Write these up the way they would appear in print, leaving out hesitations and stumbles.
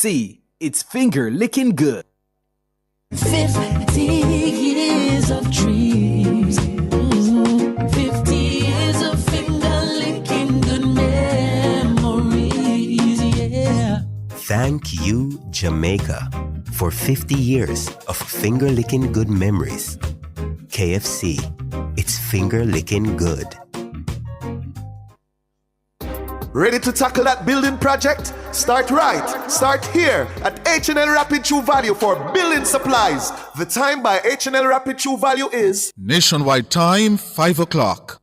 KFC, it's finger licking good. 50 years of dreams. 50 years of finger licking good memories, yeah. Thank you, Jamaica, for 50 years of finger licking good memories. KFC, it's finger licking good. Ready to tackle that building project? Start right. Start here at H&L Rapid True Value for building supplies. The time by H&L Rapid True Value is Nationwide time, 5 o'clock.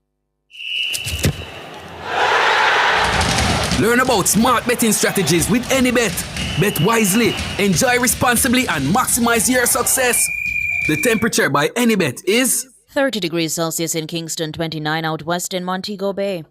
Learn about smart betting strategies with AnyBet. Bet wisely, enjoy responsibly, and maximize your success. The temperature by AnyBet is 30 degrees Celsius in Kingston, 29 out west in Montego Bay.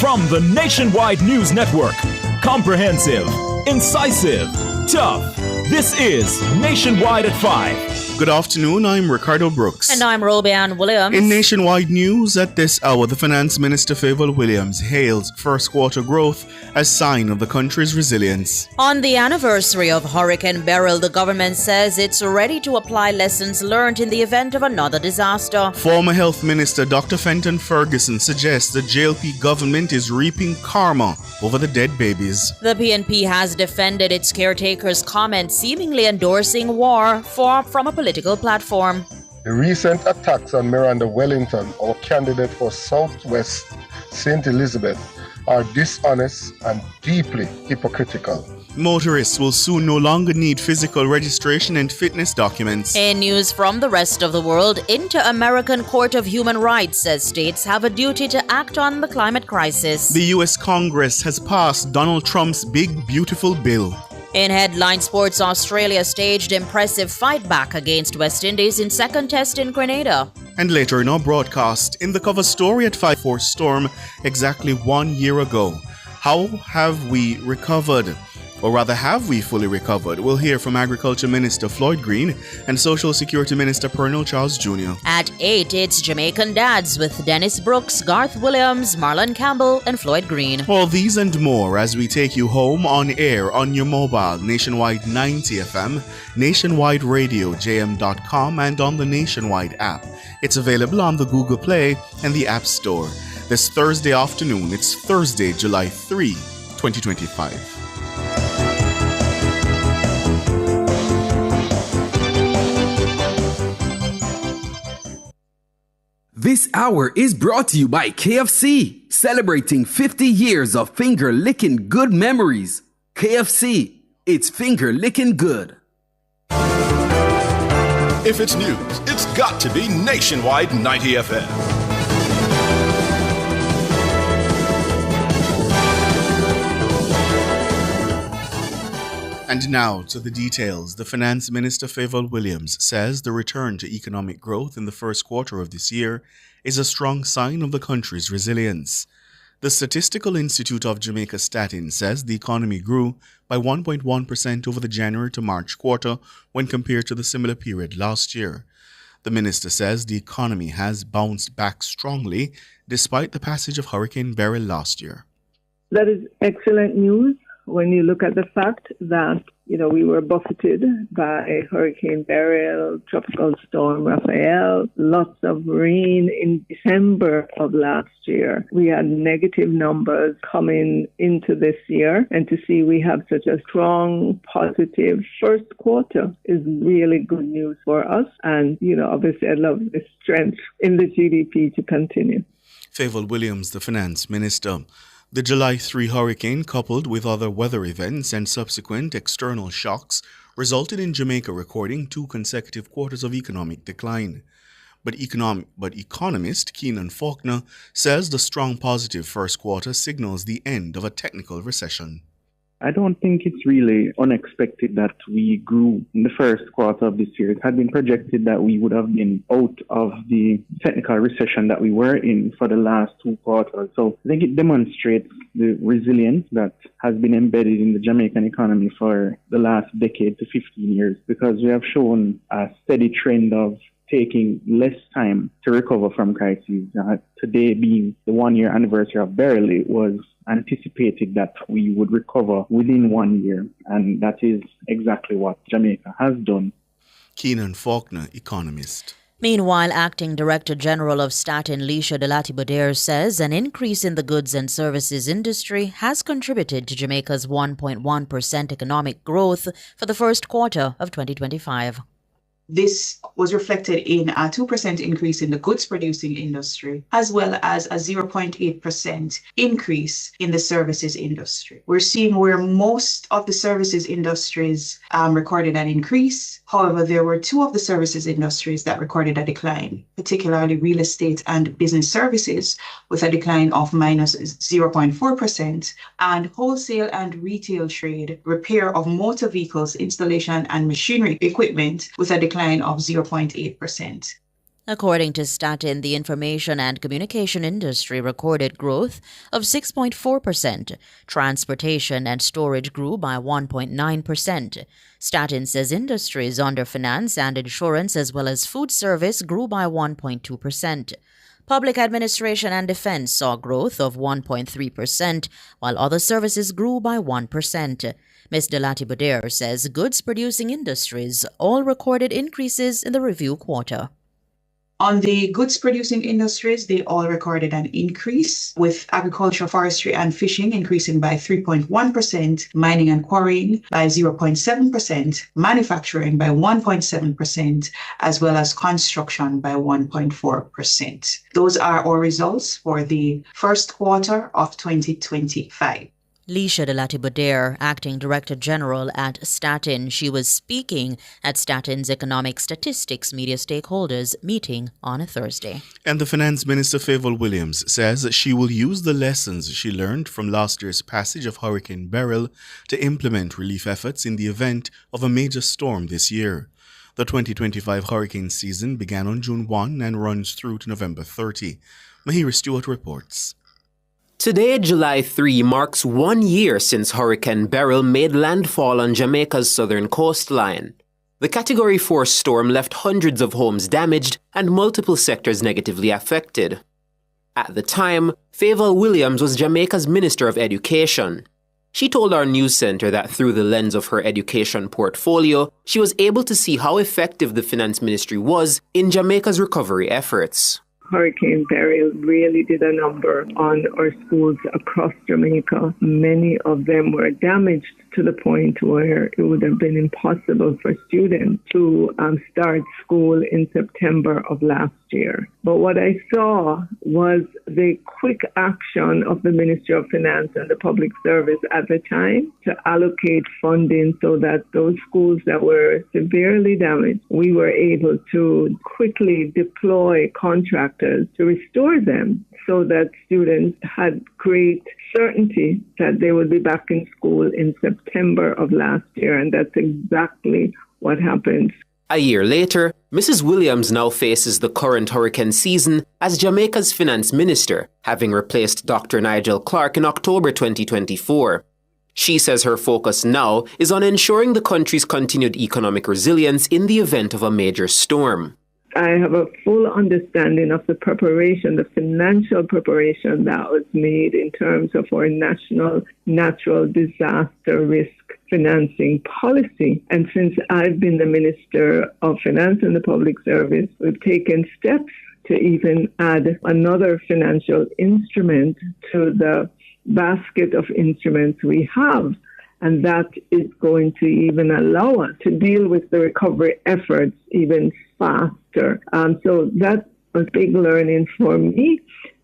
From the Nationwide News Network, comprehensive, incisive, tough. This is Nationwide at 5. Good afternoon, I'm Ricardo Brooks. And I'm Robian Williams. In Nationwide News at this hour, the Finance Minister Favour Williams hails first quarter growth as sign of the country's resilience. On the anniversary of Hurricane Beryl, the government says it's ready to apply lessons learned in the event of another disaster. Former Health Minister Dr. Fenton Ferguson suggests the JLP government is reaping karma over the dead babies. The PNP has defended its caretaker's comments seemingly endorsing war from a political platform. The recent attacks on Miranda Wellington, our candidate for Southwest St. Elizabeth, are dishonest and deeply hypocritical. Motorists will soon no longer need physical registration and fitness documents. In news from the rest of the world, Inter-American Court of Human Rights says states have a duty to act on the climate crisis. The U.S. Congress has passed Donald Trump's Big Beautiful Bill. In headline sports, Australia staged impressive fight back against West Indies in second test in Grenada. And later in our broadcast, in the cover story at 5-4 Storm exactly 1 year ago. How have we recovered? Or rather, have we fully recovered? We'll hear from Agriculture Minister Floyd Green and Social Security Minister Pernell Charles Jr. At 8, it's Jamaican Dads with Dennis Brooks, Garth Williams, Marlon Campbell, and Floyd Green. All these and more as we take you home on air on your mobile, Nationwide 90 FM, Nationwide Radio, JM.com, and on the Nationwide app. It's available on the Google Play and the App Store. This Thursday afternoon, it's Thursday, July 3, 2025. This hour is brought to you by KFC, celebrating 50 years of finger licking good memories. KFC, it's finger licking good. If it's news, it's got to be Nationwide 90 FM. And now to the details. The Finance Minister Favour Williams says the return to economic growth in the first quarter of this year is a strong sign of the country's resilience. The Statistical Institute of Jamaica Statin says the economy grew by 1.1% over the January to March quarter when compared to the similar period last year. The minister says the economy has bounced back strongly despite the passage of Hurricane Beryl last year. That is excellent news. When you look at the fact that, we were buffeted by Hurricane Beryl, Tropical Storm Raphael, lots of rain in December of last year. We had negative numbers coming into this year, and to see we have such a strong, positive first quarter is really good news for us. And, obviously I love the strength in the GDP to continue. Favour Williams, the Finance Minister. The July 3 hurricane, coupled with other weather events and subsequent external shocks, resulted in Jamaica recording 2 consecutive quarters of economic decline. But economist Keenan Faulkner says the strong positive first quarter signals the end of a technical recession. I don't think it's really unexpected that we grew in the first quarter of this year. It had been projected that we would have been out of the technical recession that we were in for the last 2 quarters. So I think it demonstrates the resilience that has been embedded in the Jamaican economy for the last decade to 15 years, because we have shown a steady trend of taking less time to recover from crises. Today being the 1-year anniversary of Beryl, it was anticipated that we would recover within 1 year, and that is exactly what Jamaica has done. Keenan Faulkner, economist. Meanwhile, Acting Director General of Statin, Leisha De Lati-Bodere, says an increase in the goods and services industry has contributed to Jamaica's 1.1% economic growth for the first quarter of 2025. This was reflected in a 2% increase in the goods producing industry, as well as a 0.8% increase in the services industry. We're seeing where most of the services industries recorded an increase. However, there were two of the services industries that recorded a decline, particularly real estate and business services, with a decline of minus 0.4%, and wholesale and retail trade, repair of motor vehicles, installation and machinery equipment, with a decline of 0.8%. According to Statin, the information and communication industry recorded growth of 6.4%. Transportation and storage grew by 1.9%. Statin says industries under finance and insurance as well as food service grew by 1.2%. Public administration and defense saw growth of 1.3%, while other services grew by 1%. Ms. De Lati-Bodere says goods-producing industries all recorded increases in the review quarter. On the goods-producing industries, they all recorded an increase, with agriculture, forestry and fishing increasing by 3.1%, mining and quarrying by 0.7%, manufacturing by 1.7%, as well as construction by 1.4%. Those are our results for the first quarter of 2025. Leisha De Lati-Bodere, Acting Director General at Statin. She was speaking at Statin's Economic Statistics Media Stakeholders meeting on a Thursday. And the Finance Minister, Favour Williams, says that she will use the lessons she learned from last year's passage of Hurricane Beryl to implement relief efforts in the event of a major storm this year. The 2025 hurricane season began on June 1 and runs through to November 30. Mahira Stewart reports. Today, July 3, marks 1 year since Hurricane Beryl made landfall on Jamaica's southern coastline. The Category 4 storm left hundreds of homes damaged and multiple sectors negatively affected. At the time, Favour Williams was Jamaica's Minister of Education. She told our news centre that through the lens of her education portfolio, she was able to see how effective the Finance Ministry was in Jamaica's recovery efforts. Hurricane Beryl really did a number on our schools across Jamaica. Many of them were damaged to the point where it would have been impossible for students to start school in September of last year. But what I saw was the quick action of the Ministry of Finance and the Public Service at the time to allocate funding so that those schools that were severely damaged, we were able to quickly deploy contractors to restore them so that students had great certainty that they would be back in school in September of last year, and that's exactly what happened. A year later, Mrs. Williams now faces the current hurricane season as Jamaica's Finance Minister, having replaced Dr. Nigel Clark in October 2024. She says her focus now is on ensuring the country's continued economic resilience in the event of a major storm. I have a full understanding of the preparation, the financial preparation that was made in terms of our national natural disaster risk financing policy. And since I've been the Minister of Finance and the Public Service, we've taken steps to even add another financial instrument to the basket of instruments we have. And that is going to even allow us to deal with the recovery efforts even faster. So that was big learning for me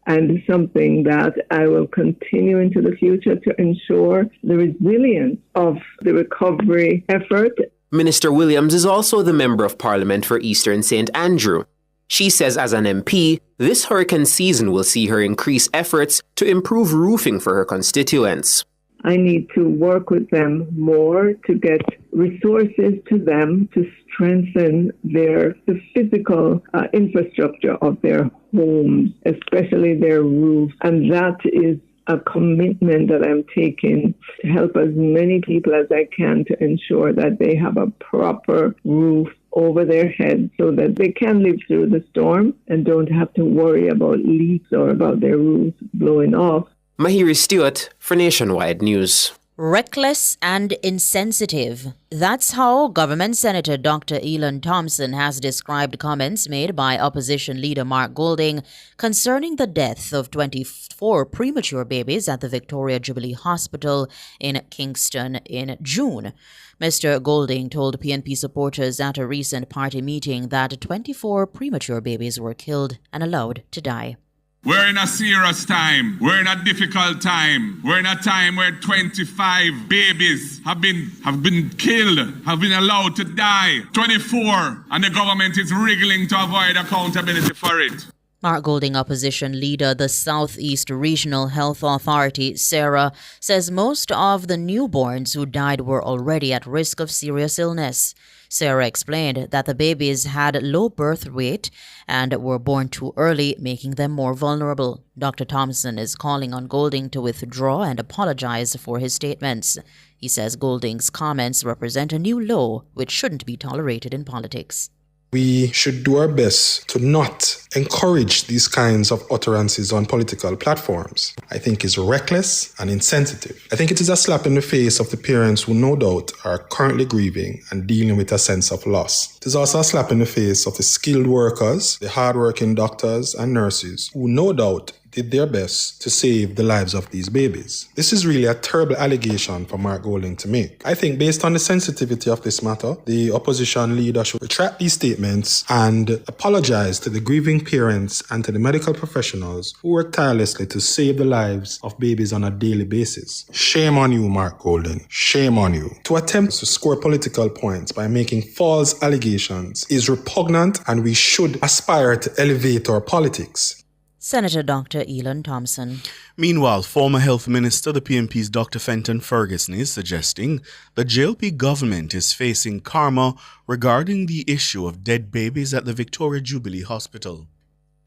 and something that I will continue into the future to ensure the resilience of the recovery effort. Minister Williams is also the Member of Parliament for Eastern St. Andrew. She says as an MP, this hurricane season will see her increase efforts to improve roofing for her constituents. I need to work with them more to get resources to them to strengthen the physical infrastructure of their homes, especially their roofs. And that is a commitment that I'm taking to help as many people as I can to ensure that they have a proper roof over their heads so that they can live through the storm and don't have to worry about leaks or about their roofs blowing off. Mahiri Stewart for Nationwide News. Reckless and insensitive. That's how Government Senator Dr. Elon Thompson has described comments made by opposition leader Mark Golding concerning the death of 24 premature babies at the Victoria Jubilee Hospital in Kingston in June. Mr. Golding told PNP supporters at a recent party meeting that 24 premature babies were killed and allowed to die. We're in a serious time. We're in a difficult time. We're in a time where 25 babies have been killed, have been allowed to die. 24, and the government is wriggling to avoid accountability for it. Mark Golding opposition leader, the Southeast Regional Health Authority, Sarah, says most of the newborns who died were already at risk of serious illness. Sarah explained that the babies had low birth weight and were born too early, making them more vulnerable. Dr. Thompson is calling on Golding to withdraw and apologize for his statements. He says Golding's comments represent a new low which shouldn't be tolerated in politics. We should do our best to not encourage these kinds of utterances on political platforms. I think it's reckless and insensitive. I think it is a slap in the face of the parents who no doubt are currently grieving and dealing with a sense of loss. It is also a slap in the face of the skilled workers, the hardworking doctors and nurses who no doubt did their best to save the lives of these babies. This is really a terrible allegation for Mark Golding to make. I think based on the sensitivity of this matter, the opposition leader should retract these statements and apologize to the grieving parents and to the medical professionals who work tirelessly to save the lives of babies on a daily basis. Shame on you, Mark Golding. Shame on you. To attempt to score political points by making false allegations is repugnant, and we should aspire to elevate our politics. Senator Dr. Elon Thompson. Meanwhile, former Health Minister, the PNP's Dr. Fenton Ferguson, is suggesting the JLP government is facing karma regarding the issue of dead babies at the Victoria Jubilee Hospital.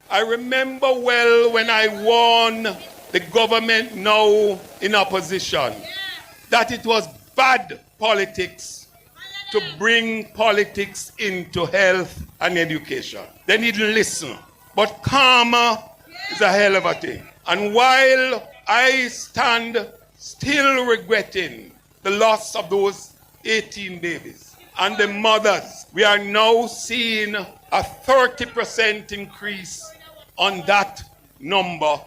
I remember well when I warned the government now in opposition that it was bad politics to bring politics into health and education. They didn't listen. But karma is a hell of a thing. And while I stand still regretting the loss of those 18 babies and the mothers, we are now seeing a 30% increase on that number.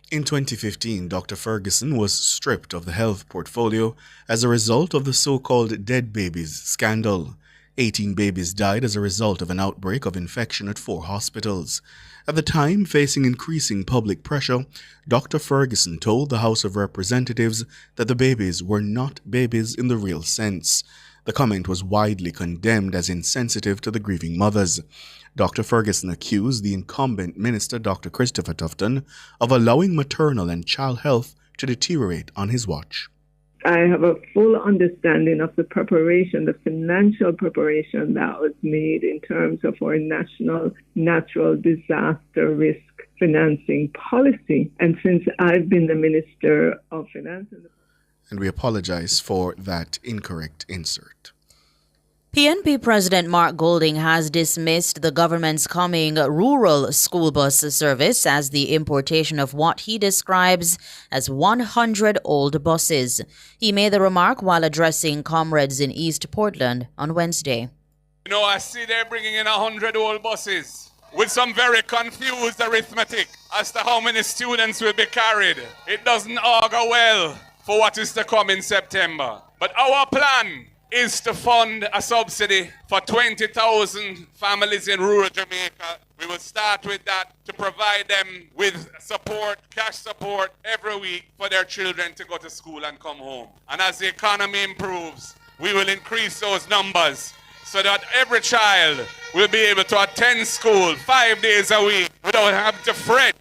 In 2015, Dr. Ferguson was stripped of the health portfolio as a result of the so-called dead babies scandal. 18 babies died as a result of an outbreak of infection at 4 hospitals. At the time, facing increasing public pressure, Dr. Ferguson told the House of Representatives that the babies were not babies in the real sense. The comment was widely condemned as insensitive to the grieving mothers. Dr. Ferguson accused the incumbent minister, Dr. Christopher Tufton, of allowing maternal and child health to deteriorate on his watch. I have a full understanding of the preparation, the financial preparation that was made in terms of our national natural disaster risk financing policy. And since I've been the Minister of Finance... And we apologize for that incorrect insert. PNP President Mark Golding has dismissed the government's coming rural school bus service as the importation of what he describes as 100 old buses. He made the remark while addressing comrades in East Portland on Wednesday. You know, I see they're bringing in 100 old buses with some very confused arithmetic as to how many students will be carried. It doesn't augur well for what is to come in September. But our plan is to fund a subsidy for 20,000 families in rural Jamaica. We will start with that to provide them with support, cash support every week for their children to go to school and come home. And as the economy improves, we will increase those numbers so that every child will be able to attend school 5 days a week without having to fret.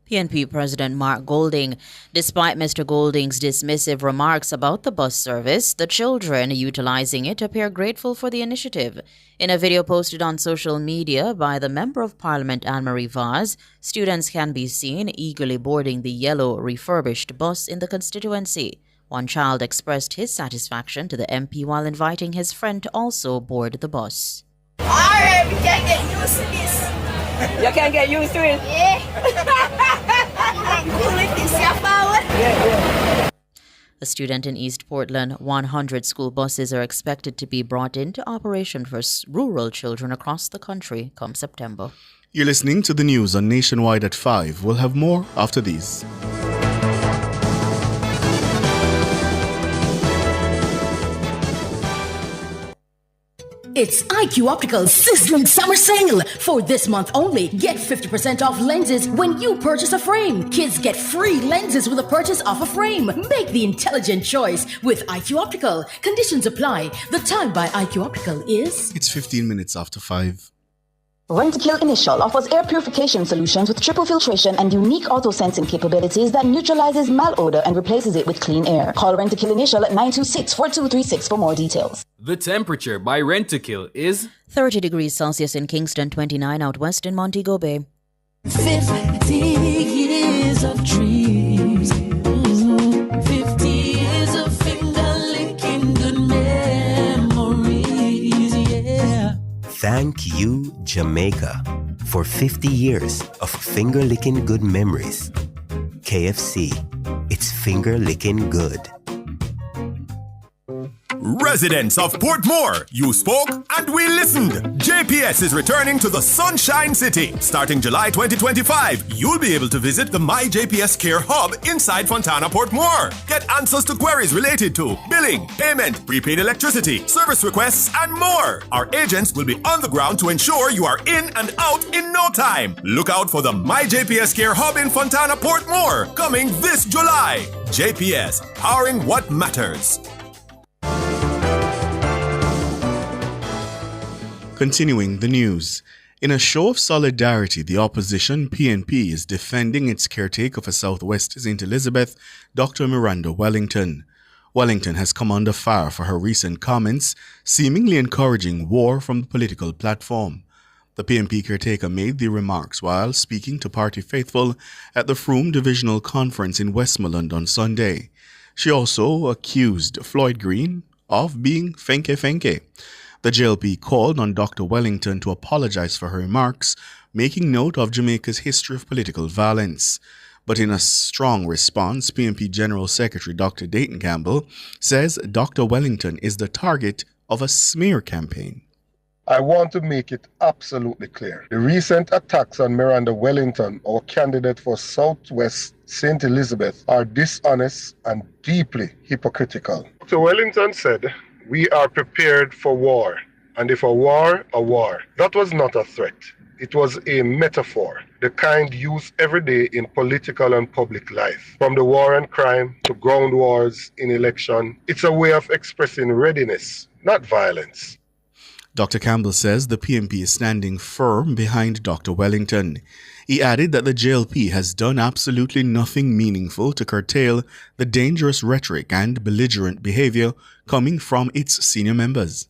PNP President Mark Golding. Despite Mr. Golding's dismissive remarks about the bus service, the children utilizing it appear grateful for the initiative. In a video posted on social media by the Member of Parliament Anne-Marie Vaz, students can be seen eagerly boarding the yellow refurbished bus in the constituency. One child expressed his satisfaction to the MP while inviting his friend to also board the bus. Alright, we can get used to this. You can get used to it? Yeah. Cool with this, yeah, forward? Yeah. A student in East Portland, 100 school buses are expected to be brought into operation for rural children across the country come September. You're listening to the news on Nationwide at 5. We'll have more after these. It's IQ Optical's sizzling summer sale. For this month only, get 50% off lenses when you purchase a frame. Kids get free lenses with a purchase of a frame. Make the intelligent choice with IQ Optical. Conditions apply. The time by IQ Optical is... It's 15 minutes after 5. Rentokil Initial offers air purification solutions with triple filtration and unique auto-sensing capabilities that neutralizes malodor and replaces it with clean air. Call Rentokil Initial at 926-4236 for more details. The temperature by Rentokil is 30 degrees Celsius in Kingston, 29 out west in Montego Bay. 50 years of dreams. 50 years of finger-licking good memories, yeah. Thank you, Jamaica, for 50 years of finger-licking good memories. KFC, it's finger-licking good. Residents of Portmore, you spoke and we listened. JPS is returning to the Sunshine City. Starting July 2025, you'll be able to visit the My JPS Care Hub inside Fontana Portmore. Get answers to queries related to billing, payment, prepaid electricity, service requests, and more. Our agents will be on the ground to ensure you are in and out in no time. Look out for the My JPS Care Hub in Fontana Portmore, coming this July. JPS, powering what matters. Continuing the news. In a show of solidarity, the opposition, PNP, is defending its caretaker for Southwest St. Elizabeth, Dr. Miranda Wellington. Wellington has come under fire for her recent comments, seemingly encouraging war from the political platform. The PNP caretaker made the remarks while speaking to party faithful at the Frome Divisional Conference in Westmoreland on Sunday. She also accused Floyd Green of being fenke. The JLP called on Dr. Wellington to apologize for her remarks, making note of Jamaica's history of political violence. But in a strong response, PNP General Secretary Dr. Dayton Campbell says Dr. Wellington is the target of a smear campaign. I want to make it absolutely clear. The recent attacks on Miranda Wellington, our candidate for Southwest St. Elizabeth, are dishonest and deeply hypocritical. Dr. Wellington said, "We are prepared for war, and if a war, a war." That was not a threat. It was a metaphor, the kind used every day in political and public life. From the war and crime to ground wars in election, it's a way of expressing readiness, not violence. Dr. Campbell says the PNP is standing firm behind Dr. Wellington. He added that the JLP has done absolutely nothing meaningful to curtail the dangerous rhetoric and belligerent behavior coming from its senior members.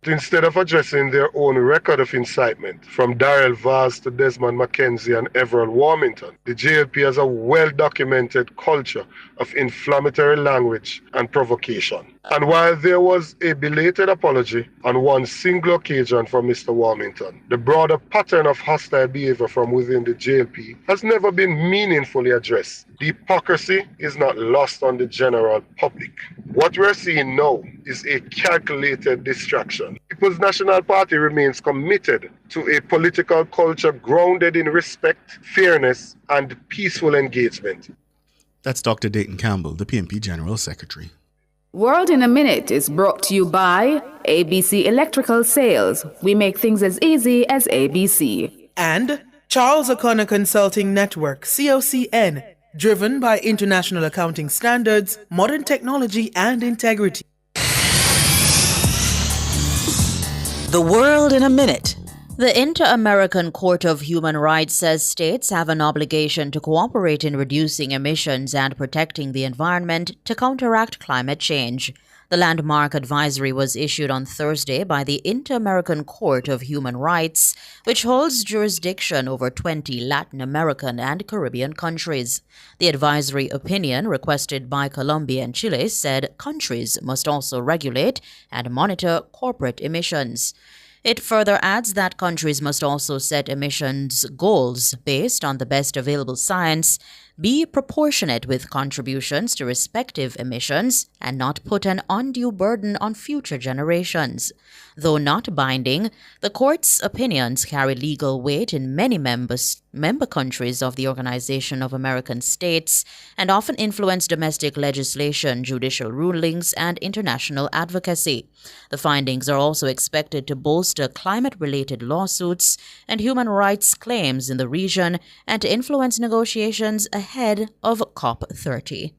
Instead of addressing their own record of incitement, from Darrell Vaz to Desmond McKenzie and Everett Warmington, the JLP has a well-documented culture of inflammatory language and provocation. And while there was a belated apology on one single occasion from Mr. Warmington, the broader pattern of hostile behavior from within the JLP has never been meaningfully addressed. The hypocrisy is not lost on the general public. What we're seeing now is a calculated distraction. People's National Party remains committed to a political culture grounded in respect, fairness, and peaceful engagement. That's Dr. Dayton Campbell, the PNP General Secretary. World in a Minute is brought to you by ABC Electrical Sales. We make things as easy as ABC. And Charles O'Connor Consulting Network, COCN, driven by international accounting standards, modern technology, and integrity. The World in a Minute. The Inter-American Court of Human Rights says states have an obligation to cooperate in reducing emissions and protecting the environment to counteract climate change. The landmark advisory was issued on Thursday by the Inter-American Court of Human Rights, which holds jurisdiction over 20 Latin American and Caribbean countries. The advisory opinion, requested by Colombia and Chile, said countries must also regulate and monitor corporate emissions. It further adds that countries must also set emissions goals based on the best available science, be proportionate with contributions to respective emissions, and not put an undue burden on future generations. Though not binding, the court's opinions carry legal weight in many member countries of the Organization of American States and often influence domestic legislation, judicial rulings, and international advocacy. The findings are also expected to bolster climate-related lawsuits and human rights claims in the region and to influence negotiations ahead of COP30.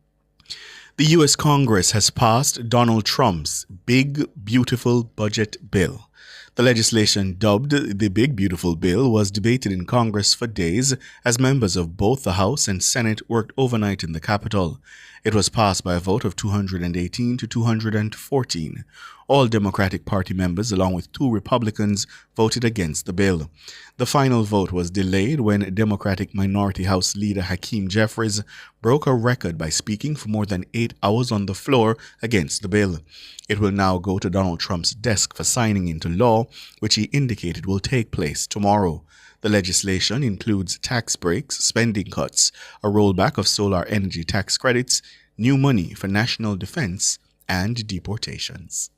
The U.S. Congress has passed Donald Trump's Big Beautiful Budget Bill. The legislation, dubbed the Big Beautiful Bill, was debated in Congress for days as members of both the House and Senate worked overnight in the Capitol. It was passed by a vote of 218 to 214. All Democratic Party members, along with 2 Republicans, voted against the bill. The final vote was delayed when Democratic Minority House Leader Hakeem Jeffries broke a record by speaking for more than 8 hours on the floor against the bill. It will now go to Donald Trump's desk for signing into law, which he indicated will take place tomorrow. The legislation includes tax breaks, spending cuts, a rollback of solar energy tax credits, new money for national defense, and deportations.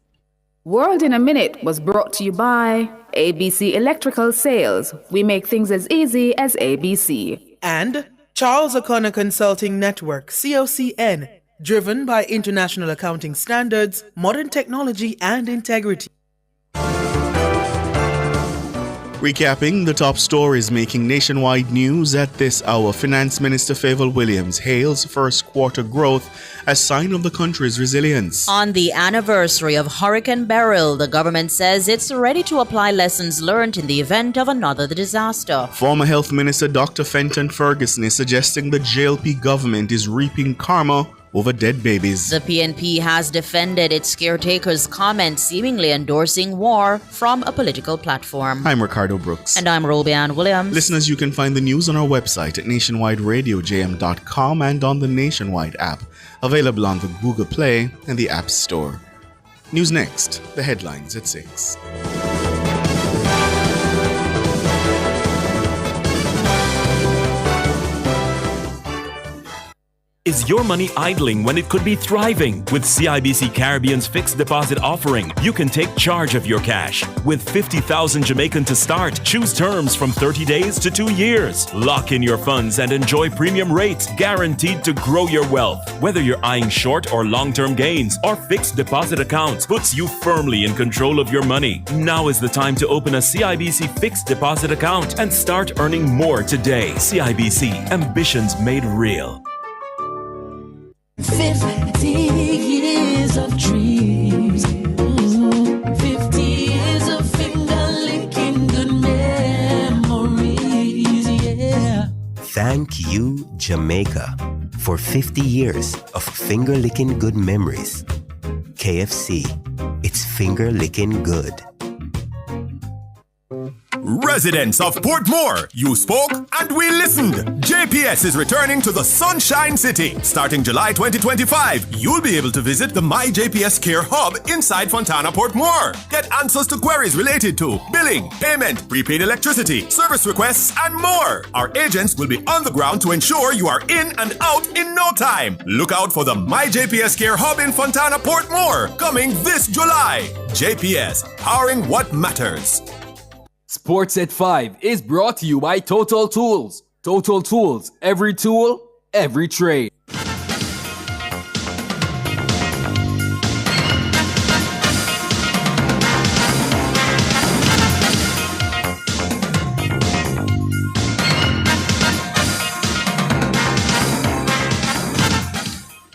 World in a Minute was brought to you by ABC Electrical Sales. We make things as easy as ABC. And Charles O'Connor Consulting Network, COCN, driven by international accounting standards, modern technology, and integrity. Recapping the top stories making nationwide news at this hour, Finance Minister Favour Williams hails first quarter growth as sign of the country's resilience. On the anniversary of Hurricane Beryl, the government says it's ready to apply lessons learned in the event of another disaster. Former Health Minister Dr. Fenton Ferguson is suggesting the JLP government is reaping karma over dead babies. The PNP has defended its caretaker's comments seemingly endorsing war from a political platform. I'm Ricardo Brooks. And I'm Robian Williams. Listeners, you can find the news on our website at nationwideradiojm.com and on the Nationwide app, available on the Google Play and the App Store. News next, the headlines at 6. Is your money idling when it could be thriving? With CIBC Caribbean's fixed deposit offering, you can take charge of your cash. With 50,000 Jamaican to start, choose terms from 30 days to 2 years. Lock in your funds and enjoy premium rates guaranteed to grow your wealth. Whether you're eyeing short or long-term gains, our fixed deposit account puts you firmly in control of your money. Now is the time to open a CIBC fixed deposit account and start earning more today. CIBC, ambitions made real. 50 years of dreams. 50 years of finger-licking good memories, yeah. Thank you, Jamaica, for 50 years of finger-licking good memories. KFC, it's finger-licking good. Residents of Portmore, you spoke and we listened. JPS is returning to the Sunshine City. Starting July 2025, you'll be able to visit the My JPS Care Hub inside Fontana Portmore. Get answers to queries related to billing, payment, prepaid electricity, service requests, and more. Our agents will be on the ground to ensure you are in and out in no time. Look out for the My JPS Care Hub in Fontana Portmore, coming this July. JPS, powering what matters. Sports at 5 is brought to you by Total Tools. Total Tools, every tool, every trade.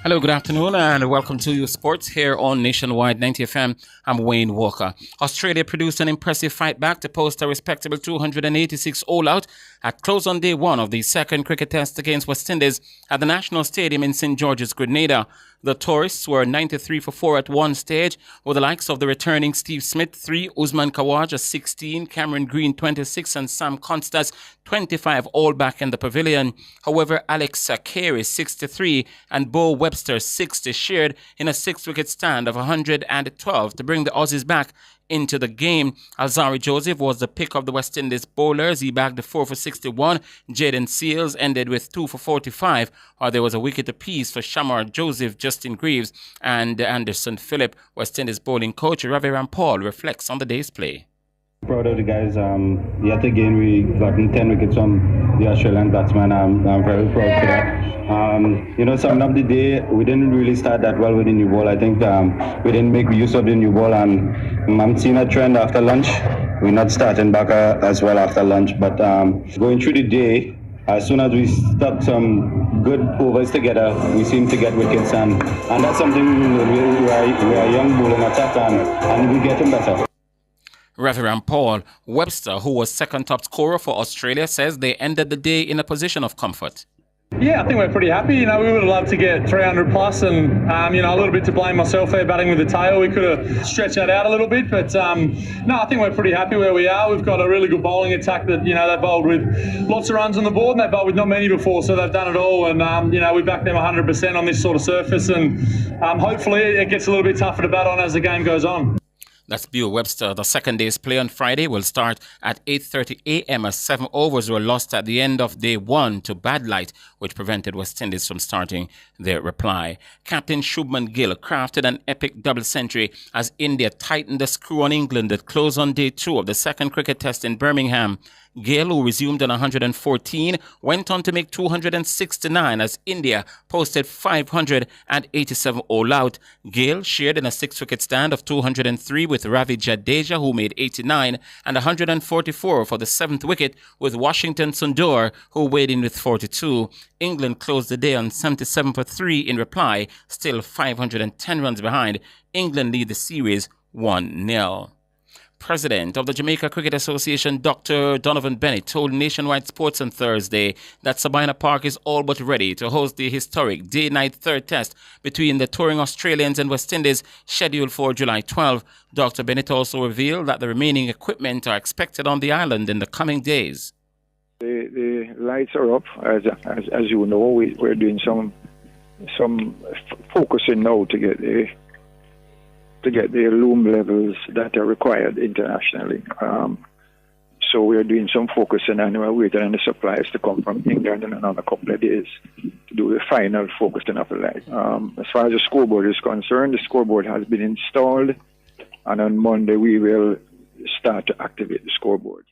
Hello, good afternoon, and welcome to You Sports here on Nationwide 90 FM. I'm Wayne Walker. Australia produced an impressive fight back to post a respectable 286 all-out at close on day one of the second cricket test against West Indies at the National Stadium in St. George's, Grenada. The tourists were 93 for 4 at one stage, with the likes of the returning Steve Smith 3, Usman Khawaja 16, Cameron Green 26, and Sam Constas 25 all back in the pavilion. However, Alex Carey 63 and Bo Webster 60 shared in a 6-wicket stand of 112 to bring the Aussies back into the game. Alzari Joseph was the pick of the West Indies bowlers. He bagged the 4 for 61. Jaden Seals ended with 2 for 45. There was a wicket apiece for Shamar Joseph, Justin Greaves, and Anderson Phillip. West Indies bowling coach Ravi Rampal reflects on the day's play. Proud of the guys. Yet again, we gotten 10 wickets from the Australian batsmen. I'm very proud for that. Summing up the day, we didn't really start that well with the new ball. I think we didn't make use of the new ball, and I'm seeing a trend after lunch. We're not starting back as well after lunch, but going through the day, as soon as we stuck some good overs together, we seem to get wickets, and that's something we are young bowling attack, and we getting better. Ravi Rampal. Webster, who was second top scorer for Australia, says they ended the day in a position of comfort. Yeah, I think we're pretty happy. We would have loved to get 300 plus, and a little bit to blame myself there, batting with the tail. We could have stretched that out a little bit, but no, I think we're pretty happy where we are. We've got a really good bowling attack that they bowled with lots of runs on the board, and they bowled with not many before, so they've done it all. And we back them 100% on this sort of surface, and hopefully it gets a little bit tougher to bat on as the game goes on. That's Bill Webster. The second day's play on Friday will start at 8:30 a.m. as 7 overs were lost at the end of day 1 to bad light, which prevented West Indies from starting their reply. Captain Shubman Gill crafted an epic double century as India tightened the screw on England at close on day 2 of the second cricket test in Birmingham. Gill, who resumed on 114, went on to make 269 as India posted 587 all out. Gill shared in a 6-wicket stand of 203 with Ravi Jadeja, who made 89, and 144 for the 7th wicket with Washington Sundar, who weighed in with 42. England closed the day on 77 for 3 in reply, still 510 runs behind. England lead the series 1-0. President of the Jamaica Cricket Association, Dr. Donovan Bennett, told Nationwide Sports on Thursday that Sabina Park is all but ready to host the historic day-night third test between the touring Australians and West Indies, scheduled for July 12. Dr. Bennett also revealed that the remaining equipment are expected on the island in the coming days. The lights are up, as you know. We're doing some focusing now to get the loom levels that are required internationally. So we are doing some focusing, and we're waiting on the supplies to come from England in another couple of days to do the final focusing of the light. As far as the scoreboard is concerned, the scoreboard has been installed, and on Monday we will start to activate the scoreboard.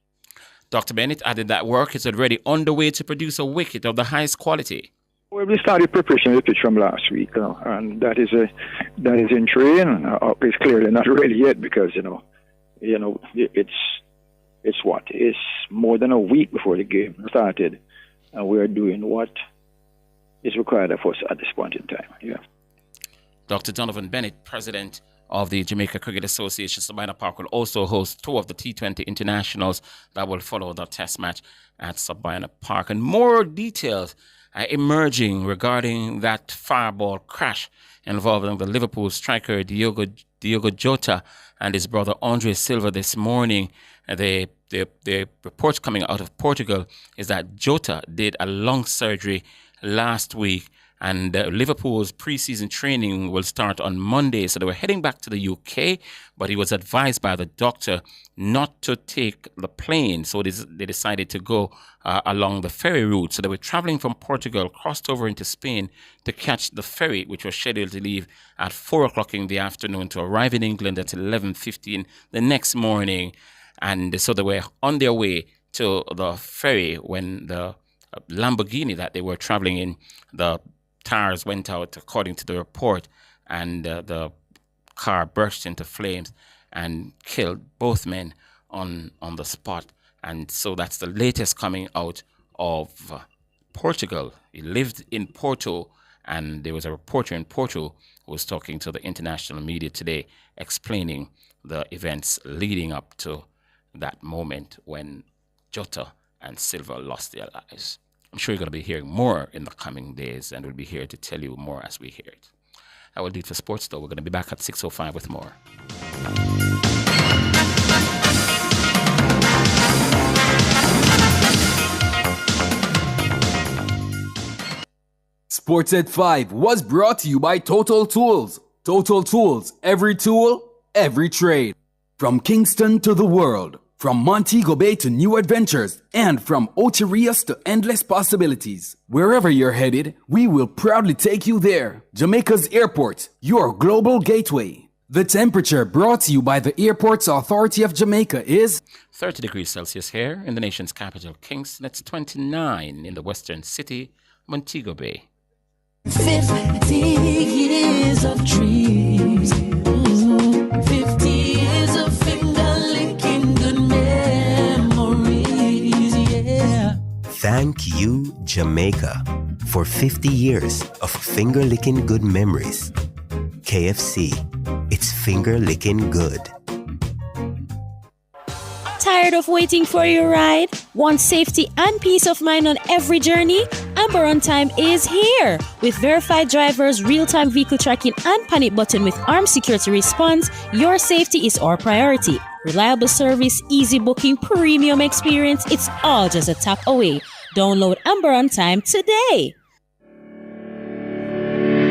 Dr. Bennett added that work is already underway to produce a wicket of the highest quality. Well, we started preparation of the pitch from last week, and that is in train. It's clearly not ready yet because it's more than a week before the game started, and we are doing what is required of us at this point in time. Yeah. Dr. Donovan Bennett, president of the Jamaica Cricket Association, Sabina Park will also host 2 of the T20 internationals that will follow the test match at Sabina Park, and more details emerging regarding that fireball crash involving the Liverpool striker Diogo Jota and his brother Andre Silva this morning. The reports coming out of Portugal is that Jota did a lung surgery last week, and Liverpool's pre-season training will start on Monday. So they were heading back to the UK, but he was advised by the doctor not to take the plane. So they decided to go along the ferry route. So they were traveling from Portugal, crossed over into Spain to catch the ferry, which was scheduled to leave at 4 o'clock in the afternoon to arrive in England at 11:15 the next morning. And so they were on their way to the ferry when the Lamborghini that they were traveling in, the tires went out, according to the report, and the car burst into flames and killed both men on the spot. And so that's the latest coming out of Portugal. He lived in Porto, and there was a reporter in Porto who was talking to the international media today, explaining the events leading up to that moment when Jota and Silva lost their lives. I'm sure you're going to be hearing more in the coming days, and we'll be here to tell you more as we hear it. That will do it for sports, though. We're going to be back at 6:05 with more. Sports at 5 was brought to you by Total Tools. Total Tools, every tool, every trade. From Kingston to the world, from Montego Bay to new adventures, and from Ocherias to endless possibilities. Wherever you're headed, we will proudly take you there. Jamaica's Airport, your global gateway. The temperature brought to you by the Airports Authority of Jamaica is 30 degrees Celsius here in the nation's capital, Kingston. It's 29 in the western city, Montego Bay. 50 years of dreams. 50 years of finger-licking good memories, yeah. Thank you, Jamaica, for 50 years of finger-licking good memories. KFC, it's finger-licking good. Tired of waiting for your ride? Want safety and peace of mind on every journey? Amber On Time is here! With verified drivers, real-time vehicle tracking, and panic button with armed security response, your safety is our priority. Reliable service, easy booking, premium experience, it's all just a tap away. Download Amber On Time today!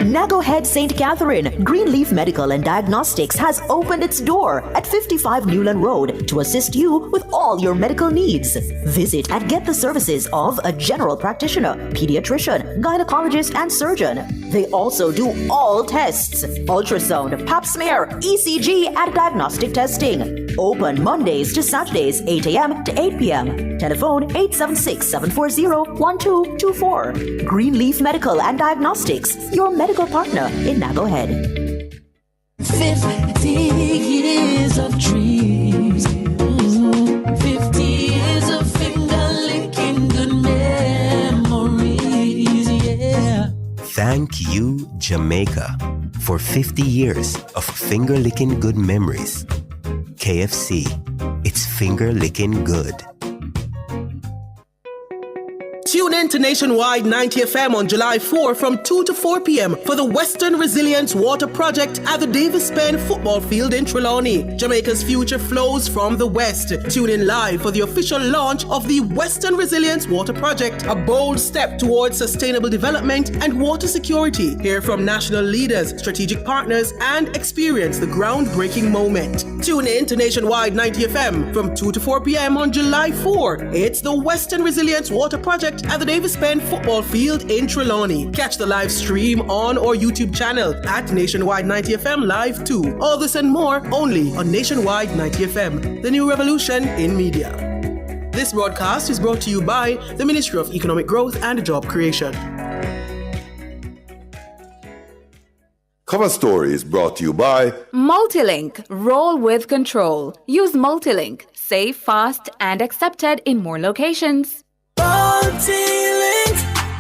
Nago Head St. Catherine, Greenleaf Medical and Diagnostics has opened its door at 55 Newland Road to assist you with all your medical needs. Visit and get the services of a general practitioner, pediatrician, gynecologist, and surgeon. They also do all tests: ultrasound, pap smear, ECG, and diagnostic testing. Open Mondays to Saturdays, 8 a.m. to 8 p.m. Telephone 876-740-1224. Greenleaf Medical and Diagnostics, your medical partner in Nago Head. 50 years of dreams. 50 years of finger-licking good memories, yeah. Thank you, Jamaica, for 50 years of finger-licking good memories. KFC, it's finger-licking good. Tune in to Nationwide 90 FM on July 4 from 2 to 4 p.m. for the Western Resilience Water Project at the Davis Penn Football Field in Trelawney. Jamaica's future flows from the West. Tune in live for the official launch of the Western Resilience Water Project, a bold step towards sustainable development and water security. Hear from national leaders, strategic partners, and experience the groundbreaking moment. Tune in to Nationwide 90 FM from 2 to 4 p.m. on July 4. It's the Western Resilience Water Project at the Davis Penn Football Field in Trelawney. Catch the live stream on our YouTube channel at Nationwide 90 FM Live 2. All this and more only on Nationwide 90 FM, the new revolution in media. This broadcast is brought to you by the Ministry of Economic Growth and Job Creation. Cover Story is brought to you by Multilink. Roll with control. Use Multilink. Safe, fast, and accepted in more locations. Multi-link,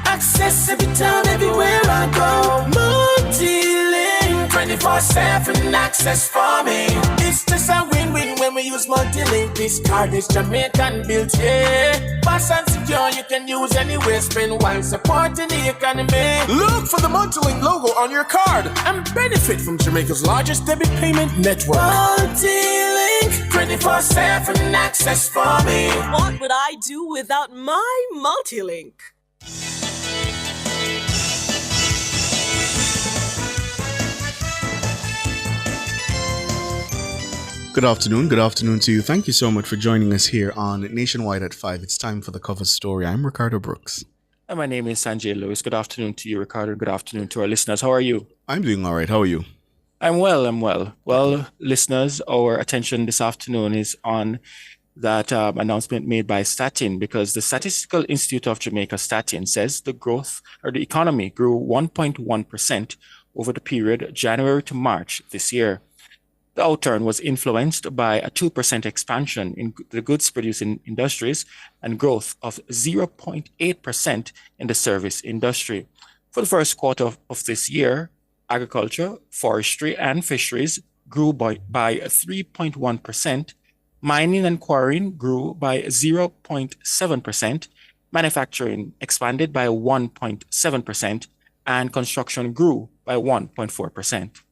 access every time, everywhere I go. Multi-link, 24/7 access for me. It's just a win-win when we use Multi-link. This card is Jamaican built, yeah. Fast and secure, you can use anywhere. Spend while supporting the economy. Look for the Multi-link logo on your card and benefit from Jamaica's largest debit payment network. Multi-link, 24/7 access for me. What would I do without my Multi-link? Good afternoon to you. Thank you so much for joining us here on Nationwide at 5. It's time for the Cover Story. I'm Ricardo Brooks. And my name is Sanjay Lewis. Good afternoon to you, Ricardo. Good afternoon to our listeners. How are you? I'm doing all right. How are you? I'm well. Well, listeners, our attention this afternoon is on that announcement made by Statin, because the Statistical Institute of Jamaica, Statin, says the economy grew 1.1% over the period January to March this year. The outturn was influenced by a 2% expansion in the goods producing industries and growth of 0.8% in the service industry. For the first quarter of this year, agriculture, forestry, and fisheries grew by 3.1%, mining and quarrying grew by 0.7%, manufacturing expanded by 1.7%, and construction grew by 1.4%.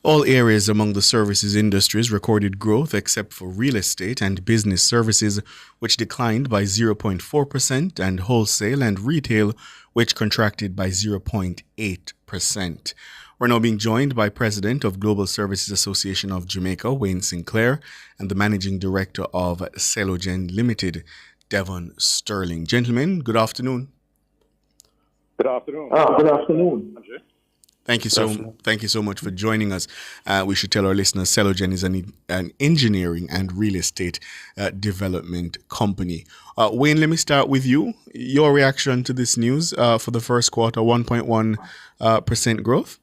All areas among the services industries recorded growth except for real estate and business services, which declined by 0.4%, and wholesale and retail, which contracted by 0.8%. We're now being joined by President of Global Services Association of Jamaica, Wayne Sinclair, and the Managing Director of Celogen Limited, Devon Sterling. Gentlemen, good afternoon. Good afternoon. Good afternoon. Thank you so much for joining us. We should tell our listeners Celogen is an engineering and real estate development company. Wayne, let me start with you. Your reaction to this news for the first quarter, 1.1% growth?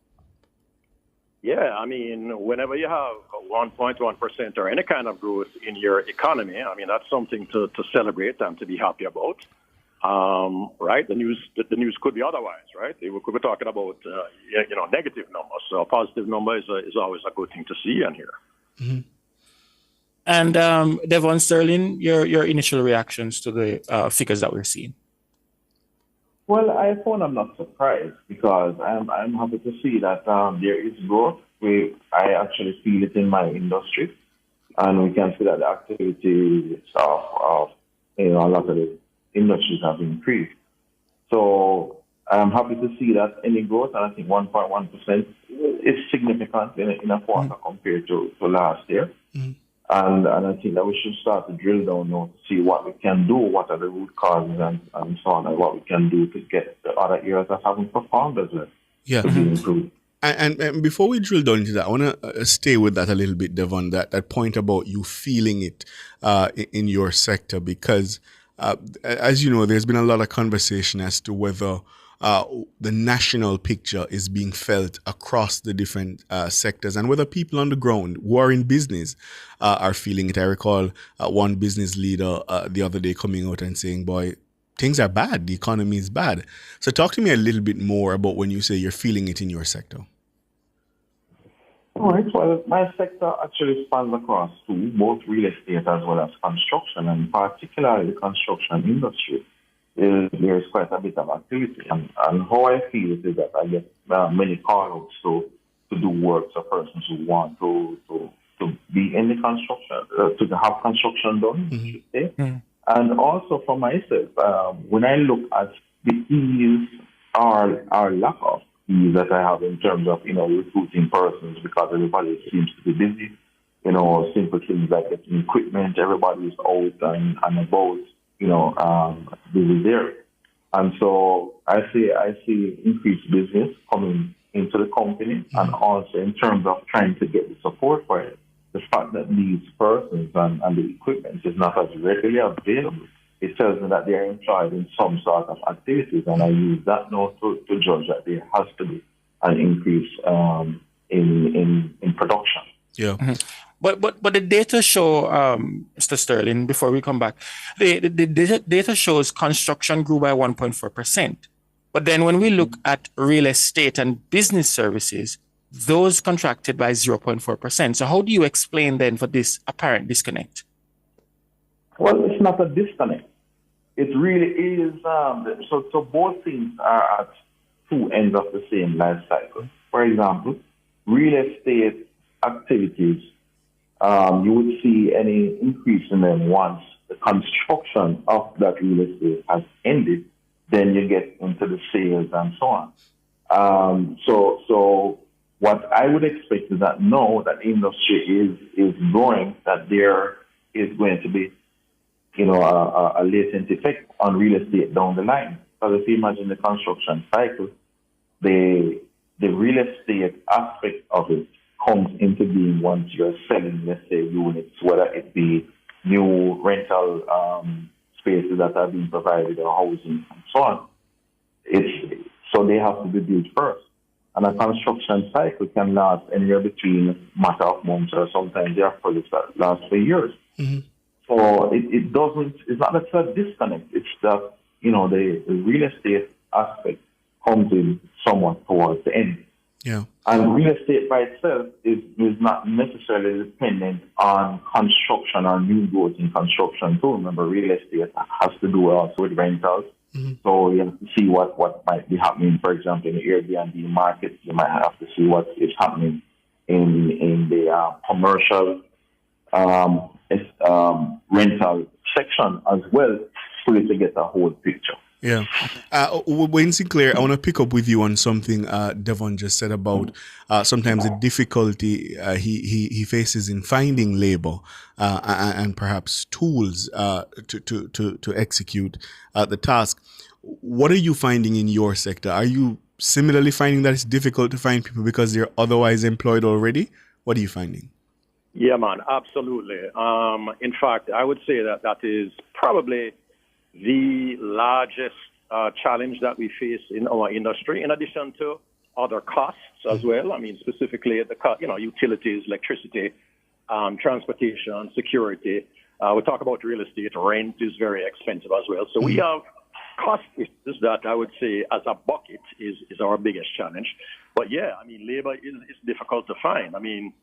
Yeah, I mean, whenever you have 1.1% or any kind of growth in your economy, I mean, that's something to celebrate and to be happy about. Right? The news could be otherwise, right? We could be talking about, negative numbers. So a positive number is always a good thing to see and hear. Mm-hmm. And Devon Sterling, your initial reactions to the figures that we're seeing? Well, I'm not surprised because I'm happy to see that there is growth. I actually feel it in my industry, and we can see that the activity of a lot of the industries have increased. So I'm happy to see that any growth, and I think 1.1% is significant in a quarter compared to last year. Mm. And I think that we should start to drill down now to see what we can do, what are the root causes and so on, and what we can do to get the other areas that haven't performed as well to be improved. And before we drill down into that, I want to stay with that a little bit, Devon, that point about you feeling it in your sector, because as you know, there's been a lot of conversation as to whether the national picture is being felt across the different sectors and whether people on the ground who are in business are feeling it. I recall one business leader the other day coming out and saying, boy, things are bad. The economy is bad. So talk to me a little bit more about when you say you're feeling it in your sector. All right. Well, my sector actually spans across both real estate as well as construction, and particularly the construction industry. There's quite a bit of activity, and how I feel it is that I get many call-outs to do work for persons who want to be in the construction, to have construction done, I should say. And also for myself, when I look at the ease or lack of ease that I have in terms of recruiting persons, because everybody seems to be busy, simple things like getting equipment, everybody is out and about. Busy there. And so I see increased business coming into the company, and also in terms of trying to get the support for it. The fact that these persons and the equipment is not as readily available, it tells me that they are employed in some sort of activities, and I use that now to judge that there has to be an increase in production. Yeah. Mm-hmm. But the data show, Mr. Sterling, before we come back, the data shows construction grew by 1.4%. But then when we look at real estate and business services, those contracted by 0.4%. So how do you explain then for this apparent disconnect? Well, it's not a disconnect. It really is. So both things are at two ends of the same life cycle. For example, real estate activities, you would see any increase in them once the construction of that real estate has ended. Then you get into the sales and so on. So what I would expect is that now that the industry is growing, that there is going to be, a latent effect on real estate down the line. Because if you imagine the construction cycle, the real estate aspect of it comes into being once you're selling, let's say, units, whether it be new rental spaces that are being provided or housing and so on. So they have to be built first. And a construction cycle can last anywhere between a matter of months, or sometimes there are projects that last for years. Mm-hmm. So it's not that it's a disconnect. It's that, the real estate aspect comes in somewhat towards the end. Yeah. And real estate by itself is not necessarily dependent on construction or new growth in construction too. Remember, real estate has to do also with rentals. Mm-hmm. So you have to see what might be happening, for example, in the Airbnb market. You might have to see what is happening in the commercial rental section as well, to get a whole picture. Yeah. Wayne Sinclair, I want to pick up with you on something Devon just said about sometimes the difficulty he faces in finding labor and perhaps tools to execute the task. What are you finding in your sector? Are you similarly finding that it's difficult to find people because they're otherwise employed already? What are you finding? Yeah, man, absolutely. In fact, I would say that is probably the largest challenge that we face in our industry, in addition to other costs as well. I mean, specifically the utilities, electricity, transportation, security. We talk about real estate. Rent is very expensive as well. So we have cost issues that I would say as a bucket is our biggest challenge. But yeah, I mean, labor is difficult to find. I mean,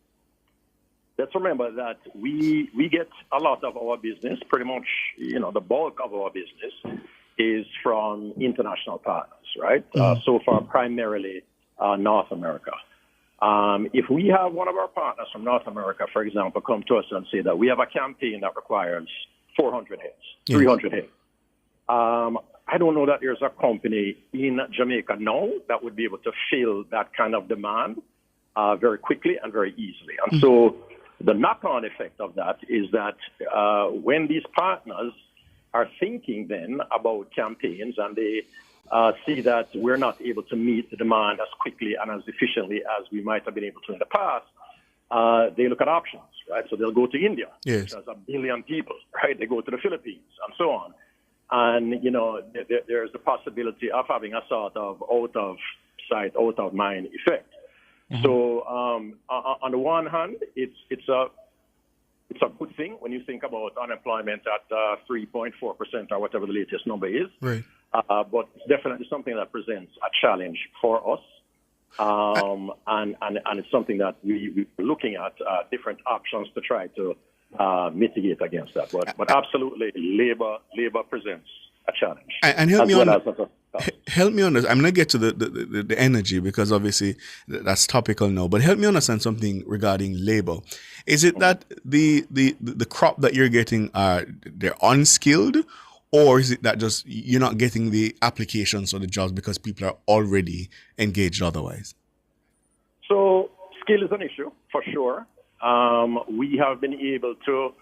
let's remember that we get a lot of our business, pretty much, the bulk of our business is from international partners, right? So far, primarily North America. If we have one of our partners from North America, for example, come to us and say that we have a campaign that requires 400 heads, 300 heads, I don't know that there's a company in Jamaica now that would be able to fill that kind of demand very quickly and very easily. And so the knock-on effect of that is that when these partners are thinking then about campaigns and they see that we're not able to meet the demand as quickly and as efficiently as we might have been able to in the past, they look at options, right? So they'll go to India, which has 1 billion people, right? They go to the Philippines and so on. And, there's the possibility of having a sort of out-of-sight, out-of-mind effect. So on the one hand, it's a good thing when you think about unemployment at 3.4% or whatever the latest number is. Right. But it's definitely something that presents a challenge for us. And it's something that we're looking at different options to try to mitigate against that. But absolutely, labor presents a challenge. And help me understand. I'm going to get to the energy because obviously that's topical now. But help me understand something regarding labor. Is it that the crop that you're getting they're unskilled, or is it that just you're not getting the applications or the jobs because people are already engaged otherwise? So skill is an issue for sure. We have been able to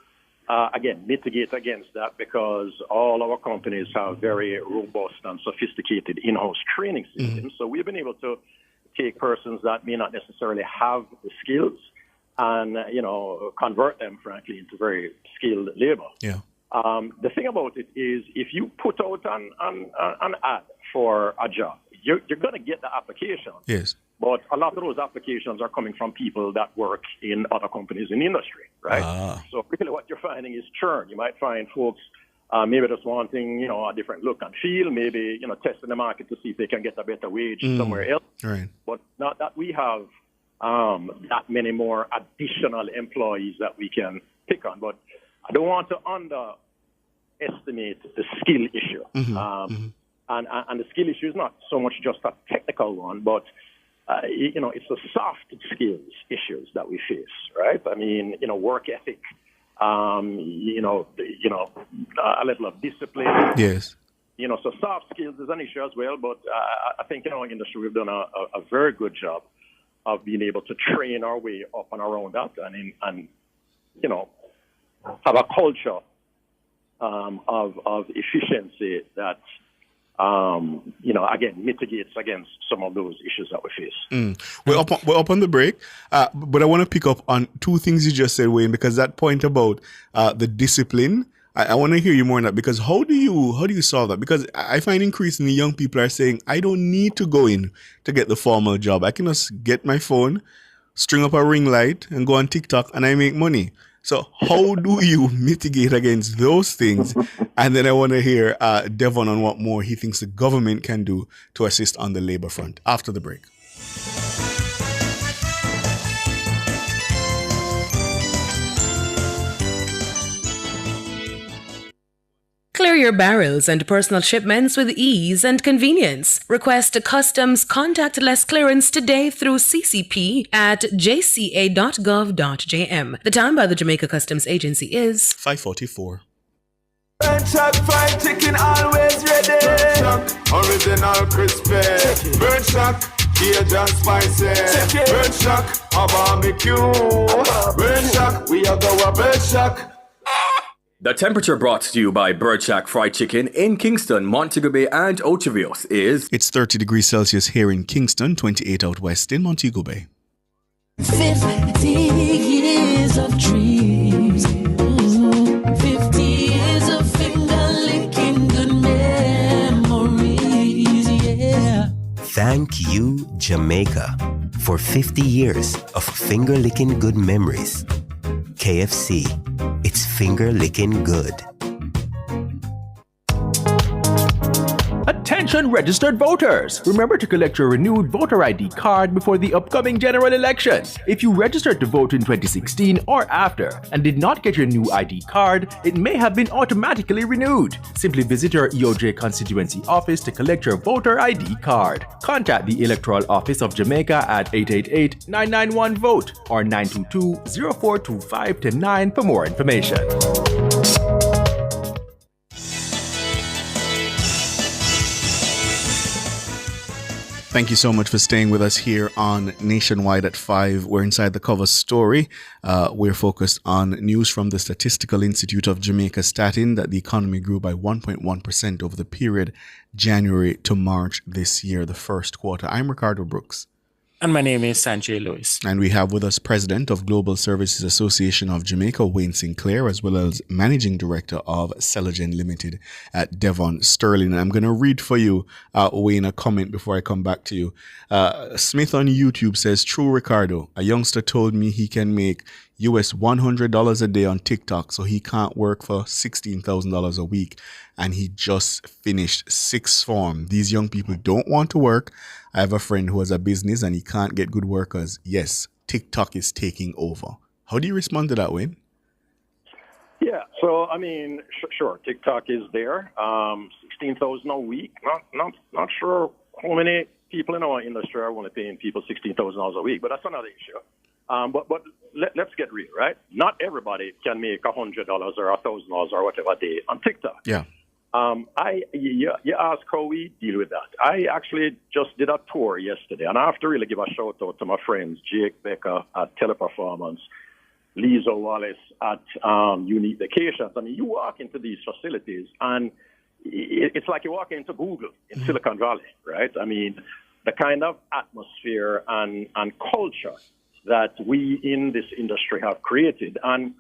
mitigate against that because all our companies have very robust and sophisticated in-house training systems. So we've been able to take persons that may not necessarily have the skills and, convert them, frankly, into very skilled labor. Yeah. The thing about it is if you put out an ad for a job, you're going to get the application. Yes. But a lot of those applications are coming from people that work in other companies in the industry, right? So really what you're finding is churn. You might find folks maybe just wanting, a different look and feel, maybe, testing the market to see if they can get a better wage somewhere else. Right. But not that we have that many more additional employees that we can pick on. But I don't want to underestimate the skill issue. And the skill issue is not so much just a technical one, but it's the soft skills issues that we face, right? I mean, work ethic, a level of discipline. Yes. So soft skills is an issue as well, but I think in our industry we've done a very good job of being able to train our way up and around that and have a culture of efficiency that mitigates against some of those issues that we face. We're up on the break, but I want to pick up on two things you just said, Wayne, because that point about the discipline, I want to hear you more on that, because how do you solve that? Because I find increasingly young people are saying, I don't need to go in to get the formal job. I can just get my phone, string up a ring light, and go on TikTok, and I make money. So how do you mitigate against those things? And then I want to hear Devon on what more he thinks the government can do to assist on the labor front after the break. Clear your barrels and personal shipments with ease and convenience. Request a customs contactless clearance today through CCP at jca.gov.jm. The time by the Jamaica Customs Agency is 5:44. Bird Shack fried chicken always ready. Bird Shack, original crispy. Bird Shack, Cajun spicy. Bird Shack, a barbecue. Bird Shack, we are go a Bird Shack. The temperature brought to you by Bird Shack Fried Chicken in Kingston, Montego Bay and Ocho Rios is... It's 30 degrees Celsius here in Kingston, 28 out west in Montego Bay. 50 years of dreams. 50 years of finger-licking good memories, yeah. Thank you, Jamaica, for 50 years of finger-licking good memories. KFC, it's finger-licking good. Attention registered voters! Remember to collect your renewed voter ID card before the upcoming general election. If you registered to vote in 2016 or after and did not get your new ID card, it may have been automatically renewed. Simply visit your EOJ constituency office to collect your voter ID card. Contact the Electoral Office of Jamaica at 888-991-VOTE or 922-0425-9 for more information. Thank you so much for staying with us here on Nationwide at 5. We're inside the cover story. We're focused on news from the Statistical Institute of Jamaica stating that the economy grew by 1.1% over the period January to March this year, the first quarter. I'm Ricardo Brooks. And my name is Sanjay Lewis. And we have with us President of Global Services Association of Jamaica, Wayne Sinclair, as well as Managing Director of Celogen Limited at Devon Sterling. And I'm going to read for you, Wayne, a comment before I come back to you. Smith on YouTube says, "True, Ricardo, a youngster told me he can make US $100 a day on TikTok, so he can't work for $16,000 a week. And he just finished sixth form. These young people don't want to work. I have a friend who has a business and he can't get good workers. Yes, TikTok is taking over." How do you respond to that, Wayne? Yeah, so I mean, sure, TikTok is there. 16,000 a week. Not sure how many people in our industry are only paying people $16,000 a week, but that's another issue. But let's get real, right? Not everybody can make $100 or $1,000 or whatever a day on TikTok. Yeah. You ask how we deal with that. I actually just did a tour yesterday, and I have to really give a shout out to my friends, Jake Becker at Teleperformance, Lisa Wallace at Unique Vacations. I mean, you walk into these facilities, and it's like you walk into Google in Silicon Valley, right? I mean, the kind of atmosphere and culture that we in this industry have created, and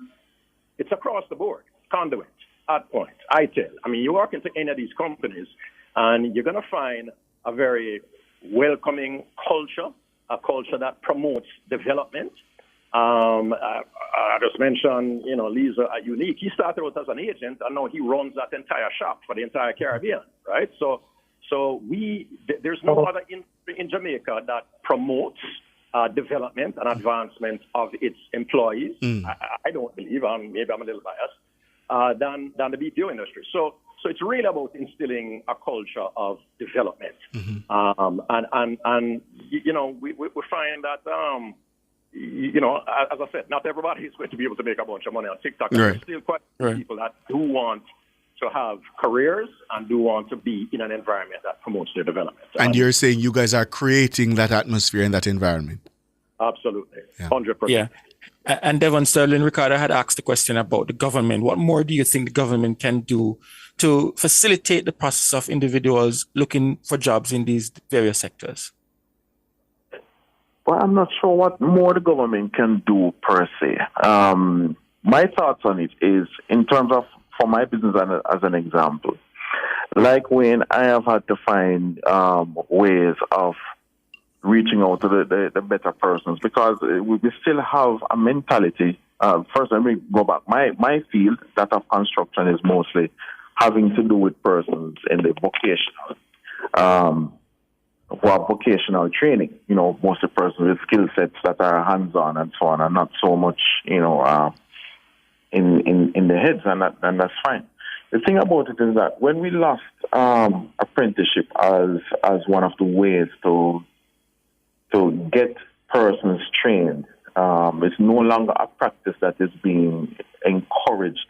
it's across the board. Conduit, AdPoint, ITEL. I mean, you walk into any of these companies, and you're going to find a very welcoming culture, a culture that promotes development. I just mentioned, Lisa at Unique. He started out as an agent, and now he runs that entire shop for the entire Caribbean, right? So there's no other industry in Jamaica that promotes development and advancement of its employees. I don't believe, maybe I'm a little biased, than the BPO industry. So it's really about instilling a culture of development. We find that, as I said, not everybody is going to be able to make a bunch of money on TikTok. Right. There's still quite a few people that do want to have careers and do want to be in an environment that promotes their development. And you're saying you guys are creating that atmosphere and that environment? Absolutely. 100%. Yeah. And Devon Sterling, Ricardo had asked the question about the government. What more do you think the government can do to facilitate the process of individuals looking for jobs in these various sectors? Well, I'm not sure what more the government can do per se. My thoughts on it is, in terms of, for my business as an example, like when I have had to find ways of reaching out to the better persons, because we still have a mentality. First, let me go back. My field, that of construction, is mostly having to do with persons in the vocational, who have vocational training. Mostly persons with skill sets that are hands-on and so on, and not so much, in the heads, and that's fine. The thing about it is that when we lost apprenticeship as one of the ways to get persons trained, it's no longer a practice that is being encouraged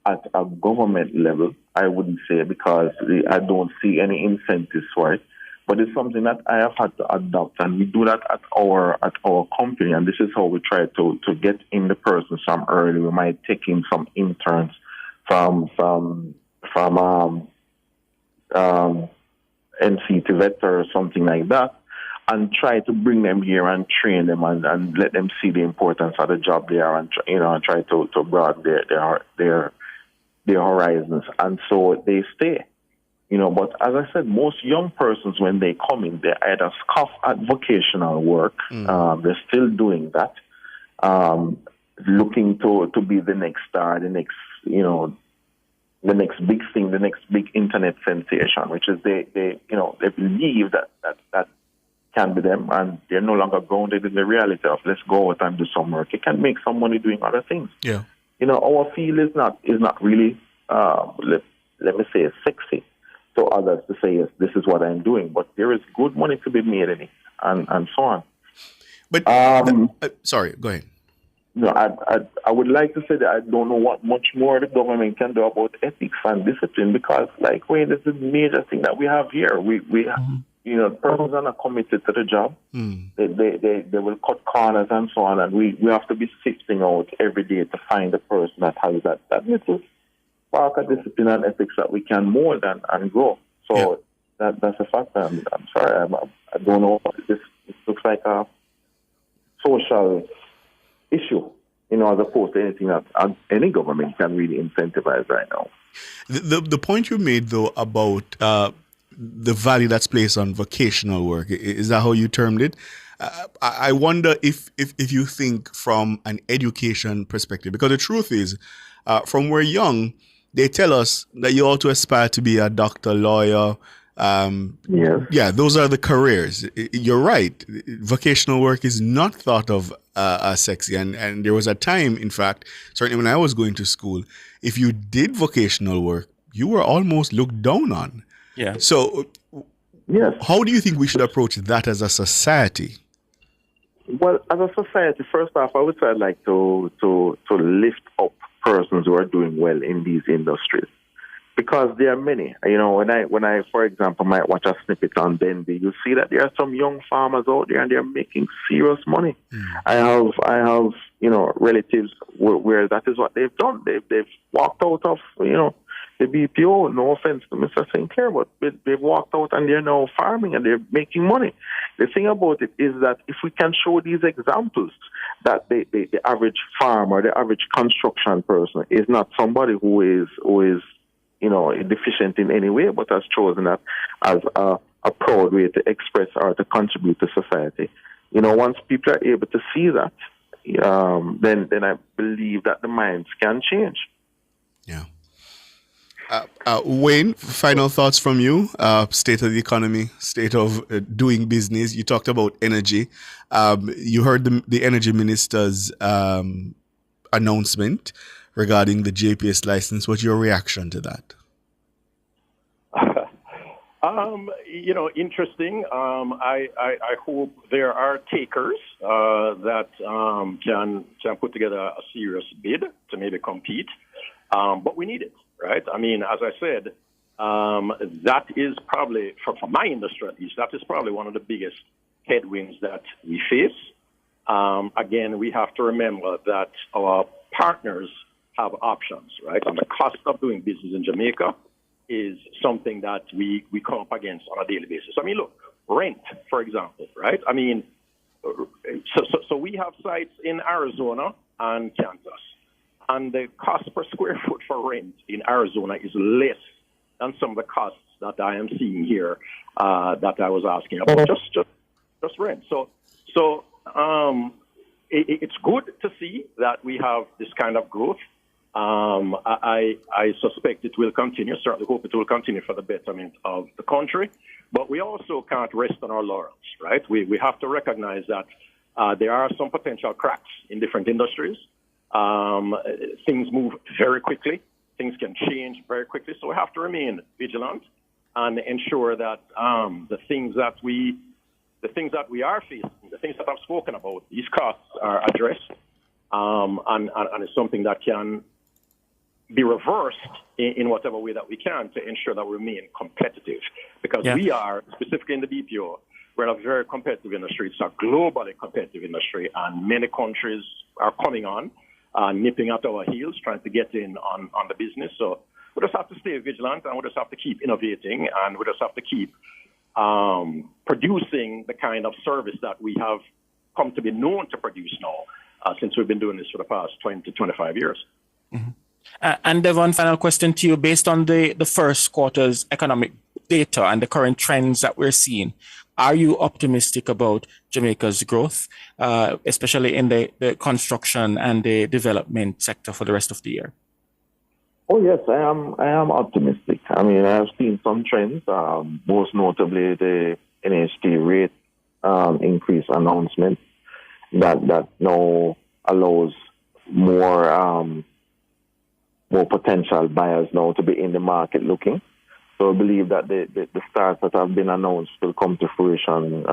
at a government level, I wouldn't say, because I don't see any incentives for it. But it's something that I have had to adopt, and we do that at our company. And this is how we try to get in the person from early. We might take in some interns from NC to vet or something like that, and try to bring them here and train them and let them see the importance of the job there, and try to broaden their horizons, and so they stay. But as I said, most young persons, when they come in, they either scoff at vocational work. They're still doing that, looking to be the next star, the next big thing, the next big internet sensation, which is they believe that can be them, and they're no longer grounded in the reality of let's go out and do some work. You can make some money doing other things. Yeah. Our field is not really let me say sexy to others to say, yes, this is what I'm doing, but there is good money to be made in it, and so on. But sorry, go ahead. No, I would like to say that I don't know what much more the government can do about ethics and discipline, because, like, Wayne, this is a major thing that we have here. We persons are not committed to the job. They will cut corners and so on, and we have to be sifting out every day to find the person that has that little spark of discipline and ethics that we can mold and grow. So that's a fact. I'm sorry, I don't know. This looks like a social issue, as opposed to anything that any government can really incentivize right now. The point you made, though, about the value that's placed on vocational work, is that how you termed it? I wonder if you think from an education perspective, because the truth is, from we're young, they tell us that you ought to aspire to be a doctor, lawyer. Yeah, those are the careers. You're right. Vocational work is not thought of as sexy. And there was a time, in fact, certainly when I was going to school, if you did vocational work, you were almost looked down on. Yeah. So, how do you think we should approach that as a society? Well, as a society, first off, I would say I'd like to lift up persons who are doing well in these industries, because there are many. When I, for example, might watch a snippet on Denby, you see that there are some young farmers out there and they're making serious money. I have relatives where that is what they've done. They've walked out of the BPO. No offense to Mr. Sinclair, but they've walked out and they're now farming and they're making money. The thing about it is that if we can show these examples, that the average farmer, the average construction person is not somebody who is deficient in any way, but has chosen that as a proud way to express or to contribute to society. Once people are able to see that, then I believe that the minds can change. Yeah. Wayne, final thoughts from you. State of the economy, state of doing business. You talked about energy. You heard the energy minister's announcement regarding the JPS license. What's your reaction to that? Interesting. I hope there are takers that can put together a serious bid to maybe compete. But we need it, right? I mean, as I said, that is probably, for my industry at least, that is probably one of the biggest headwinds that we face. Again, we have to remember that our partners have options, right? And the cost of doing business in Jamaica is something that we come up against on a daily basis. I mean, look, rent, for example, right? I mean, so we have sites in Arizona and Kansas, and the cost per square foot for rent in Arizona is less than some of the costs that I am seeing here that I was asking about, just rent. So it's good to see that we have this kind of growth. I suspect it will continue. Certainly hope it will continue for the betterment of the country. But we also can't rest on our laurels, right? We have to recognize that there are some potential cracks in different industries. Things move very quickly. Things can change very quickly. So we have to remain vigilant and ensure that the things that we are facing, the things that I've spoken about, these costs are addressed, and it's something that can be reversed in whatever way that we can to ensure that we remain competitive. Because we are, specifically in the BPO, we're in a very competitive industry. It's a globally competitive industry, and many countries are coming on, nipping at our heels, trying to get in on the business. So we just have to stay vigilant, and we just have to keep innovating, and we just have to keep producing the kind of service that we have come to be known to produce now, since we've been doing this for the past 20 to 25 years. Mm-hmm. And Devon, final question to you. Based on the first quarter's economic data and the current trends that we're seeing, are you optimistic about Jamaica's growth, especially in the construction and the development sector for the rest of the year? Oh, yes, I am optimistic. I mean, I have seen some trends, most notably the NHT rate increase announcement that now allows more potential buyers now to be in the market looking. So I believe that the starts that have been announced will come to fruition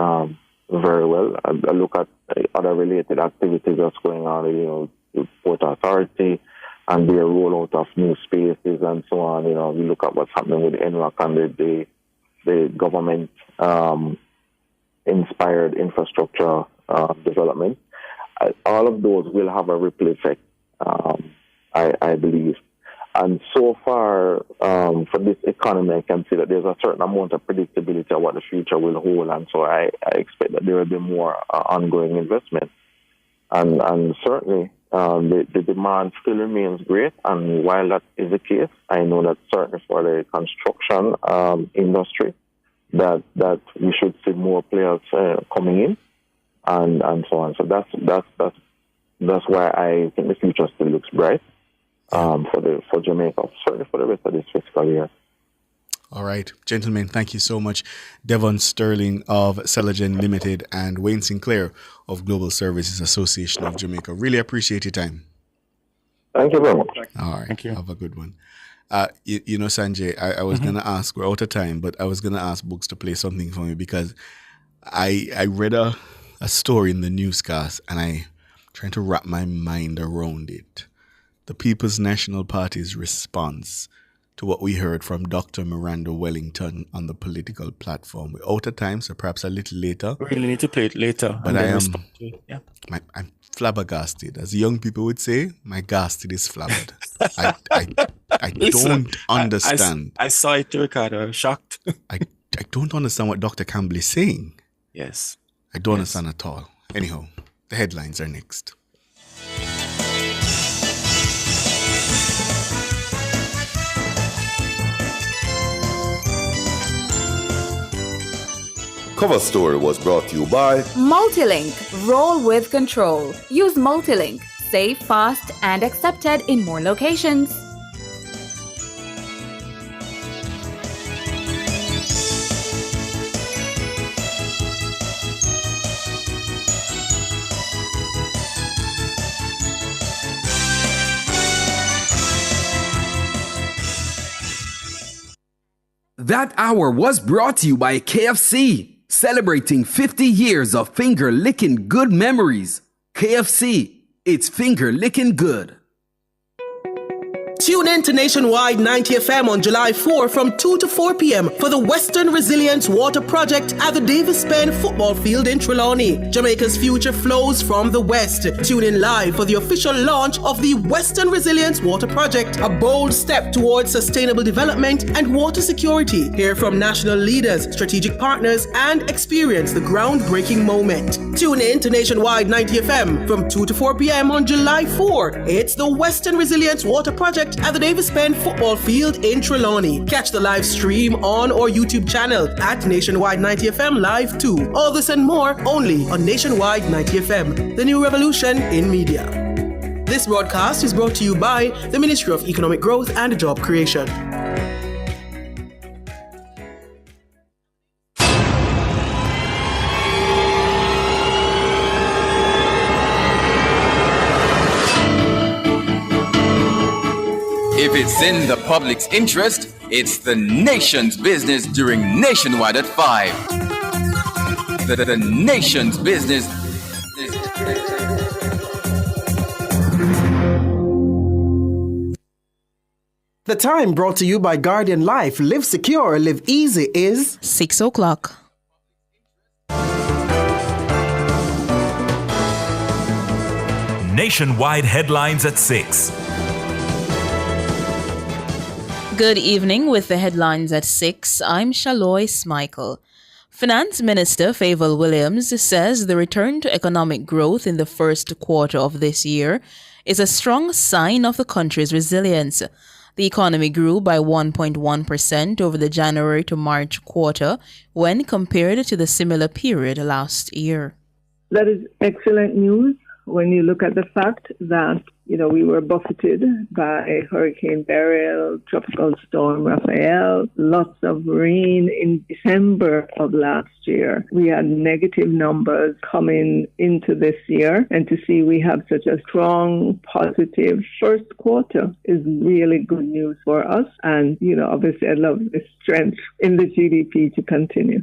very well. I look at other related activities that's going on, the Port Authority and their rollout of new spaces and so on. We look at what's happening with NWAC and the government inspired infrastructure development. All of those will have a ripple effect, I believe. And so far, for this economy, I can see that there's a certain amount of predictability of what the future will hold. And so I expect that there will be more ongoing investment. And certainly, the demand still remains great. And while that is the case, I know that certainly for the construction industry, that we should see more players coming in and so on. So that's why I think the future still looks bright. For Jamaica, certainly for the rest of this fiscal year. All right, gentlemen, thank you so much. Devon Sterling of Celogen Limited and Wayne Sinclair of Global Services Association of Jamaica. Really appreciate your time. Thank you very much. All right, thank you. Have a good one. Sanjay, I was going to ask, we're out of time, but I was going to ask Books to play something for me because I read a story in the newscast and I'm trying to wrap my mind around it. The People's National Party's response to what we heard from Dr. Miranda Wellington on the political platform. We're out of time, so perhaps a little later. We really need to play it later. But I'm flabbergasted. As young people would say, my gasted is flabbered. I don't understand. I saw it, Ricardo. Shocked. I don't understand what Dr. Campbell is saying. Yes. I don't understand at all. Anyhow, the headlines are next. Cover Story was brought to you by Multilink. Roll with control. Use Multilink. Safe, fast, and accepted in more locations. That hour was brought to you by KFC. Celebrating 50 years of finger-licking good memories. KFC, it's finger-licking good. Tune in to Nationwide 90 FM on July 4 from 2 to 4 p.m. for the Western Resilience Water Project at the Davis Penn Football Field in Trelawney. Jamaica's future flows from the West. Tune in live for the official launch of the Western Resilience Water Project, a bold step towards sustainable development and water security. Hear from national leaders, strategic partners, and experience the groundbreaking moment. Tune in to Nationwide 90 FM from 2 to 4 p.m. on July 4. It's the Western Resilience Water Project at the Davis Penn Football Field in Trelawney. Catch the live stream on our YouTube channel at Nationwide 90 FM Live 2. All this and more only on Nationwide 90 FM, the new revolution in media. This broadcast is brought to you by the Ministry of Economic Growth and Job Creation. If it's in the public's interest, it's the nation's business during Nationwide at 5. The nation's business. The time brought to you by Guardian Life. Live secure, live easy is 6 o'clock. Nationwide headlines at 6. Good evening with the headlines at 6. I'm Shaloy Smichael. Finance Minister Favour Williams says the return to economic growth in the first quarter of this year is a strong sign of the country's resilience. The economy grew by 1.1% over the January to March quarter when compared to the similar period last year. That is excellent news when you look at the fact that, we were buffeted by Hurricane Beryl, Tropical Storm Raphael, lots of rain in December of last year. We had negative numbers coming into this year, and to see we have such a strong, positive first quarter is really good news for us. And, obviously I love the strength in the GDP to continue.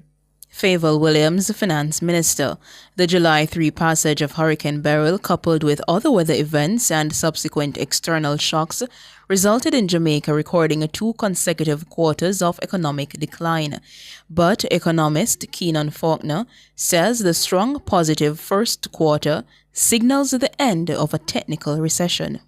Favour Williams, Finance Minister. The July 3 passage of Hurricane Beryl, coupled with other weather events and subsequent external shocks, resulted in Jamaica recording 2 consecutive quarters of economic decline. But economist Keenan Faulkner says the strong positive first quarter signals the end of a technical recession.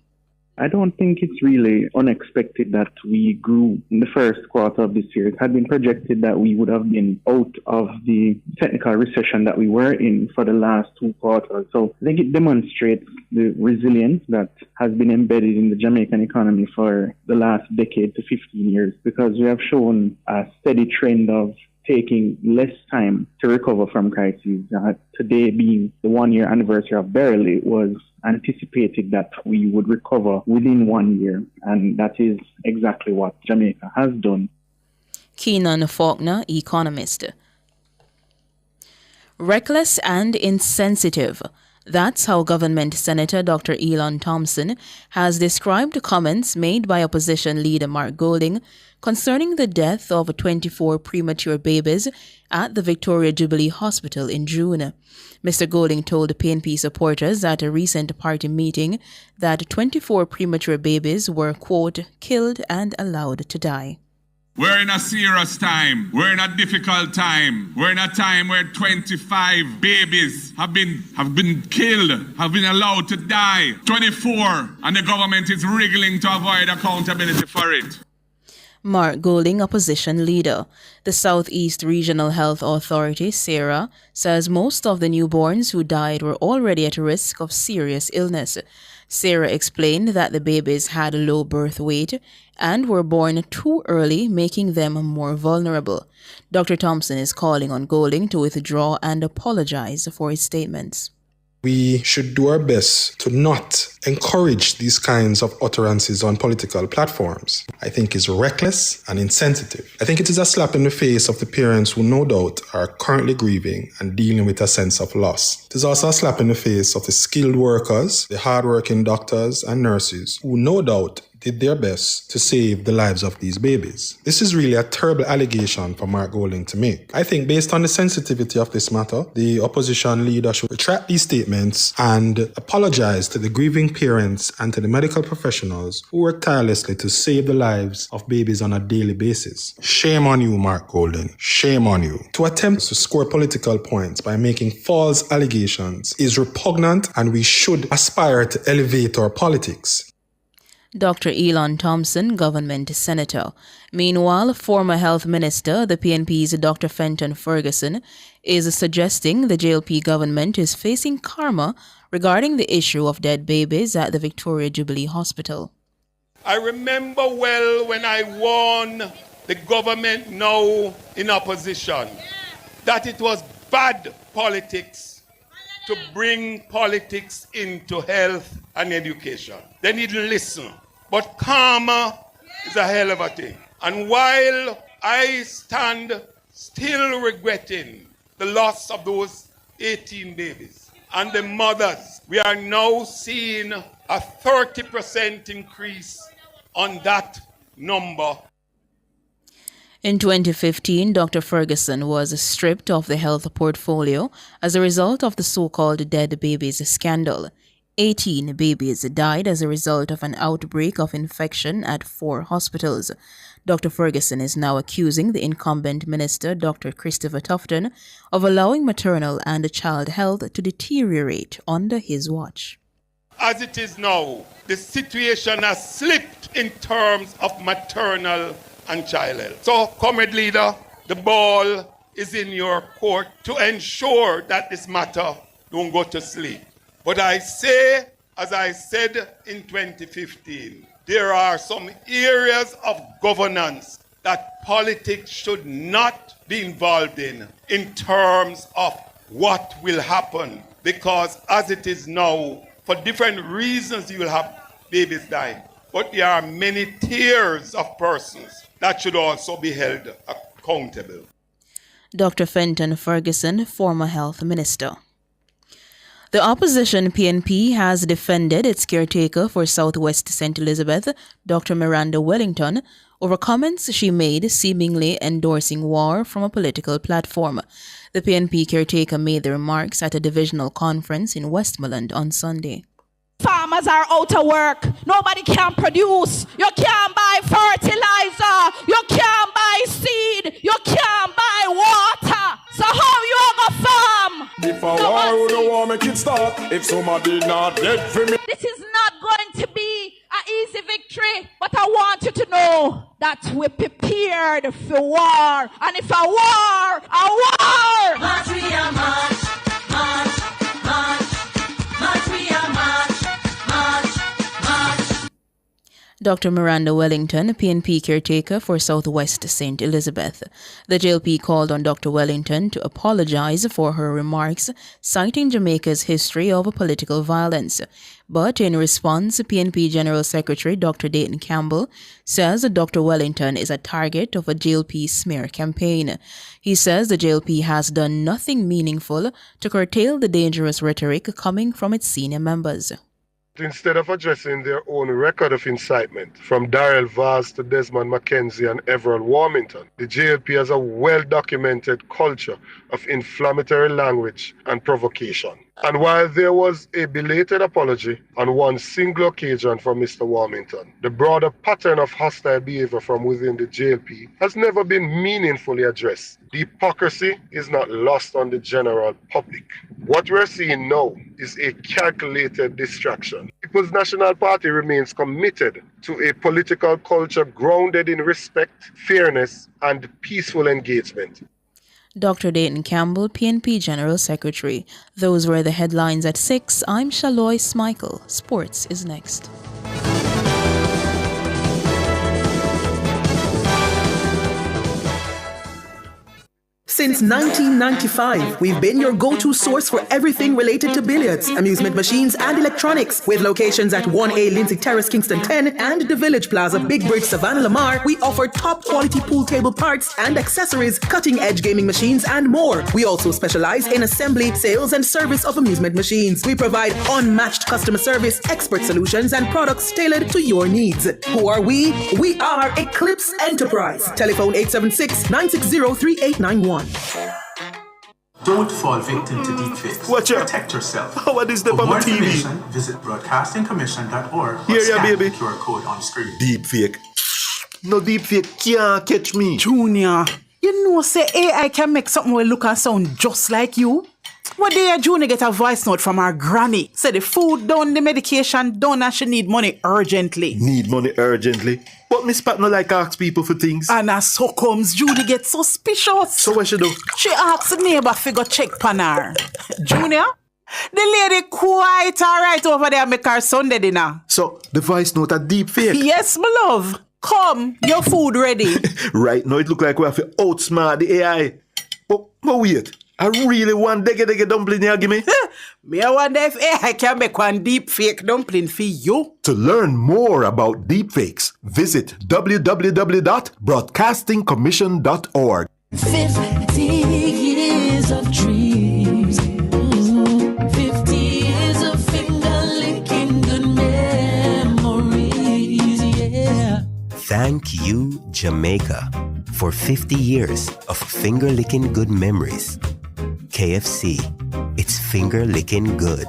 I don't think it's really unexpected that we grew in the first quarter of this year. It had been projected that we would have been out of the technical recession that we were in for the last 2 quarters. So I think it demonstrates the resilience that has been embedded in the Jamaican economy for the last decade to 15 years, because we have shown a steady trend of taking less time to recover from crises. Today being the 1-year anniversary of Beryl, it was anticipated that we would recover within 1 year, and that is exactly what Jamaica has done. Keenan Faulkner, economist. Reckless and insensitive. That's how Government Senator Dr. Elon Thompson has described comments made by opposition leader Mark Golding concerning the death of 24 premature babies at the Victoria Jubilee Hospital in June. Mr. Golding told PNP supporters at a recent party meeting that 24 premature babies were, quote, killed and allowed to die. We're in a serious time. We're in a difficult time. We're in a time where 25 babies have been killed, have been allowed to die. 24, and the government is wriggling to avoid accountability for it. Mark Golding, opposition leader. The Southeast Regional Health Authority, SARA, says most of the newborns who died were already at risk of serious illness. SARA explained that the babies had a low birth weight and were born too early, making them more vulnerable. Dr. Thompson is calling on Golding to withdraw and apologize for his statements. We should do our best to not encourage these kinds of utterances on political platforms. I think it's reckless and insensitive. I think it is a slap in the face of the parents who no doubt are currently grieving and dealing with a sense of loss. It is also a slap in the face of the skilled workers, the hardworking doctors and nurses who no doubt did their best to save the lives of these babies. This is really a terrible allegation for Mark Golding to make. I think based on the sensitivity of this matter, the opposition leader should retract these statements and apologize to the grieving parents and to the medical professionals who work tirelessly to save the lives of babies on a daily basis. Shame on you, Mark Golding. Shame on you. To attempt to score political points by making false allegations is repugnant, and we should aspire to elevate our politics. Dr. Elon Thompson, government senator. Meanwhile, former health minister, the PNP's Dr. Fenton Ferguson, is suggesting the JLP government is facing karma regarding the issue of dead babies at the Victoria Jubilee Hospital. I remember well when I warned the government now in opposition that it was bad politics to bring politics into health and education. They didn't listen. But karma is a hell of a thing. And while I stand still regretting the loss of those 18 babies and the mothers, we are now seeing a 30% increase on that number. In 2015, Dr. Ferguson was stripped of the health portfolio as a result of the so-called dead babies scandal. 18 babies died as a result of an outbreak of infection at 4 hospitals. Dr. Ferguson is now accusing the incumbent minister, Dr. Christopher Tufton, of allowing maternal and child health to deteriorate under his watch. As it is now, the situation has slipped in terms of maternal and child health. So, Comrade Leader, the ball is in your court to ensure that this matter don't go to sleep. But I say, as I said in 2015, there are some areas of governance that politics should not be involved in terms of what will happen. Because as it is now, for different reasons you will have babies dying. But there are many tiers of persons that should also be held accountable. Dr. Fenton Ferguson, former health minister. The opposition PNP has defended its caretaker for Southwest St. Elizabeth, Dr. Miranda Wellington, over comments she made seemingly endorsing war from a political platform. The PNP caretaker made the remarks at a divisional conference in Westmoreland on Sunday. Farmers are out of work. Nobody can produce. You can't buy fertilizer. You can't buy seed. You can't buy water. So how you gonna farm? If I war, don't want make it start. If somebody not dead for me. This is not going to be an easy victory, but I want you to know that we're prepared for war. And if a war, a war! March, we are march, march, march, march, we are march, march, march. Dr. Miranda Wellington, PNP caretaker for Southwest St. Elizabeth. The JLP called on Dr. Wellington to apologize for her remarks, citing Jamaica's history of political violence. But in response, PNP General Secretary Dr. Dayton Campbell says that Dr. Wellington is a target of a JLP smear campaign. He says the JLP has done nothing meaningful to curtail the dangerous rhetoric coming from its senior members. Instead of addressing their own record of incitement, from Darrell Vaz to Desmond McKenzie and Everett Warmington, the JLP has a well-documented culture of inflammatory language and provocation. And while there was a belated apology on one single occasion from Mr. Warmington, the broader pattern of hostile behavior from within the JLP has never been meaningfully addressed. The hypocrisy is not lost on the general public. What we're seeing now is a calculated distraction. People's National Party remains committed to a political culture grounded in respect, fairness, and peaceful engagement. Dr. Dayton Campbell, PNP General Secretary. Those were the headlines at 6. I'm Shaloy Smichael. Sports is next. Since 1995, we've been your go-to source for everything related to billiards, amusement machines, and electronics. With locations at 1A Lindsay Terrace, Kingston 10, and the Village Plaza, Big Bridge, Savannah Lamar, we offer top-quality pool table parts and accessories, cutting-edge gaming machines, and more. We also specialize in assembly, sales, and service of amusement machines. We provide unmatched customer service, expert solutions, and products tailored to your needs. Who are we? We are Eclipse Enterprise. Telephone 876-960-3891. Don't fall victim to deepfakes. Watch out. Protect yourself. How are this on For more the TV? information, visit broadcastingcommission.org or Here ya, scan baby. the QR code on screen. Deepfake. No deepfake can't catch me. Junior, you know say AI can make something will look and sound just like you? One day Junior get a voice note from her granny. Say the food done, the medication done, and she need money urgently. Need money urgently? But Miss Pat no like ask people for things. And as so comes, Judy get suspicious. So what she do? She asks the neighbor to go check pan her. Junior, the lady quite alright over there make her Sunday dinner. So the voice note a deepfake? Yes, my love. Come, your food ready. Right now it look like we have to outsmart the AI. But wait. I really want dege dumpling here, give me. Me I wonder if AI can make one deep fake dumpling for you. To learn more about deepfakes, visit www.broadcastingcommission.org. 50 years of dreams. 50 years of finger-licking good memories, yeah. Thank you, Jamaica, for 50 years of finger-licking good memories. KFC, it's finger-licking good.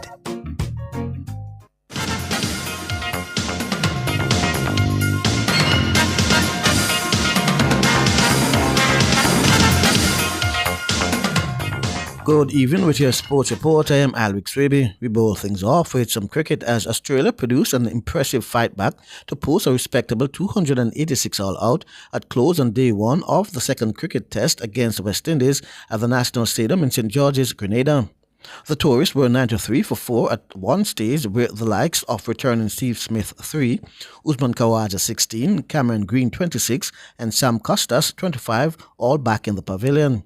Good evening with your sports report. I am Alwick Swaby. We bowl things off with some cricket as Australia produced an impressive fight back to post a respectable 286 all out at close on day one of the second cricket test against West Indies at the National Stadium in St George's, Grenada. The tourists were 93 for 4 at one stage with the likes of returning Steve Smith 3, Usman Khawaja 16, Cameron Green 26 and Sam Costas 25 all back in the pavilion.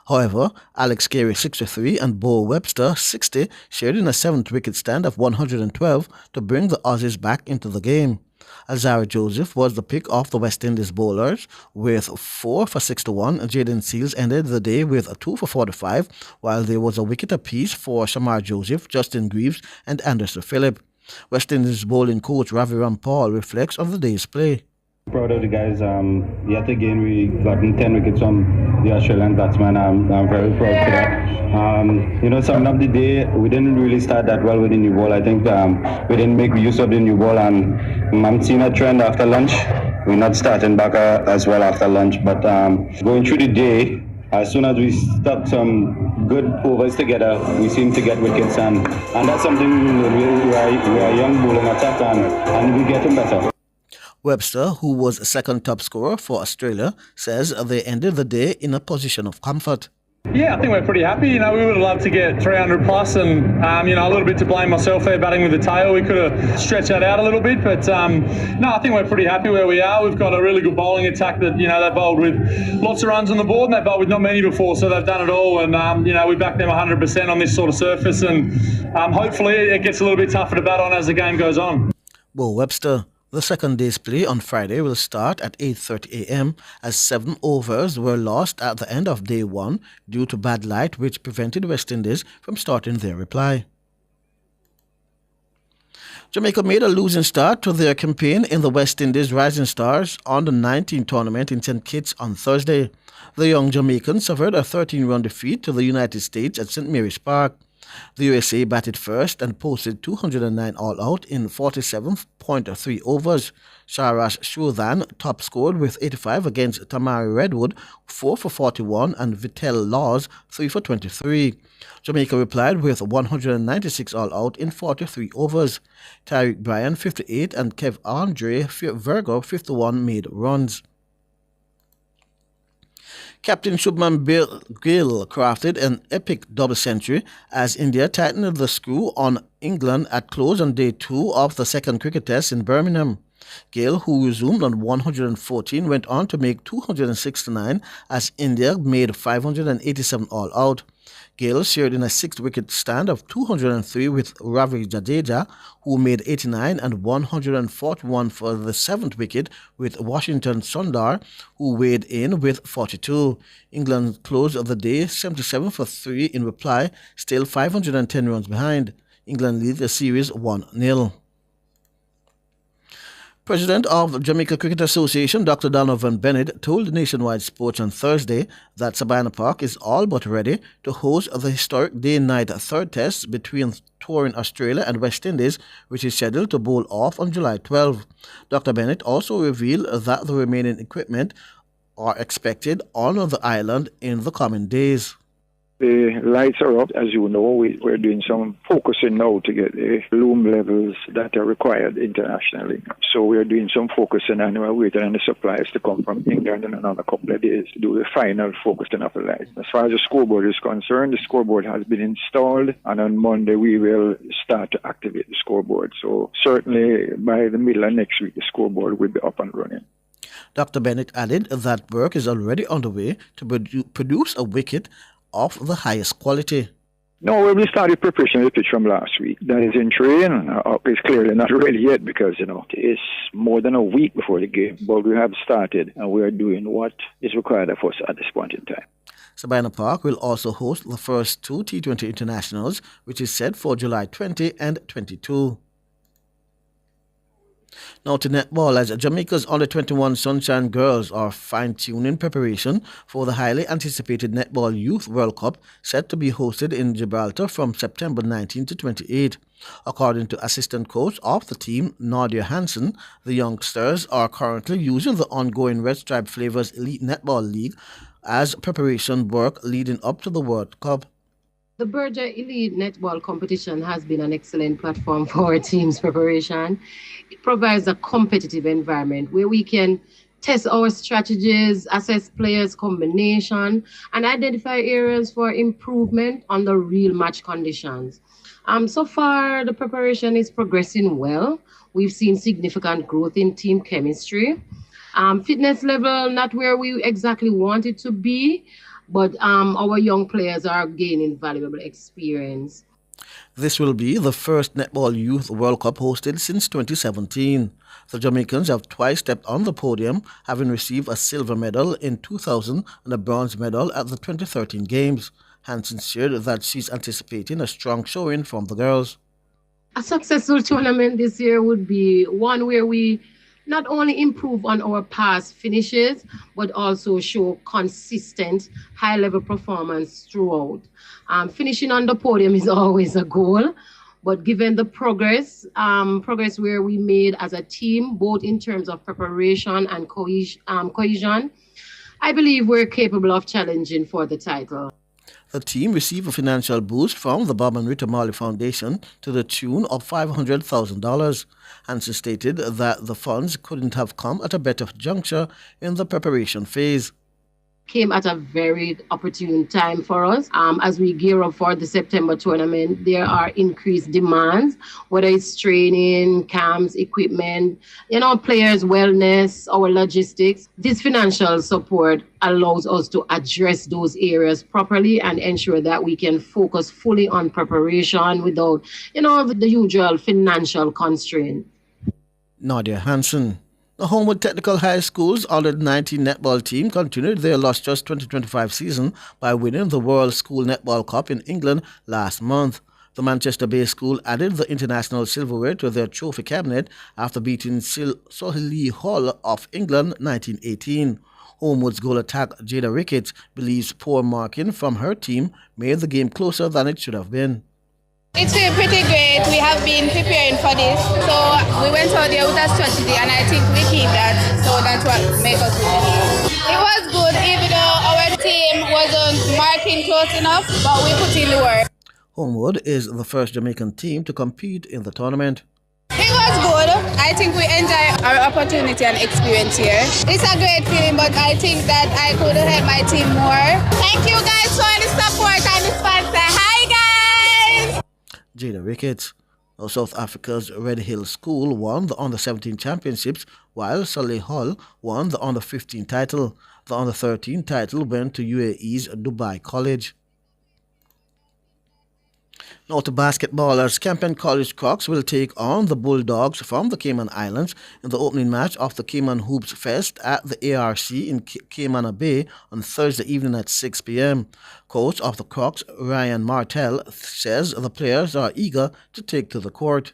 However, Alex Carey 63 and Bo Webster 60 shared in a 7th wicket stand of 112 to bring the Aussies back into the game. Alzarri Joseph was the pick of the West Indies bowlers with 4 for 61. Jaden Seals ended the day with a 2 for 45, while there was a wicket apiece for Shamar Joseph, Justin Greaves and Anderson Phillip. West Indies bowling coach Ravi Rampal reflects on the day's play. Proud of the guys. Yet again, we got 10 wickets from the Australian batsman. I'm very proud for that. Summing up the day, we didn't really start that well with the new ball. I think we didn't make use of the new ball, and I'm seeing a trend after lunch. We're not starting back as well after lunch, but going through the day, as soon as we stuck some good overs together, we seem to get wickets, and that's something we are young bowling attack, and we're getting better. Webster, who was second top scorer for Australia, says they ended the day in a position of comfort. Yeah, I think we're pretty happy. We would have loved to get 300 plus, and a little bit to blame myself there batting with the tail. We could have stretched that out a little bit, but no, I think we're pretty happy where we are. We've got a really good bowling attack that they bowled with lots of runs on the board, and they bowled with not many before, so they've done it all. And we back them 100% on this sort of surface, and hopefully it gets a little bit tougher to bat on as the game goes on. Bo Webster. The second day's play on Friday will start at 8:30 a.m. as 7 overs were lost at the end of day one due to bad light, which prevented West Indies from starting their reply. Jamaica made a losing start to their campaign in the West Indies Rising Stars Under 19 tournament in St. Kitts on Thursday. The young Jamaicans suffered a 13-run defeat to the United States at St. Mary's Park. The USA batted first and posted 209 all out in 47.3 overs. Sharash Shurdan top scored with 85 against Tamari Redwood 4 for 41 and Vittel Laws 3 for 23. Jamaica replied with 196 all out in 43 overs. Tariq Bryan 58 and Kev Andre Virgo 51 made runs. Captain Shubman Gill crafted an epic double century as India tightened the screw on England at close on day 2 of the second cricket test in Birmingham. Gill, who resumed on 114, went on to make 269 as India made 587 all out. Gill shared in a 6th-wicket stand of 203 with Ravi Jadeja, who made 89, and 141 for the 7th wicket with Washington Sundar, who weighed in with 42. England closed the day 77 for 3 in reply, still 510 runs behind. England lead the series 1-0. President of the Jamaica Cricket Association, Dr. Donovan Bennett, told Nationwide Sports on Thursday that Sabina Park is all but ready to host the historic day-night third test between touring Australia and West Indies, which is scheduled to bowl off on July 12. Dr. Bennett also revealed that the remaining equipment are expected on the island in the coming days. The lights are up. As you know, we're doing some focusing now to get the loom levels that are required internationally. So we're doing some focusing and we're waiting on the supplies to come from England in another couple of days to do the final focusing of the lights. As far as the scoreboard is concerned, the scoreboard has been installed, and on Monday we will start to activate the scoreboard. So certainly by the middle of next week, the scoreboard will be up and running. Dr. Bennett added that work is already underway to produce a wicket of the highest quality. No, we started preparation of the pitch from last week. That is in train. It's clearly not ready yet because, it's more than a week before the game. But we have started and we are doing what is required of us at this point in time. Sabina Park will also host the first 2 T20 internationals, which is set for July 20 and 22. Now to netball, as Jamaica's under-21 Sunshine Girls are fine-tuning preparation for the highly anticipated Netball Youth World Cup set to be hosted in Gibraltar from September 19 to 28. According to assistant coach of the team, Nadia Hansen, the youngsters are currently using the ongoing Red Stripe Flavors Elite Netball League as preparation work leading up to the World Cup. The Berger Elite Netball competition has been an excellent platform for our team's preparation. It provides a competitive environment where we can test our strategies, assess players' combination, and identify areas for improvement on the real match conditions. So far, the preparation is progressing well. We've seen significant growth in team chemistry. Fitness level, not where we exactly want it to be, but our young players are gaining valuable experience. This will be the first Netball Youth World Cup hosted since 2017. The Jamaicans have twice stepped on the podium, having received a silver medal in 2000 and a bronze medal at the 2013 Games. Hansen shared that she's anticipating a strong showing from the girls. A successful tournament this year would be one where we not only improve on our past finishes, but also show consistent high-level performance throughout. Finishing on the podium is always a goal, but given the progress where we made as a team, both in terms of preparation and cohesion, I believe we're capable of challenging for the title. The team received a financial boost from the Bob and Rita Marley Foundation to the tune of $500,000. Hansen stated that the funds couldn't have come at a better juncture in the preparation phase. Came at a very opportune time for us. As we gear up for the September tournament, there are increased demands, whether it's training, camps, equipment, players' wellness, our logistics. This financial support allows us to address those areas properly and ensure that we can focus fully on preparation without, the usual financial constraint. Nadia Hansen. The Homewood Technical High School's under-19 netball team continued their lustrous 2025 season by winning the World School Netball Cup in England last month. The Manchester-based school added the international silverware to their trophy cabinet after beating Solihull Hall of England 1918. Homewood's goal attack Jada Ricketts believes poor marking from her team made the game closer than it should have been. It's been pretty great. We have been preparing for this. So we went out there with a strategy and I think we keep that. So that's what makes us win. It was good even though our team wasn't marking close enough, but we put in the work. Homewood is the first Jamaican team to compete in the tournament. It was good. I think we enjoy our opportunity and experience here. It's a great feeling, but I think that I could help my team more. Thank you guys for the support and the sponsor. Hi guys! Jada Ricketts. Now, South Africa's Red Hill School won the Under-17 championships, while Solihull won the Under-15 title. The Under-13 title went to UAE's Dubai College. Now to basketballers, Campion College Crocs will take on the Bulldogs from the Cayman Islands in the opening match of the Cayman Hoops Fest at the ARC in Cayman Bay on Thursday evening at 6 p.m. Coach of the Crocs, Ryan Martell, says the players are eager to take to the court.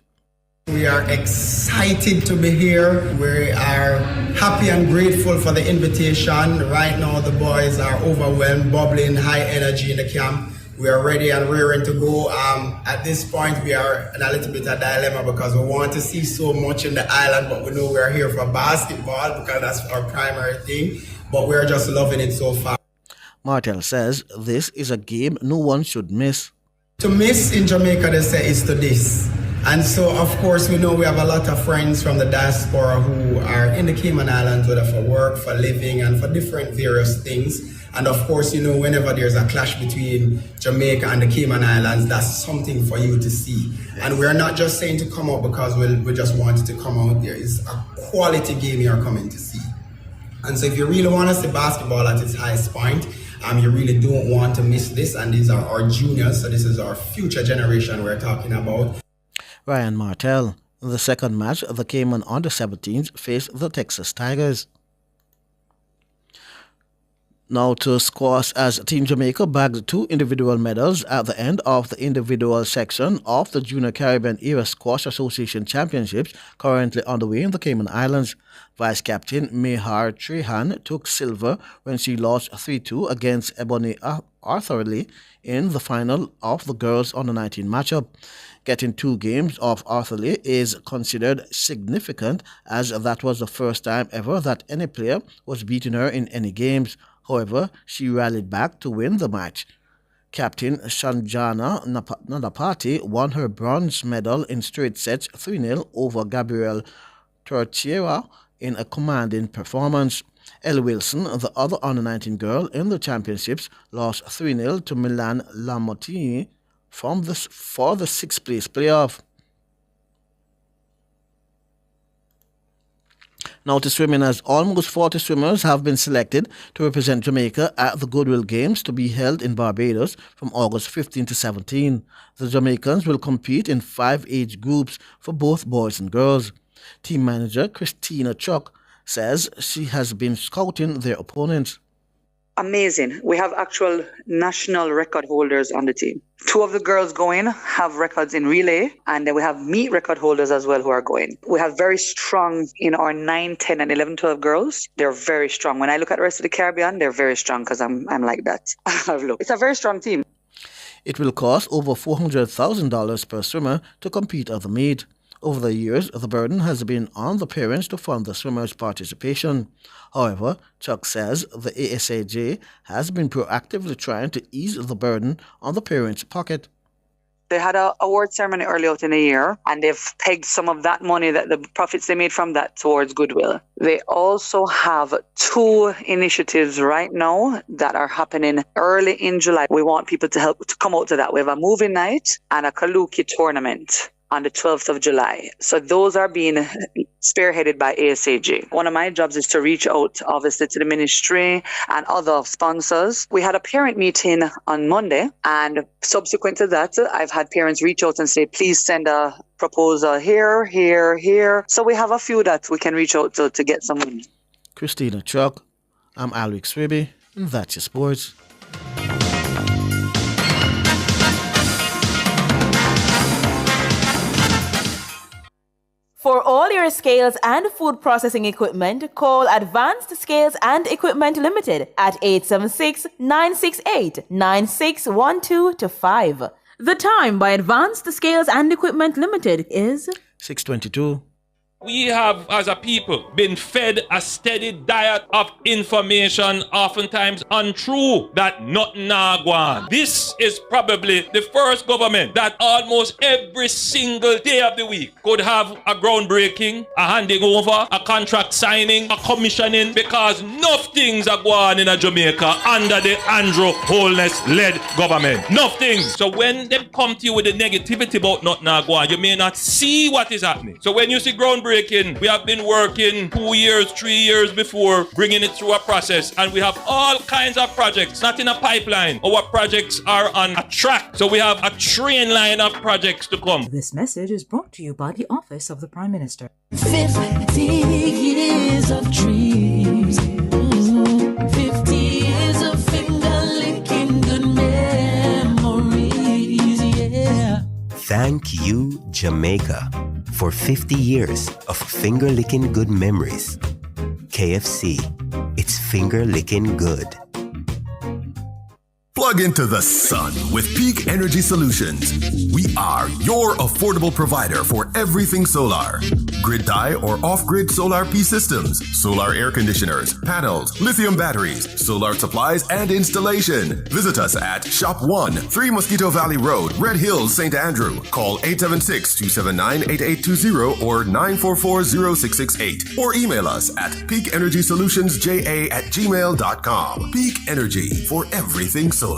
We are excited to be here. We are happy and grateful for the invitation. Right now the boys are overwhelmed, bubbling, high energy in the camp. We are ready and rearing to go. At this point, we are in a little bit of dilemma because we want to see so much in the island, but we know we are here for basketball because that's our primary thing. But we're just loving it so far. Martell says this is a game no one should miss. To miss in Jamaica, they say, is to this. And so, of course, we know we have a lot of friends from the diaspora who are in the Cayman Islands, whether for work, for living, and for different various things. And of course, whenever there's a clash between Jamaica and the Cayman Islands, that's something for you to see. And we're not just saying to come out because we just wanted to come out there. It's a quality game you're coming to see. And so if you really want to see basketball at its highest point, you really don't want to miss this. And these are our juniors, so this is our future generation we're talking about. Ryan Martell. In the second match, the Cayman Under-17s faced the Texas Tigers. Now to squash, as Team Jamaica bagged 2 individual medals at the end of the individual section of the Junior Caribbean Era Squash Association Championships currently underway in the Cayman Islands. Vice Captain Mehar Trehan took silver when she lost 3-2 against Ebony Arthurly in the final of the girls Under-19 matchup. Getting 2 games of Arthurly is considered significant, as that was the first time ever that any player was beating her in any games. However, she rallied back to win the match. Captain Shanjana Nadapati won her bronze medal in straight sets 3-0 over Gabrielle Tortiera in a commanding performance. Ellie Wilson, the other under-19 girl in the championships, lost 3-0 to Milan Lamottini for the sixth-place playoff. Now to swimming, as almost 40 swimmers have been selected to represent Jamaica at the Goodwill Games to be held in Barbados from August 15 to 17. The Jamaicans will compete in 5 age groups for both boys and girls. Team manager Christina Chuck says she has been scouting their opponents. Amazing. We have actual national record holders on the team. 2 of the girls going have records in relay, and then we have meet record holders as well who are going. We have very strong in our 9, 10, and 11, 12 girls. They're very strong. When I look at the rest of the Caribbean, they're very strong because I'm like that. Look, it's a very strong team. It will cost over $400,000 per swimmer to compete at the meet. Over the years, the burden has been on the parents to fund the swimmers' participation. However, Chuck says the ASAJ has been proactively trying to ease the burden on the parents' pocket. They had an award ceremony early out in the year, and they've pegged some of that money, that the profits they made from that, towards Goodwill. They also have 2 initiatives right now that are happening early in July. We want people to help to come out to that. We have a movie night and a Kaluki tournament on the 12th of July. So those are being spearheaded by ASAJ. One of my jobs is to reach out, obviously, to the ministry and other sponsors. We had a parent meeting on Monday, and subsequent to that, I've had parents reach out and say, please send a proposal here, here, here. So we have a few that we can reach out to get some money. Christina Chuck, I'm Alwick Swiby, and that's your sports. For all your scales and food processing equipment, call Advanced Scales and Equipment Limited at 876-968-9612-5. The time by Advanced Scales and Equipment Limited is 6:22. We have, as a people, been fed a steady diet of information, oftentimes untrue, that nothing nah go on. This is probably the first government that almost every single day of the week could have a groundbreaking, a handing over, a contract signing, a commissioning, because enough things are going on in Jamaica under the Andrew Holness-led government. Enough things. So when they come to you with the negativity about nothing nah go on, you may not see what is happening. So when you see groundbreaking, we have been working 2 years, 3 years before, bringing it through a process, and we have all kinds of projects, not in a pipeline. Our projects are on a track, so we have a train line of projects to come. This message is brought to you by the Office of the Prime Minister. 50 years of dreams. 50 years of finger-licking good memories, yeah. Thank you, Jamaica, for 50 years of finger-licking good memories. KFC, it's finger-licking good. Plug into the sun with Peak Energy Solutions. We are your affordable provider for everything solar. Grid tie or off-grid solar P systems, solar air conditioners, panels, lithium batteries, solar supplies, and installation. Visit us at Shop 1, 3 Mosquito Valley Road, Red Hills, St. Andrew. Call 876-279-8820 or 944-0668. Or email us at peakenergysolutionsja@gmail.com. Peak Energy for everything solar.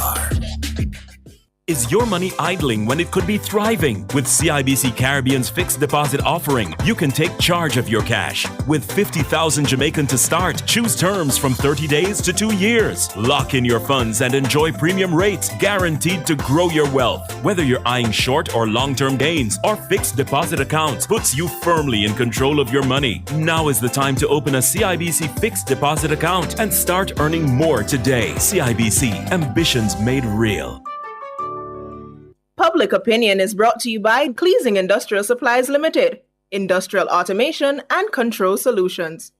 Is your money idling when it could be thriving? With CIBC Caribbean's fixed deposit offering, you can take charge of your cash. With 50,000 Jamaican to start, choose terms from 30 days to 2 years. Lock in your funds and enjoy premium rates guaranteed to grow your wealth. Whether you're eyeing short or long-term gains, our fixed deposit account puts you firmly in control of your money. Now is the time to open a CIBC fixed deposit account and start earning more today. CIBC, ambitions made real. Public Opinion is brought to you by Cleasing Industrial Supplies Limited, Industrial Automation and Control Solutions.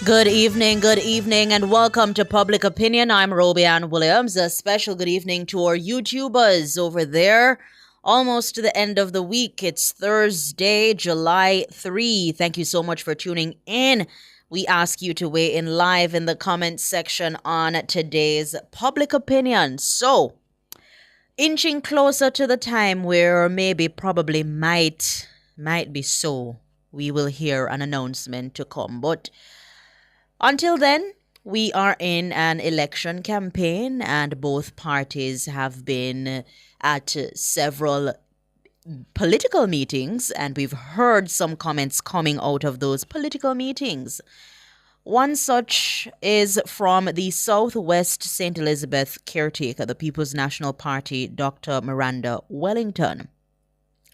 Good evening, and welcome to Public Opinion. I'm Roby Ann Williams. A special good evening to our YouTubers over there. Almost to the end of the week. It's Thursday, July 3. Thank you so much for tuning in. We ask you to weigh in live in the comments section on today's public opinion. So, inching closer to the time where maybe probably might be so, we will hear an announcement to come. But until then, we are in an election campaign and both parties have been at several political meetings, and we've heard some comments coming out of those political meetings. One such is from the Southwest St. Elizabeth caretaker, the People's National Party, Dr. Miranda Wellington.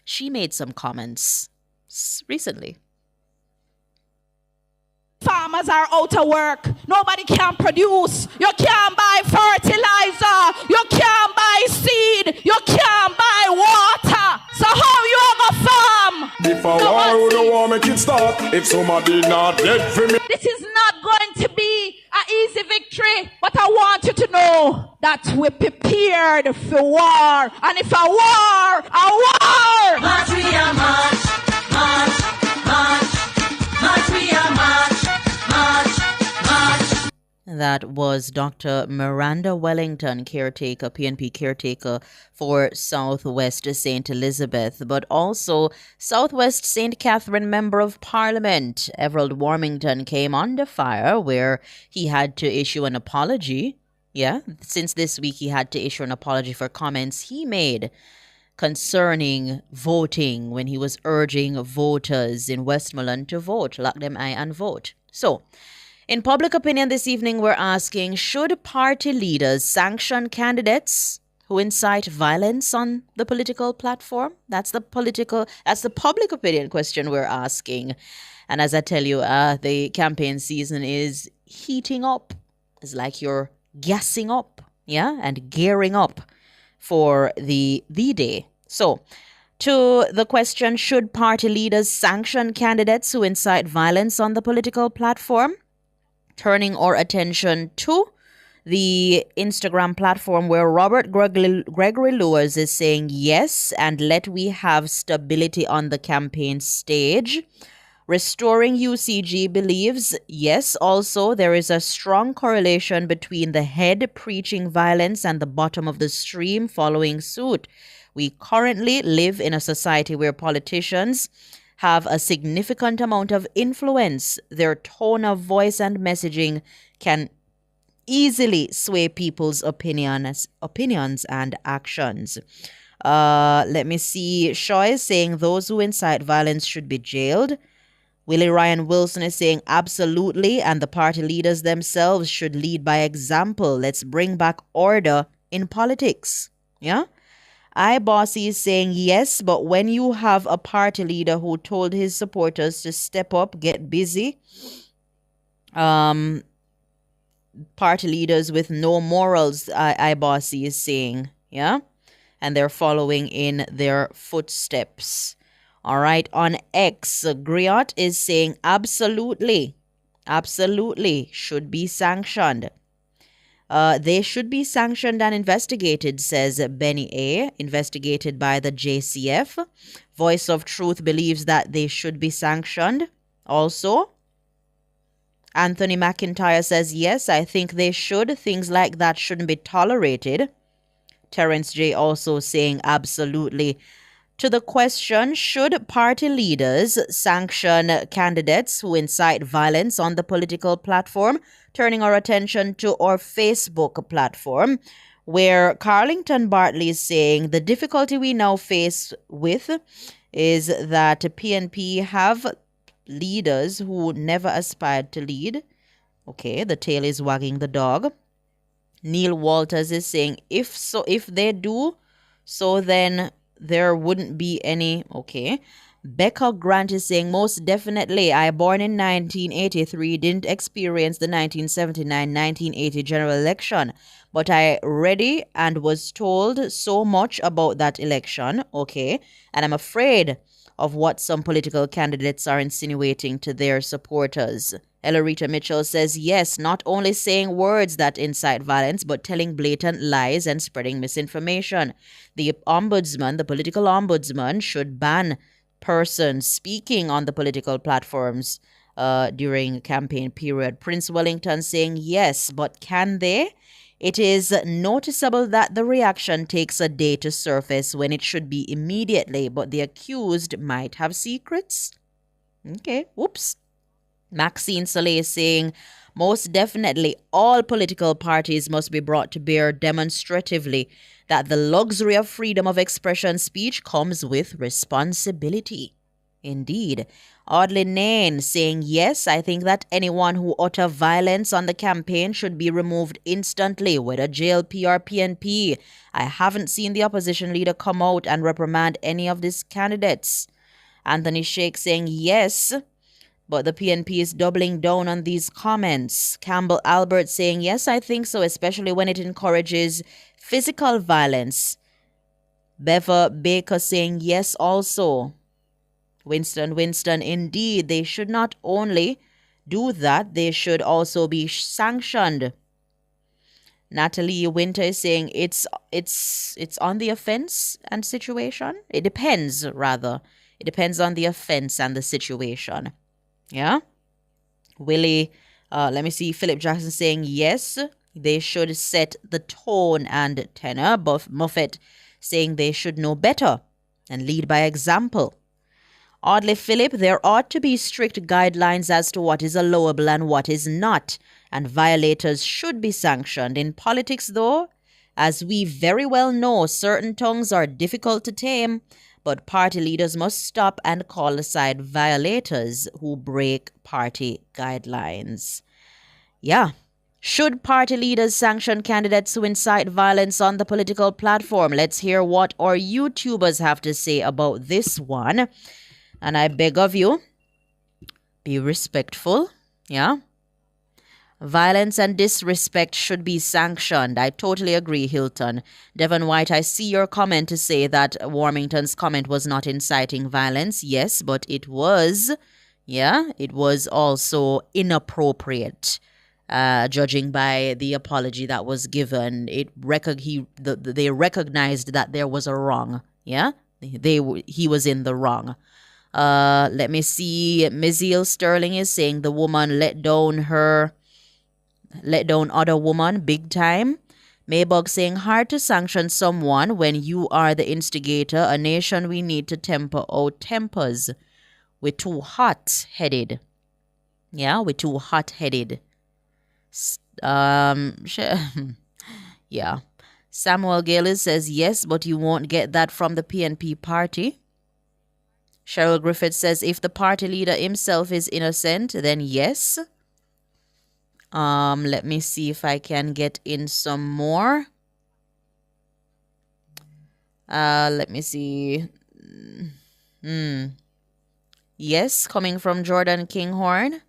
She made some comments recently. Farmers are out of work. Nobody can produce. You can't buy fertilizer. You can't buy seed. You can't buy water. So how you gonna farm? If I war, the war make it start. If somebody not dead for me. This is not going to be an easy victory, but I want you to know that we're prepared for war. And if a war, march we are march, march, march, march we are march. That was Dr. Miranda Wellington, caretaker, PNP caretaker for Southwest St. Elizabeth, but also Southwest St. Catherine Member of Parliament. Everald Warmington came under fire where he had to issue an apology. Yeah, since this week he had to issue an apology for comments he made concerning voting when he was urging voters in Westmoreland to vote, lock them eye and vote. So, in public opinion this evening, we're asking, should party leaders sanction candidates who incite violence on the political platform? That's the public opinion question we're asking. And as I tell you, the campaign season is heating up. It's like you're gassing up, yeah, and gearing up for the day. So, to the question, should party leaders sanction candidates who incite violence on the political platform? Turning our attention to the Instagram platform where Robert Gregory Lewis is saying yes, and let we have stability on the campaign stage. Restoring UCG believes yes, also there is a strong correlation between the head preaching violence and the bottom of the stream following suit. We currently live in a society where politicians have a significant amount of influence. Their tone of voice and messaging can easily sway people's opinions and actions. Let me see. Shaw is saying those who incite violence should be jailed. Willie Ryan Wilson is saying absolutely, and the party leaders themselves should lead by example. Let's bring back order in politics. Yeah? iBossy is saying yes, but when you have a party leader who told his supporters to step up, get busy, party leaders with no morals, iBossy is saying, yeah, and they're following in their footsteps. All right, on X, Griot is saying absolutely should be sanctioned. They should be sanctioned and investigated, says Benny A., investigated by the JCF. Voice of Truth believes that they should be sanctioned. Also, Anthony McIntyre says, yes, I think they should. Things like that shouldn't be tolerated. Terrence J. also saying absolutely. To the question, should party leaders sanction candidates who incite violence on the political platform? Turning our attention to our Facebook platform, where Carlington Bartley is saying the difficulty we now face with is that PNP have leaders who never aspired to lead. Okay, the tail is wagging the dog. Neil Walters is saying if they do, so then there wouldn't be any. Okay. Becca Grant is saying, most definitely, I born in 1983, didn't experience the 1979-1980 general election, but I read and was told so much about that election, okay, and I'm afraid of what some political candidates are insinuating to their supporters. Elorita Mitchell says, yes, not only saying words that incite violence, but telling blatant lies and spreading misinformation. The ombudsman, the political ombudsman, should ban persons speaking on the political platforms during campaign period. Prince Wellington saying yes, but can they? It is noticeable that the reaction takes a day to surface when it should be immediately, but the accused might have secrets. Okay, whoops. Maxine Soleil saying, most definitely all political parties must be brought to bear demonstratively that the luxury of freedom of expression speech comes with responsibility. Indeed. Audley Nain saying, yes, I think that anyone who utter violence on the campaign should be removed instantly, whether JLP or PNP. I haven't seen the opposition leader come out and reprimand any of these candidates. Anthony Sheikh saying, yes, but the PNP is doubling down on these comments. Campbell Albert saying, yes, I think so, especially when it encourages physical violence. Beva Baker saying, yes, also. Winston, indeed, they should not only do that, they should also be sanctioned. Natalie Winter is saying it's on the offense and situation. It depends, rather. It depends on the offense and the situation. Yeah? Willie, let me see, Philip Jackson saying yes, they should set the tone and tenor. Moffat saying they should know better and lead by example. Audley Philip, there ought to be strict guidelines as to what is allowable and what is not, and violators should be sanctioned. In politics, though, as we very well know, certain tongues are difficult to tame, but party leaders must stop and call aside violators who break party guidelines. Yeah. Should party leaders sanction candidates who incite violence on the political platform? Let's hear what our YouTubers have to say about this one. And I beg of you, be respectful, yeah? Violence and disrespect should be sanctioned. I totally agree, Hilton. Devon White, I see your comment to say that Warmington's comment was not inciting violence. Yes, but it was, it was also inappropriate. Judging by the apology that was given, they recognized that there was a wrong, yeah? He was in the wrong. Let me see. Miziel Sterling is saying the woman let down other woman big time. Maybug saying hard to sanction someone when you are the instigator. A nation we need to temper our tempers. We're too hot-headed. Yeah, we're too hot-headed. Yeah. Samuel Gales says yes, but you won't get that from the PNP party. Cheryl Griffith says if the party leader himself is innocent, then yes. Let me see if I can get in some more. Let me see. Yes, coming from Jordan Kinghorn.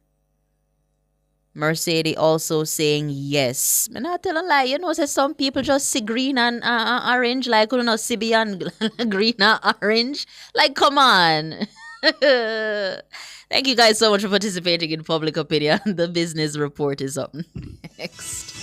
Mercedes also saying yes. I'm not telling a lie. Say some people just see green and orange, like, you know, see beyond green and orange. Like, come on. Thank you guys so much for participating in Public Opinion. The business report is up next.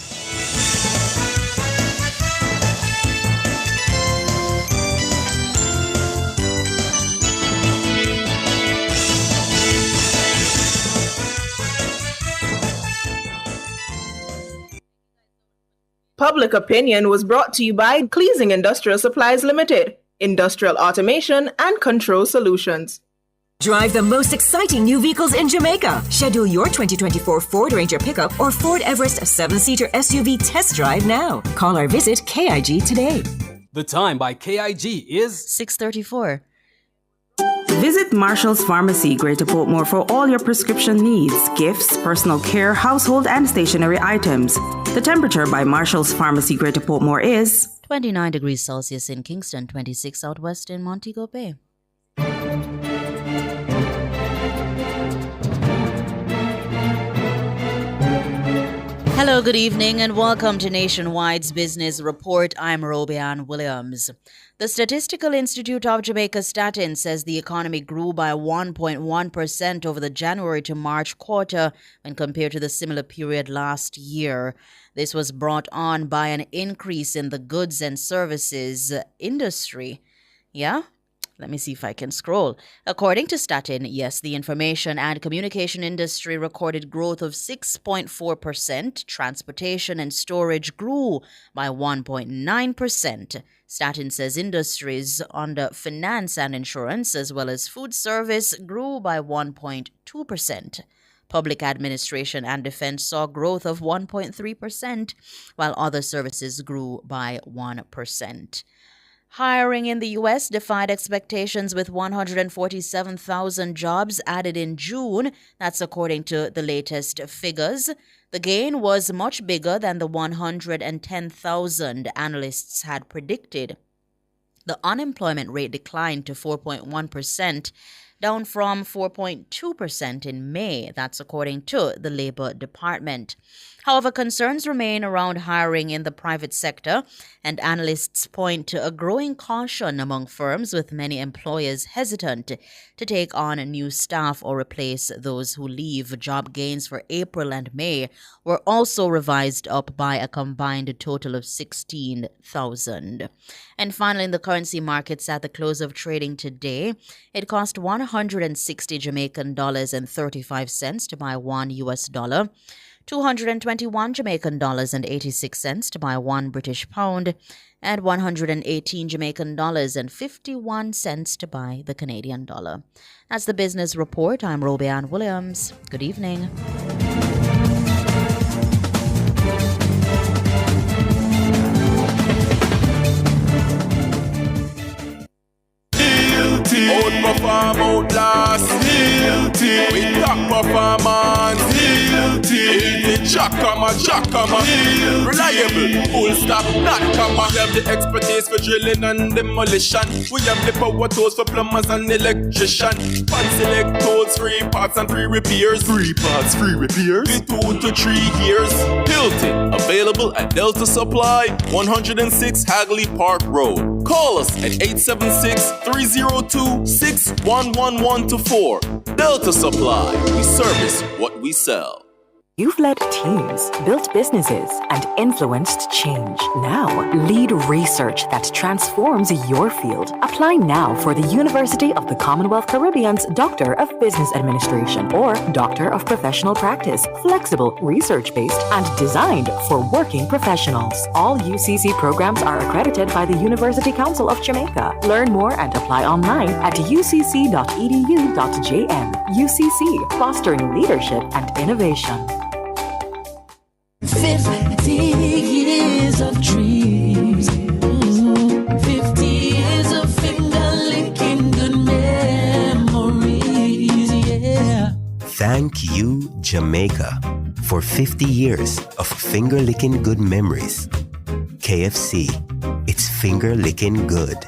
Public Opinion was brought to you by Cleasing Industrial Supplies Limited, Industrial Automation and Control Solutions. Drive the most exciting new vehicles in Jamaica. Schedule your 2024 Ford Ranger pickup or Ford Everest 7-seater SUV test drive now. Call or visit KIG today. The time by KIG is 6:34. Visit Marshall's Pharmacy, Greater Portmore, for all your prescription needs, gifts, personal care, household, and stationery items. The temperature by Marshall's Pharmacy, Greater Portmore is 29 degrees Celsius in Kingston, 26 Southwest in Montego Bay. Hello, good evening, and welcome to Nationwide's Business Report. I'm Robianne Williams. The Statistical Institute of Jamaica Statin says the economy grew by 1.1% over the January to March quarter when compared to the similar period last year. This was brought on by an increase in the goods and services industry. Let me see if I can scroll. According to Statin, yes, the information and communication industry recorded growth of 6.4%. Transportation and storage grew by 1.9%. Statin says industries under finance and insurance, as well as food service, grew by 1.2%. Public administration and defense saw growth of 1.3%, while other services grew by 1%. Hiring in the U.S. defied expectations with 147,000 jobs added in June. That's according to the latest figures. The gain was much bigger than the 110,000 analysts had predicted. The unemployment rate declined to 4.1%, down from 4.2% in May. That's according to the Labor Department. However, concerns remain around hiring in the private sector, and analysts point to a growing caution among firms, with many employers hesitant to take on new staff or replace those who leave. Job gains for April and May were also revised up by a combined total of 16,000. And finally, in the currency markets at the close of trading today, it cost 160 Jamaican dollars and 35 cents to buy $1 US, 221 Jamaican dollars and 86 cents to buy 1 British pound, and 118 Jamaican dollars and 51 cents to buy the Canadian dollar. That's the business report. I'm Roby Ann Williams. Good evening. Outperform, outlast, we top performance, Jackama, reliable, full stop, not comma. We have the expertise for drilling and demolition. We have the power tools for plumbers and electrician. Fancy electrodes, free parts and free repairs. Free parts, free repairs. In 2 to 3 years. Hilton, available at Delta Supply, 106 Hagley Park Road. Call us at 876-302-6111-4. Delta Supply, we service what we sell. You've led teams, built businesses, and influenced change. Now, lead research that transforms your field. Apply now for the University of the Commonwealth Caribbean's Doctor of Business Administration or Doctor of Professional Practice. Flexible, research-based, and designed for working professionals. All UCC programs are accredited by the University Council of Jamaica. Learn more and apply online at ucc.edu.jm. UCC, fostering leadership and innovation. 50 years of dreams, 50 years of finger-licking good memories, yeah. Thank you, Jamaica, for 50 years of finger-licking good memories. KFC, it's finger-licking good.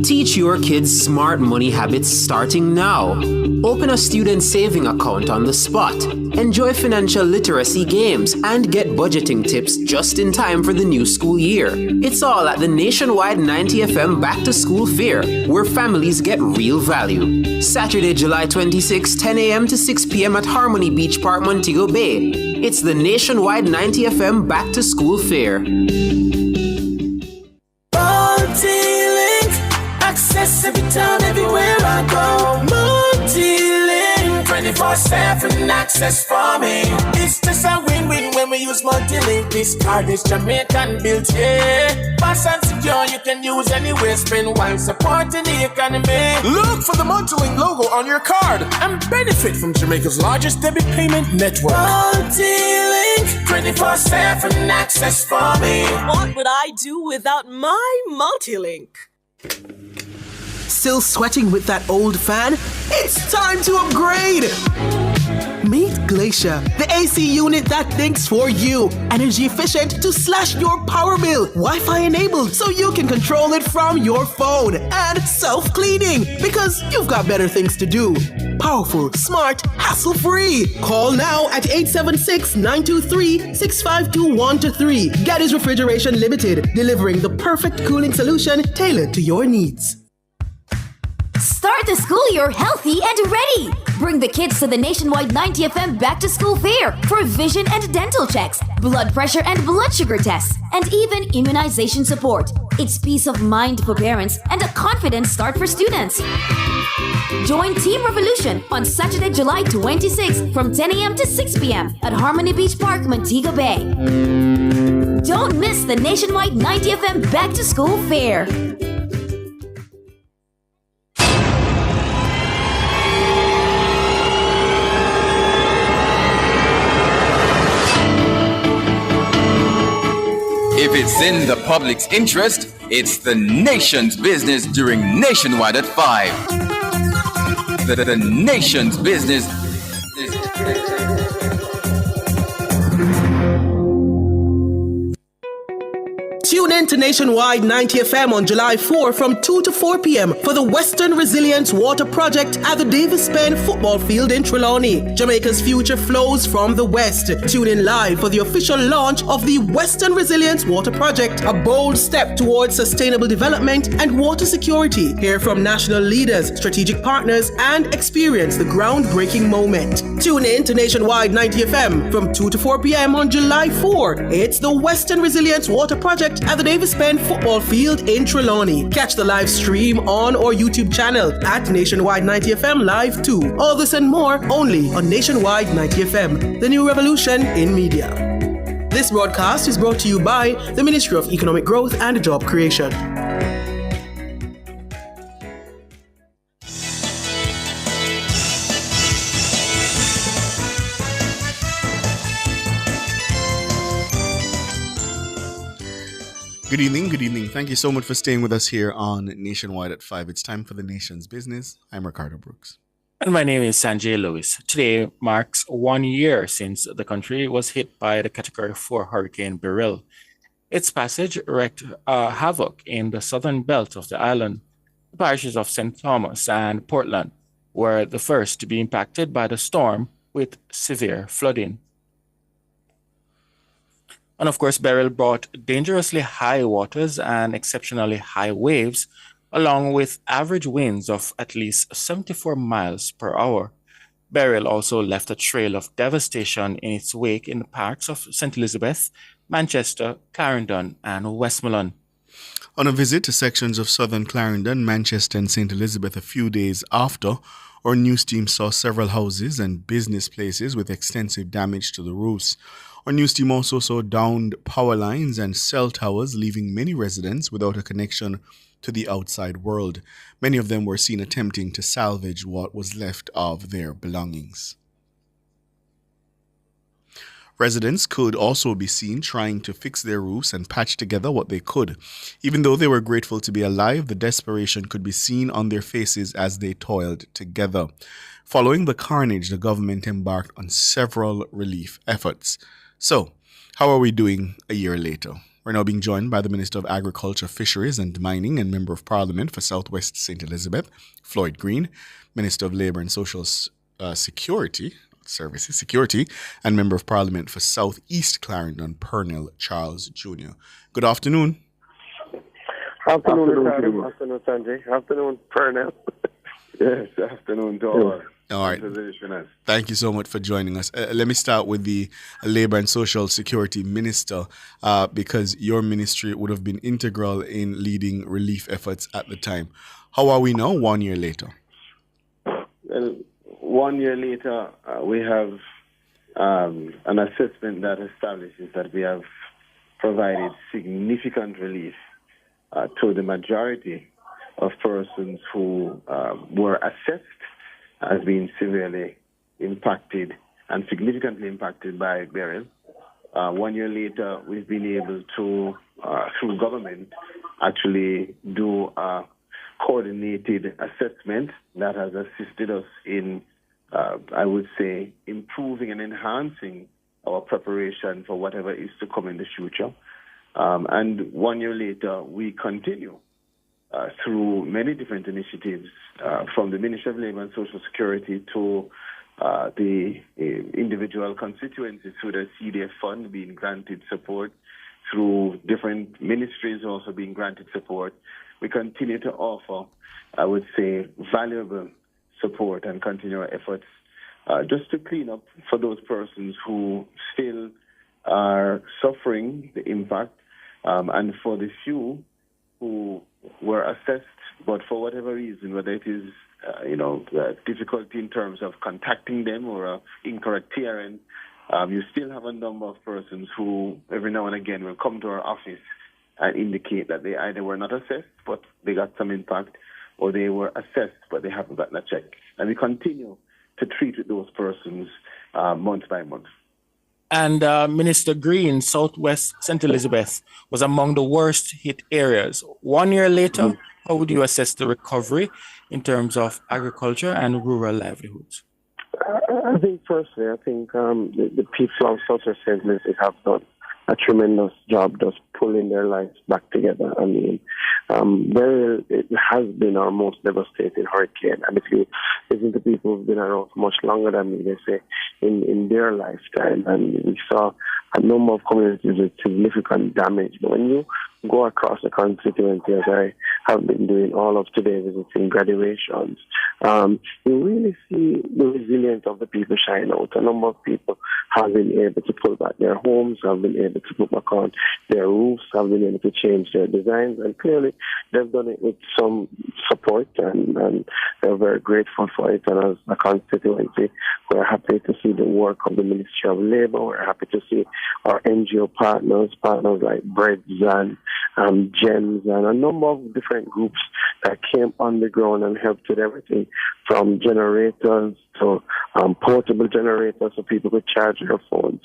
Teach your kids smart money habits starting now. Open a student saving account on the spot. Enjoy financial literacy games and get budgeting tips just in time for the new school year. It's all at the nationwide 90 FM Back to School Fair, where families get real value. Saturday, July 26, 10 a.m. to 6 p.m. at Harmony Beach Park, Montego Bay. It's the nationwide 90 FM Back to School Fair. Access every time, everywhere I go. Multi-link, 24/7 access for me. It's just a win-win when we use multi-link. This card is Jamaican built, yeah. Fast and secure, you can use anywhere. Spend while supporting the economy. Look for the multi-link logo on your card and benefit from Jamaica's largest debit payment network. Multi-link, 24/7 access for me. What would I do without my multi-link? Still sweating with that old fan? It's time to upgrade! Meet Glacier, the AC unit that thinks for you. Energy efficient to slash your power bill. Wi-Fi enabled so you can control it from your phone. And self-cleaning because you've got better things to do. Powerful, smart, hassle-free. Call now at 876-923-6521-3. Gaddy's Refrigeration Limited, delivering the perfect cooling solution tailored to your needs. Start the school year healthy and ready. Bring the kids to the nationwide 90FM Back to School Fair for vision and dental checks, blood pressure and blood sugar tests, and even immunization support. It's peace of mind for parents and a confident start for students. Join Team Revolution on Saturday, July 26th from 10 a.m. to 6 p.m. at Harmony Beach Park, Montego Bay. Don't miss the nationwide 90FM Back to School Fair. If it's in the public's interest, it's the nation's business during Nationwide at 5. The nation's business. Tune in to Nationwide 90 FM on July 4 from 2 to 4 p.m. for the Western Resilience Water Project at the Davis Penn Football Field in Trelawney. Jamaica's future flows from the West. Tune in live for the official launch of the Western Resilience Water Project, a bold step towards sustainable development and water security. Hear from national leaders, strategic partners, and experience the groundbreaking moment. Tune in to Nationwide 90 FM from 2 to 4 p.m. on July 4. It's the Western Resilience Water Project at the Davis Penn Football Field in Trelawney. Catch the live stream on our YouTube channel at Nationwide 90 FM Live 2. All this and more only on Nationwide 90 FM, the new revolution in media. This broadcast is brought to you by the Ministry of Economic Growth and Job Creation. Good evening, good evening. Thank you so much for staying with us here on Nationwide at 5. It's time for the nation's business. I'm Ricardo Brooks. And my name is Sanjay Lewis. Today marks 1 year since the country was hit by the Category 4 Hurricane Beryl. Its passage wreaked havoc in the southern belt of the island. The parishes of St. Thomas and Portland were the first to be impacted by the storm with severe flooding. And of course, Beryl brought dangerously high waters and exceptionally high waves, along with average winds of at least 74 miles per hour. Beryl also left a trail of devastation in its wake in the parts of St. Elizabeth, Manchester, Clarendon, and Westmoreland. On a visit to sections of southern Clarendon, Manchester, and St. Elizabeth a few days after, our news team saw several houses and business places with extensive damage to the roofs. Our news team also saw downed power lines and cell towers, leaving many residents without a connection to the outside world. Many of them were seen attempting to salvage what was left of their belongings. Residents could also be seen trying to fix their roofs and patch together what they could. Even though they were grateful to be alive, the desperation could be seen on their faces as they toiled together. Following the carnage, the government embarked on several relief efforts. So, how are we doing a year later? We're now being joined by the Minister of Agriculture, Fisheries and Mining and Member of Parliament for Southwest St. Elizabeth, Floyd Green, Minister of Labour and Social Security, and Member of Parliament for Southeast Clarendon, Pernell Charles Jr. Good afternoon. Afternoon, Ricardo. Afternoon, Sanjay. Afternoon, Pernell. Yes, afternoon to all. All right. Thank you so much for joining us. Let me start with the Labour and Social Security Minister, because your ministry would have been integral in leading relief efforts at the time. How are we now, 1 year later? Well, 1 year later, we have an assessment that establishes that we have provided significant relief to the majority of persons who were assessed as being severely impacted and significantly impacted by Beryl. 1 year later, we've been able to, through government, actually do a coordinated assessment that has assisted us in, I would say, improving and enhancing our preparation for whatever is to come in the future. And 1 year later, we continue through many different initiatives, from the Ministry of Labour and Social Security to the individual constituencies through the CDF fund being granted support, through different ministries also being granted support. We continue to offer, I would say, valuable support and continue our efforts just to clean up for those persons who still are suffering the impact, and for the few who were assessed, but for whatever reason, whether it is difficulty in terms of contacting them or incorrect TRN, you still have a number of persons who every now and again will come to our office and indicate that they either were not assessed, but they got some impact, or they were assessed, but they haven't gotten a check. And we continue to treat with those persons month by month. And Minister Green, Southwest St. Elizabeth was among the worst hit areas. 1 year later, how would you assess the recovery in terms of agriculture and rural livelihoods? I think firstly, the people of Southwest St. Elizabeth have done a tremendous job just pulling their lives back together. I mean, it has been our most devastating hurricane. And if you listen to people who've been around for much longer than me, they say in their lifetime, and we saw a number of communities with significant damage. But when you go across the constituency, as I have been doing all of today, visiting graduations, you really see the resilience of the people shine out. A number of people have been able to pull back their homes, have been able to put back on their roofs, have been able to change their designs, and clearly they've done it with some support, and they're very grateful for it. And as a constituency, we're happy to see the work of the Ministry of Labour. We're happy to see our NGO partners like Breads and GEMS, and a number of different groups that came on the ground and helped with everything from generators to portable generators so people could charge their phones.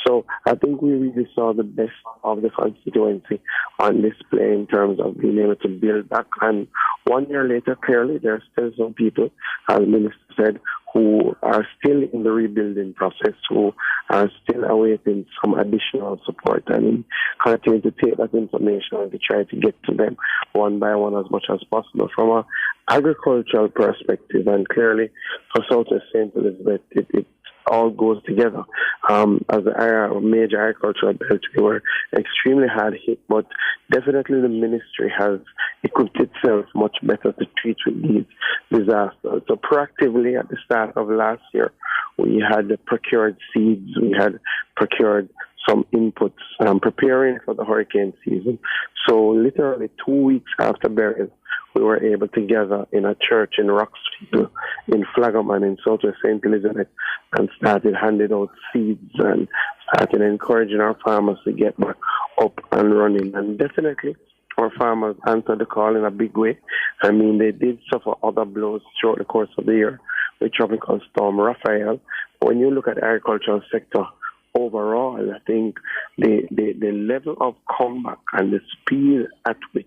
So I think we really saw the best of the constituency on display in terms of being able to build back. And 1 year later, clearly, there are still some people, as the Minister said, who are still in the rebuilding process, who are still awaiting some additional support, and continue to take that information and to try to get to them one by one as much as possible. From an agricultural perspective, and clearly for Southwest St. Elizabeth, it all goes together. As a major agricultural belt, we were extremely hard hit, but definitely the ministry has equipped itself much better to treat with these disasters. So proactively at the start of last year, we had procured seeds, we had procured some inputs, preparing for the hurricane season. So literally 2 weeks after burial, we were able to gather in a church in Roxfield, in Flaggerman, in Southwest St. Elizabeth, and started handing out seeds and started encouraging our farmers to get back up and running. And definitely, our farmers answered the call in a big way. I mean, they did suffer other blows throughout the course of the year with Tropical Storm Raphael. When you look at the agricultural sector overall, I think the level of comeback and the speed at which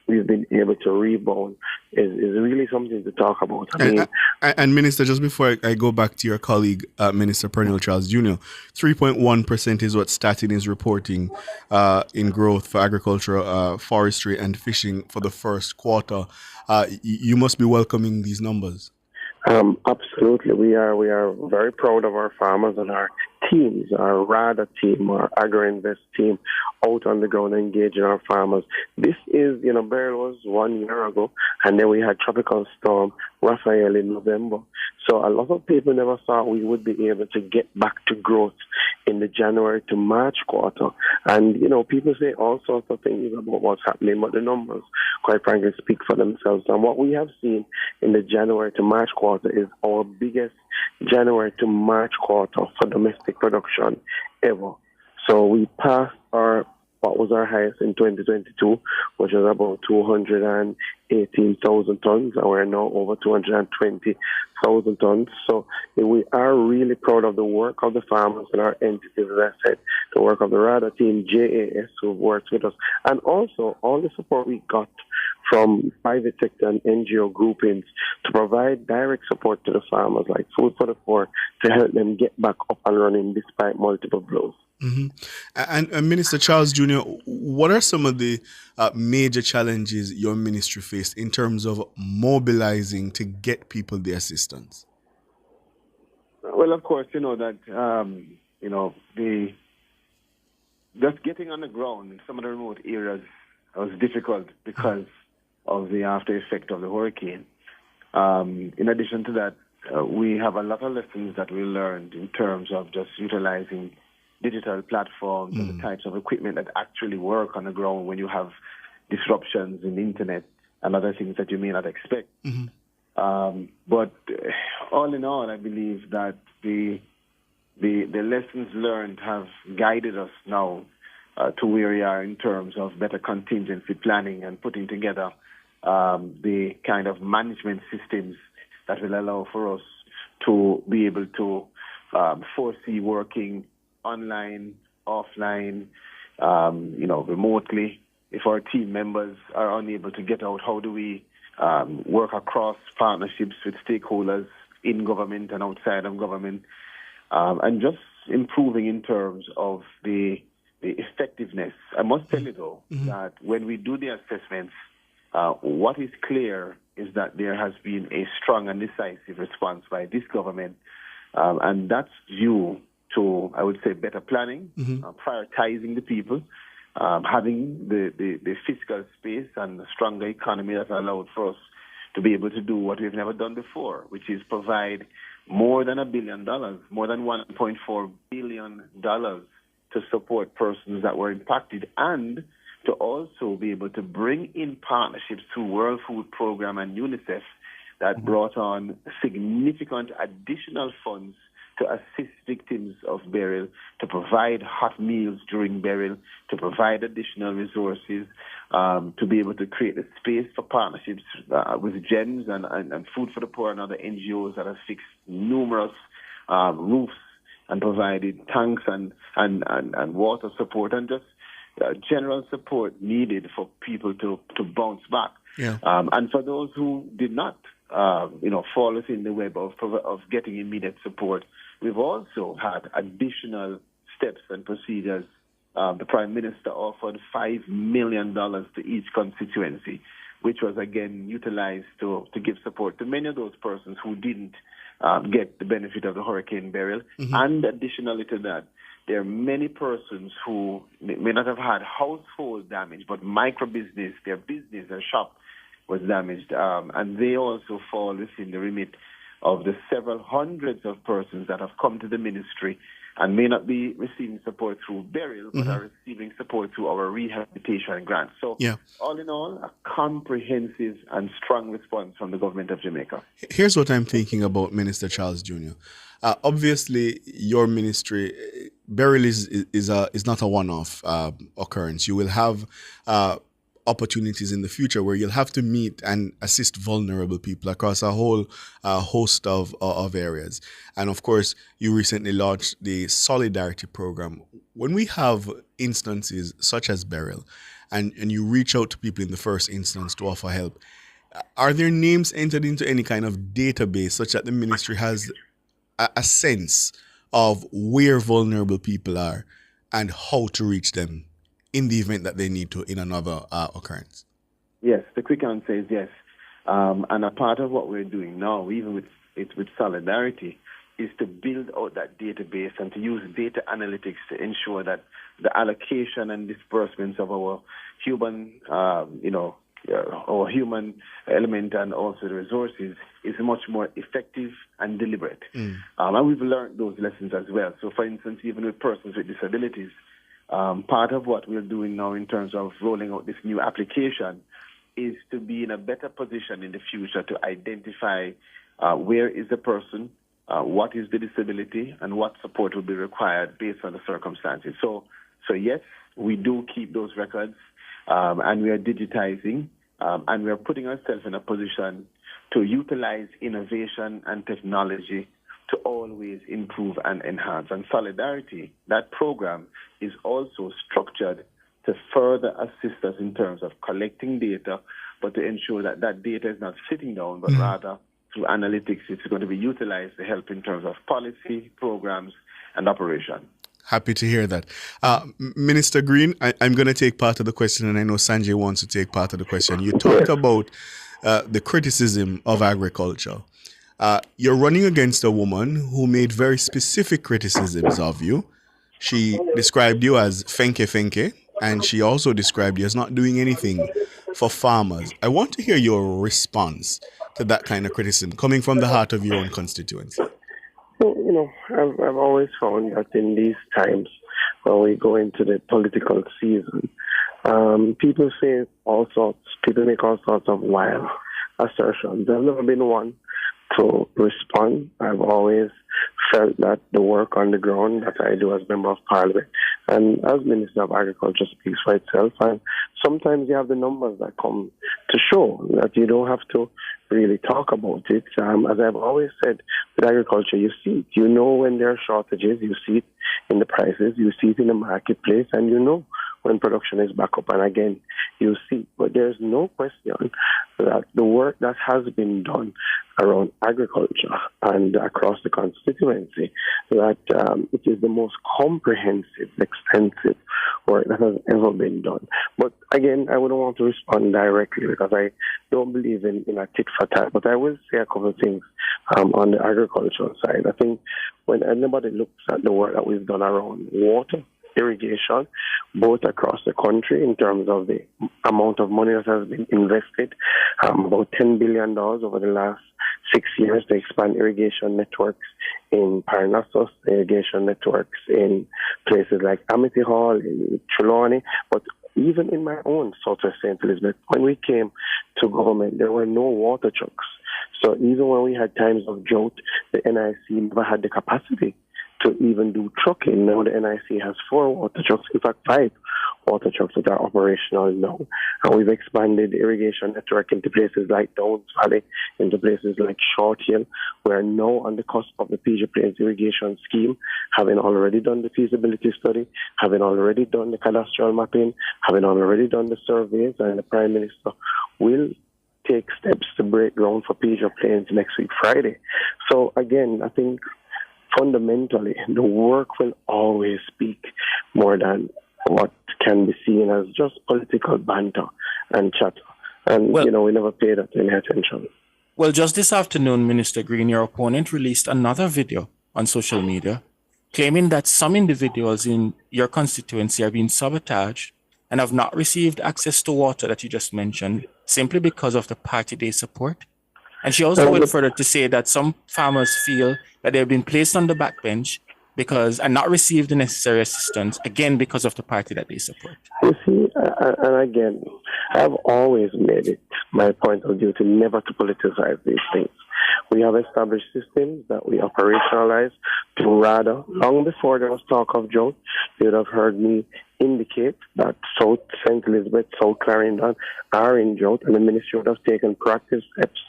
we've been able to rebound is really something to talk about. And Minister, just before I go back to your colleague, Minister Pernille Charles Jr., 3.1% is what Statin is reporting in growth for agriculture, forestry, and fishing for the first quarter. You must be welcoming these numbers. Absolutely. We are very proud of our farmers and our teams, our RADA team, our AgriInvest team out on the ground engaging our farmers. This is, burial was 1 year ago, and then we had Tropical Storm Raphael in November. So a lot of people never thought we would be able to get back to growth in the January to March quarter. And, people say all sorts of things about what's happening, but the numbers, quite frankly, speak for themselves. And what we have seen in the January to March quarter is our biggest January to March quarter for domestic production ever. So we passed what was our highest in 2022, which was about 218,000 tons, and we're now over 220,000 tons. So we are really proud of the work of the farmers and our entities, as I said, the work of the RADA team, JAS, who works with us, and also all the support we got from private sector and NGO groupings to provide direct support to the farmers, like Food for the Poor, to help them get back up and running despite multiple blows. Mm-hmm. And Minister Charles Jr., what are some of the major challenges your ministry faced in terms of mobilizing to get people the assistance? Well, of course, that the just getting on the ground in some of the remote areas was difficult because of the after effect of the hurricane. In addition to that, we have a lot of lessons that we learned in terms of just utilizing digital platforms and the types of equipment that actually work on the ground when you have disruptions in the internet and other things that you may not expect. But all in all, I believe that the lessons learned have guided us now to where we are in terms of better contingency planning and putting together the kind of management systems that will allow for us to be able to foresee working online, offline, remotely. If our team members are unable to get out, how do we work across partnerships with stakeholders in government and outside of government, and just improving in terms of the effectiveness. I must tell you, though, that when we do the assessments, what is clear is that there has been a strong and decisive response by this government, and that's due to, I would say, better planning, prioritizing the people, having the fiscal space and a stronger economy that allowed for us to be able to do what we've never done before, which is provide more than $1 billion, more than $1.4 billion to support persons that were impacted, and to also be able to bring in partnerships through World Food Program and UNICEF that brought on significant additional funds to assist victims of burial, to provide hot meals during burial, to provide additional resources, to be able to create a space for partnerships with GEMS and Food for the Poor and other NGOs that have fixed numerous roofs and provided tanks and water support and just general support needed for people to bounce back. And for those who did not, fall within the web of getting immediate support, we've also had additional steps and procedures. The Prime Minister offered $5 million to each constituency, which was again utilized to give support to many of those persons who didn't get the benefit of the hurricane burial. And additionally to that, there are many persons who may not have had household damage, but micro business, their business, their shop was damaged. And they also fall within the remit of the several hundreds of persons that have come to the ministry and may not be receiving support through burial, but are receiving support through our rehabilitation grants. So all in all, a comprehensive and strong response from the government of Jamaica. Here's what I'm thinking about Minister Charles Jr. Obviously, your ministry, burial is not a one-off occurrence. You will have opportunities in the future where you'll have to meet and assist vulnerable people across a whole host of areas. And of course, you recently launched the Solidarity Program. When we have instances such as burial, and you reach out to people in the first instance to offer help, are their names entered into any kind of database such that the ministry has a sense of where vulnerable people are and how to reach them in the event that they need to in another occurrence? Yes, the quick answer is yes. And a part of what we're doing now, even with Solidarity, is to build out that database and to use data analytics to ensure that the allocation and disbursements of our human, our human element and also the resources is much more effective and deliberate. And we've learned those lessons as well. So, for instance, even with persons with disabilities, part of what we're doing now in terms of rolling out this new application is to be in a better position in the future to identify where is the person, what is the disability, and what support will be required based on the circumstances. So yes, we do keep those records, and we are digitizing, and we are putting ourselves in a position to utilize innovation and technology to always improve and enhance. And Solidarity, that program, is also structured to further assist us in terms of collecting data, but to ensure that that data is not sitting down, but rather through analytics, it's going to be utilized to help in terms of policy, programs, and operation. Happy to hear that. Minister Green, I'm going to take part of the question, and I know Sanjay wants to take part of the question. You talked about the criticism of agriculture. You're running against a woman who made very specific criticisms of you, She described you as fenke, and she also described you as not doing anything for farmers. I want to hear your response to that kind of criticism coming from the heart of your own constituency. Well, I've always found that in these times when we go into the political season, people say all sorts, people make all sorts of wild assertions. I've never been one to respond. I've always felt that the work on the ground that I do as Member of Parliament and as Minister of Agriculture speaks for itself. And sometimes you have the numbers that come to show that you don't have to really talk about it. As I've always said, with agriculture, you see it. You know when there are shortages, you see it in the prices, you see it in the marketplace, and you know when production is back up. And again, you see. But there's no question that the work that has been done around agriculture and across the constituency, that it is the most comprehensive, extensive work that has ever been done. But again, I wouldn't want to respond directly because I don't believe in a tit for tat. But I will say a couple of things on the agricultural side. I think when anybody looks at the work that we've done around water, irrigation, both across the country in terms of the amount of money that has been invested, about $10 billion over the last 6 years to expand irrigation networks in Parnassus, irrigation networks in places like Amity Hall, in Trelawney, but even in my own Southwest St. Elizabeth, when we came to government, there were no water trucks. So even when we had times of drought, the NIC never had the capacity to even do trucking. Now the NIC has 4 water trucks, in fact 5 water trucks that are operational now. And we've expanded the irrigation network into places like Downs Valley, into places like Short Hill. We're now on the cusp of the PJ Plains irrigation scheme, having already done the feasibility study, having already done the cadastral mapping, having already done the surveys, and the Prime Minister will take steps to break ground for PJ Plains next week, Friday. So again, I think fundamentally, the work will always speak more than what can be seen as just political banter and chatter. And, we never pay that any attention. Well, just this afternoon, Minister Green, your opponent released another video on social media claiming that some individuals in your constituency are being sabotaged and have not received access to water that you just mentioned simply because of the party they support. And she also went further to say that some farmers feel that they've been placed on the backbench and not received the necessary assistance, again, because of the party that they support. You see, and again, I've always made it my point of duty never to politicize these things. We have established systems that we operationalize to rather, long before there was talk of drought, you would have heard me indicate that South St. Elizabeth, South Clarendon are in drought, and the ministry would have taken proactive steps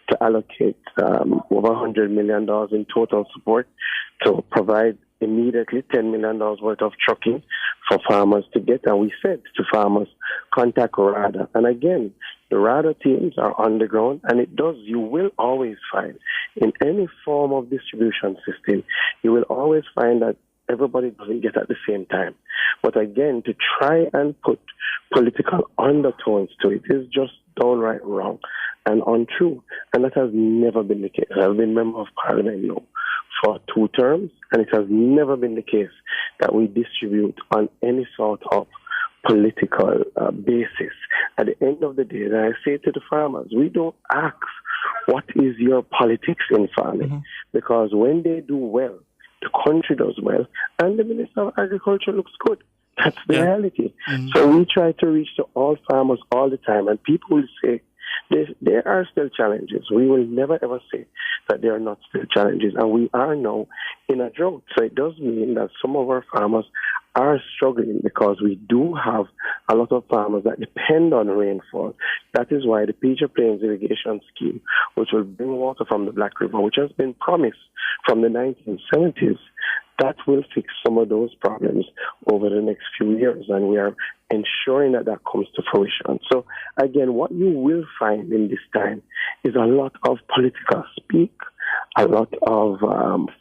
to allocate over $100 million in total support to provide immediately $10 million worth of trucking for farmers to get. And we said to farmers, contact RADA. And again, the RADA teams are on the ground, and you will always find in any form of distribution system, you will always find that everybody doesn't get at the same time. But again, to try and put political undertones to it is just downright wrong and untrue. And that has never been the case. I've been Member of Parliament now for 2 terms, and it has never been the case that we distribute on any sort of political basis. At the end of the day, I say to the farmers, we don't ask what is your politics in farming, because when they do well, the country does well, and the Minister of Agriculture looks good. That's the reality. So we try to reach to all farmers all the time, and people will say, there are still challenges. We will never ever say that there are not still challenges, and we are now in a drought. So it does mean that some of our farmers are struggling because we do have a lot of farmers that depend on rainfall. That is why the PJ Plains irrigation scheme, which will bring water from the Black River, which has been promised from the 1970s, that will fix some of those problems over the next few years, and we are ensuring that comes to fruition. So, again, what you will find in this time is a lot of political speak, a lot of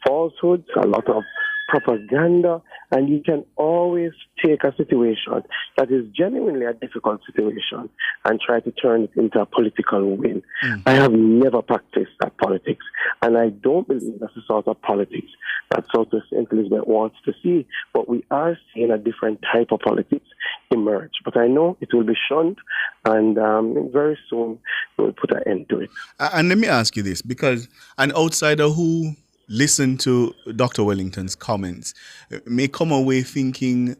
falsehoods, a lot of propaganda, and you can always take a situation that is genuinely a difficult situation and try to turn it into a political win. I have never practiced that politics, and I don't believe that's the sort of politics that Southwest St. Elizabeth wants to see, but we are seeing a different type of politics emerge. But I know it will be shunned, and very soon we'll put an end to it. And let me ask you this, because an outsider who listened to Dr. Wellington's comments may come away thinking,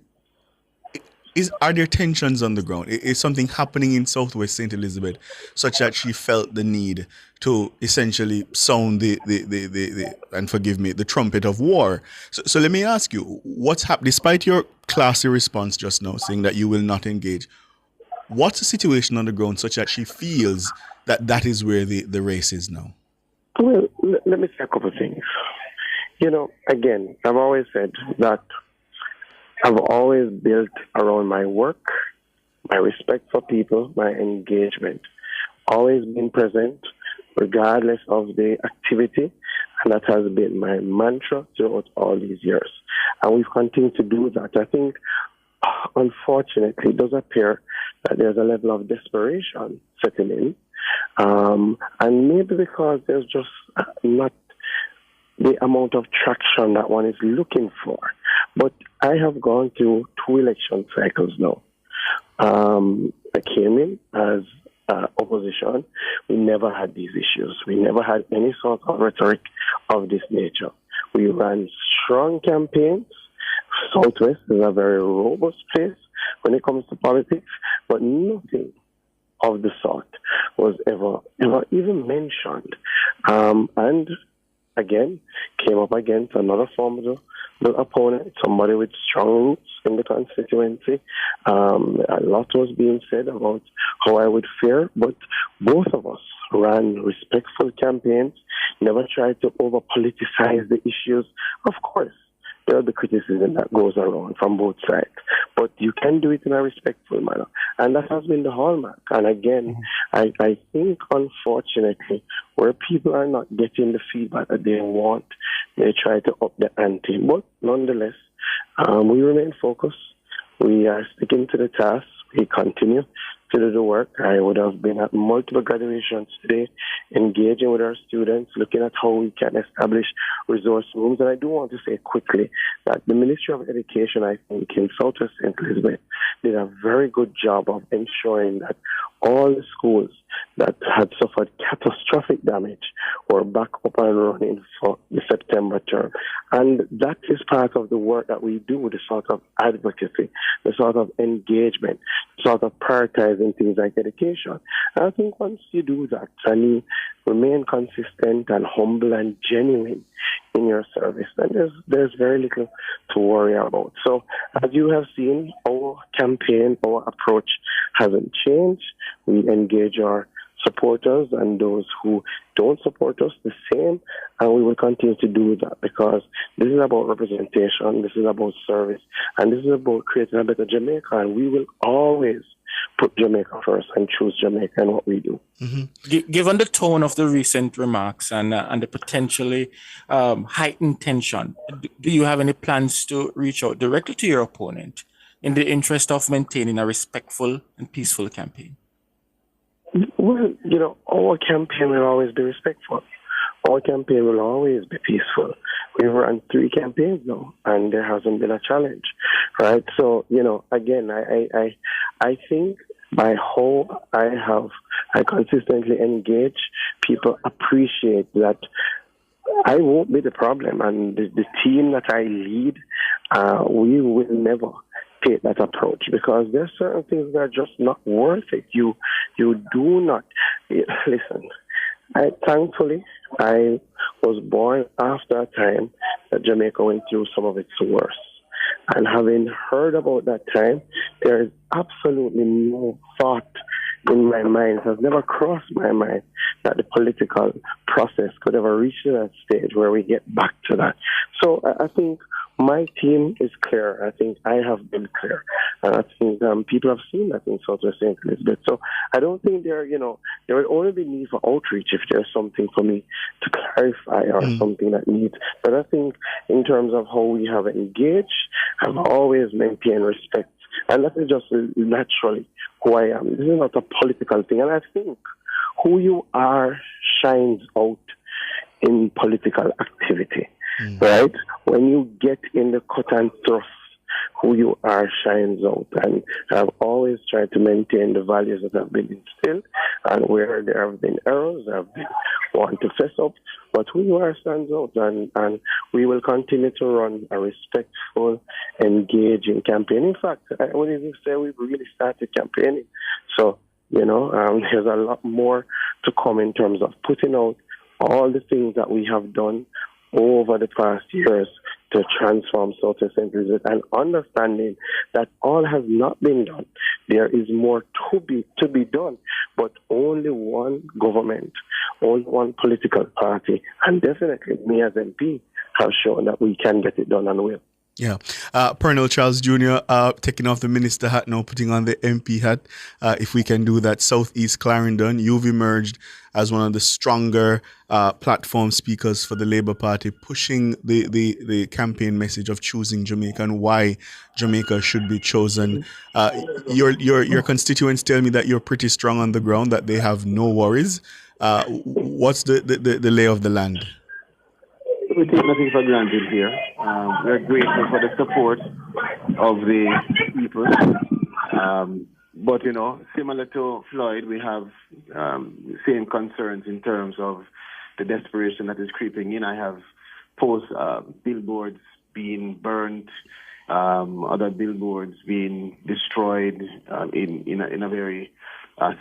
are there tensions on the ground? Is something happening in Southwest St. Elizabeth such that she felt the need to essentially sound the and forgive me, the trumpet of war? So let me ask you, what's happened, despite your classy response just now saying that you will not engage, what's the situation on the ground such that she feels that is where the race is now? Well, let me say a couple of things. Again, I've always said that I've always built around my work, my respect for people, my engagement, always been present regardless of the activity, and that has been my mantra throughout all these years. And we've continued to do that. I think, unfortunately, it does appear that there's a level of desperation setting in, and maybe because there's just not the amount of traction that one is looking for. But I have gone through 2 election cycles now. I came in as opposition. We never had these issues. We never had any sort of rhetoric of this nature. We ran strong campaigns. Southwest is a very robust place when it comes to politics, but nothing of the sort was ever even mentioned. And again, came up against another formidable opponent, somebody with strong roots in the constituency. A lot was being said about how I would fare, but both of us ran respectful campaigns, never tried to over-politicize the issues. Of course, there are the criticism that goes around from both sides, but you can do it in a respectful manner. And that has been the hallmark. And again, I think, unfortunately, where people are not getting the feedback that they want, they try to up the ante. But nonetheless, we remain focused. We are sticking to the task. We continue to do the work. I would have been at multiple graduations today, engaging with our students, looking at how we can establish resource rooms. And I do want to say quickly that the Ministry of Education, I think, in Southwest St. Elizabeth, did a very good job of ensuring that all the schools that had suffered catastrophic damage were back up and running for the September term. And that is part of the work that we do, the sort of advocacy, the sort of engagement, the sort of prioritizing things like education. And I think once you do that and you remain consistent and humble and genuine in your service, then there's very little to worry about. So as you have seen, our campaign, our approach hasn't changed. We engage our supporters and those who don't support us the same, and we will continue to do that because this is about representation, this is about service, and this is about creating a better Jamaica, and we will always put Jamaica first and choose Jamaica in what we do. Mm-hmm. Given the tone of the recent remarks and the potentially heightened tension, do you have any plans to reach out directly to your opponent in the interest of maintaining a respectful and peaceful campaign? Well, our campaign will always be respectful. Our campaign will always be peaceful. We've run 3 campaigns now, and there hasn't been a challenge, right? So, again, I think by how I consistently engage, people appreciate that I won't be the problem, and the team that I lead, we will never take that approach because there are certain things that are just not worth it. You do not listen. Thankfully, I was born after a time that Jamaica went through some of its worst. And having heard about that time, there is absolutely no thought in my mind, it has never crossed my mind that the political process could ever reach to that stage where we get back to that. So I think my team is clear. I think I have been clear. And I think people have seen that in Southwest St. Elizabeth. So I don't think there would only be need for outreach if there's something for me to clarify or something that needs. But I think in terms of how we have engaged, I've always maintained respect. And that is just naturally who I am. This is not a political thing. And I think who you are shines out in political activity, right? When you get in the cut and thrust, who you are shines out. And I've always tried to maintain the values that have been instilled, and where there have been errors, I've been want to fess up. But who you are stands out, and we will continue to run a respectful, engaging campaign. In fact, I would even say we've really started campaigning. So, there's a lot more to come in terms of putting out all the things that we have done over the past years to transform Southwest St. Elizabeth, and understanding that all has not been done. There is more to be done, but only one government, only one political party, and definitely me as MP have shown that we can get it done and will. Yeah. Pernell Charles Jr. Taking off the minister hat now, putting on the MP hat. If we can do that, Southeast Clarendon, you've emerged as one of the stronger platform speakers for the Labour Party, pushing the campaign message of choosing Jamaica and why Jamaica should be chosen. Your constituents tell me that you're pretty strong on the ground, that they have no worries. What's the lay of the land? We take nothing for granted here. We're grateful for the support of the people. But, similar to Floyd, we have same concerns in terms of the desperation that is creeping in. I have billboards being burnt, other billboards being destroyed in a very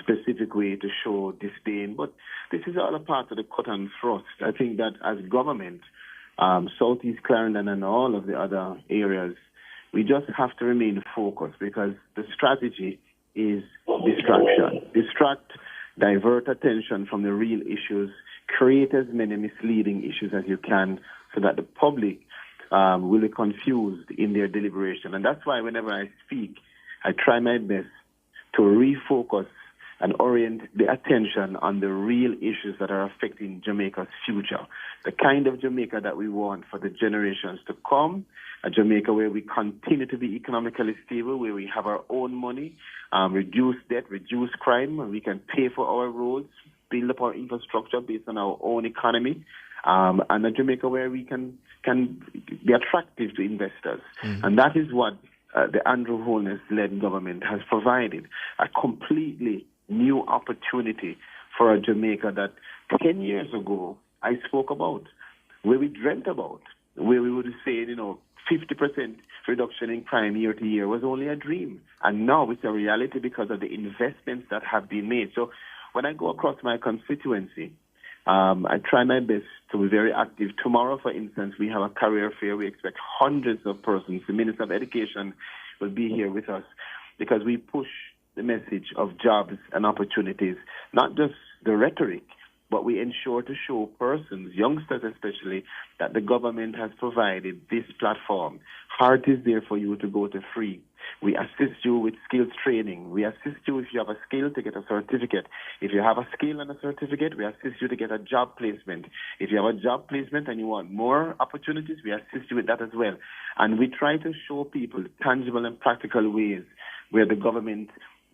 specific way to show disdain. But this is all a part of the cut and thrust. I think that as government, Southeast Clarendon and all of the other areas, we just have to remain focused, because the strategy is distraction. Distract, divert attention from the real issues, create as many misleading issues as you can so that the public will be confused in their deliberation. And that's why whenever I speak, I try my best to refocus and orient the attention on the real issues that are affecting Jamaica's future. The kind of Jamaica that we want for the generations to come, a Jamaica where we continue to be economically stable, where we have our own money, reduce debt, reduce crime, and we can pay for our roads, build up our infrastructure based on our own economy, and a Jamaica where we can be attractive to investors. And that is what the Andrew Holness-led government has provided, a completely new opportunity for a Jamaica that 10 years ago I spoke about, where we dreamt about, where we would say, 50% reduction in crime year to year was only a dream. And now it's a reality because of the investments that have been made. So when I go across my constituency, I try my best to be very active. Tomorrow, for instance, we have a career fair. We expect hundreds of persons. The Minister of Education will be here with us because we push the message of jobs and opportunities, not just the rhetoric, but we ensure to show persons, youngsters especially, that the government has provided this platform. Heart is there for you to go to free. We assist you with skills training. We assist you if you have a skill to get a certificate. If you have a skill and a certificate, we assist you to get a job placement. If you have a job placement and you want more opportunities, we assist you with that as well. And we try to show people tangible and practical ways where the government,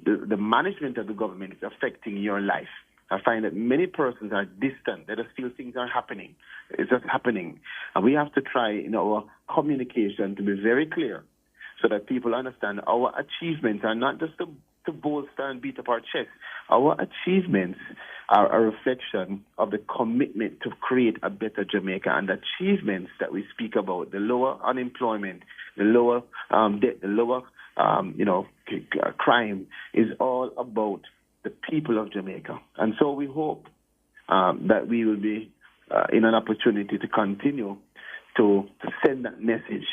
the management of the government is affecting your life. I find that many persons are distant. They just feel things are happening. It's just happening. And we have to try in our communication to be very clear so that people understand our achievements are not just to bolster and beat up our chest. Our achievements are a reflection of the commitment to create a better Jamaica. And the achievements that we speak about, the lower unemployment, the lower debt, the lower crime, is all about the people of Jamaica. And so we hope that we will be in an opportunity to continue to send that message.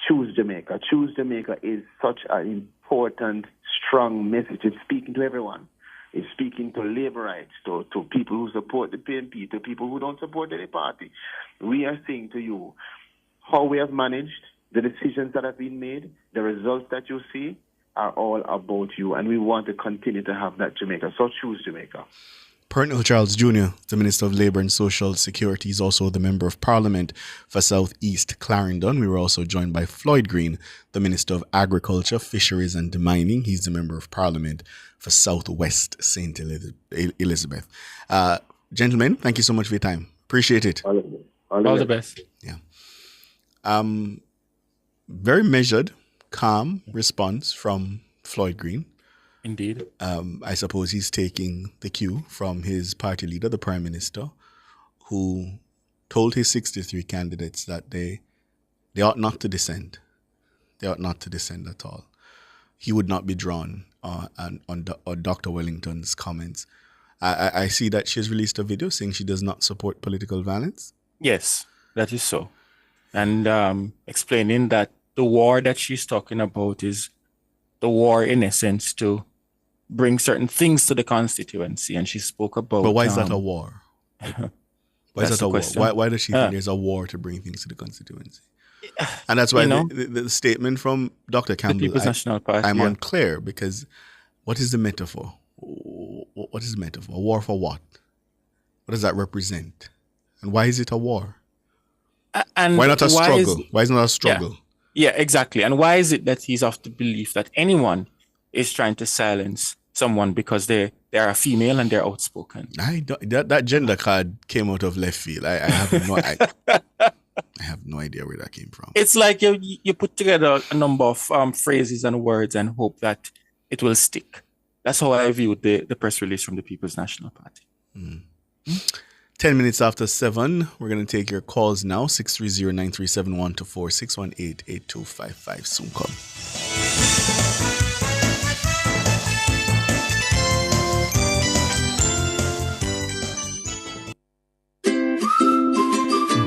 Choose Jamaica. Choose Jamaica is such an important, strong message. It's speaking to everyone. is speaking to labor rights, to people who support the PNP, to people who don't support any party. We are saying to you how we have managed, the decisions that have been made, the results that you see are all about you, and we want to continue to have that Jamaica. So choose Jamaica. Pernell Charles Jr., the Minister of Labour and Social Security, is also the Member of Parliament for South East Clarendon. We were also joined by Floyd Green, the Minister of Agriculture, Fisheries and Mining. He's the Member of Parliament for South West St. Elizabeth. Gentlemen, thank you so much for your time. Appreciate it. All the best. Yeah. Very measured, calm response from Floyd Green. Indeed. I suppose he's taking the cue from his party leader, the Prime Minister, who told his 63 candidates that they ought not to dissent. They ought not to dissent at all. He would not be drawn on Dr. Wellington's comments. I see that she has released a video saying she does not support political violence. Yes, that is so. And explaining that the war that she's talking about is the war, in essence, to bring certain things to the constituency. And she spoke about... But why is that a war? Why is that a war? Why does she think there's a war to bring things to the constituency? And that's why the statement from Dr. Campbell, the People's National Party, I'm unclear, because what is the metaphor? What is the metaphor? A war for what? What does that represent? And why is it a war? And why not a struggle? Why is it not a struggle? Yeah, exactly. And why is it that he's of the belief that anyone is trying to silence someone because they are a female and they're outspoken? That gender card came out of left field. I have no I have no idea where that came from. It's like you put together a number of phrases and words and hope that it will stick. That's how I viewed the press release from the People's National Party. 10 minutes after 7, we're going to take your calls now. 630-9371-24, 618-8255. Soon come.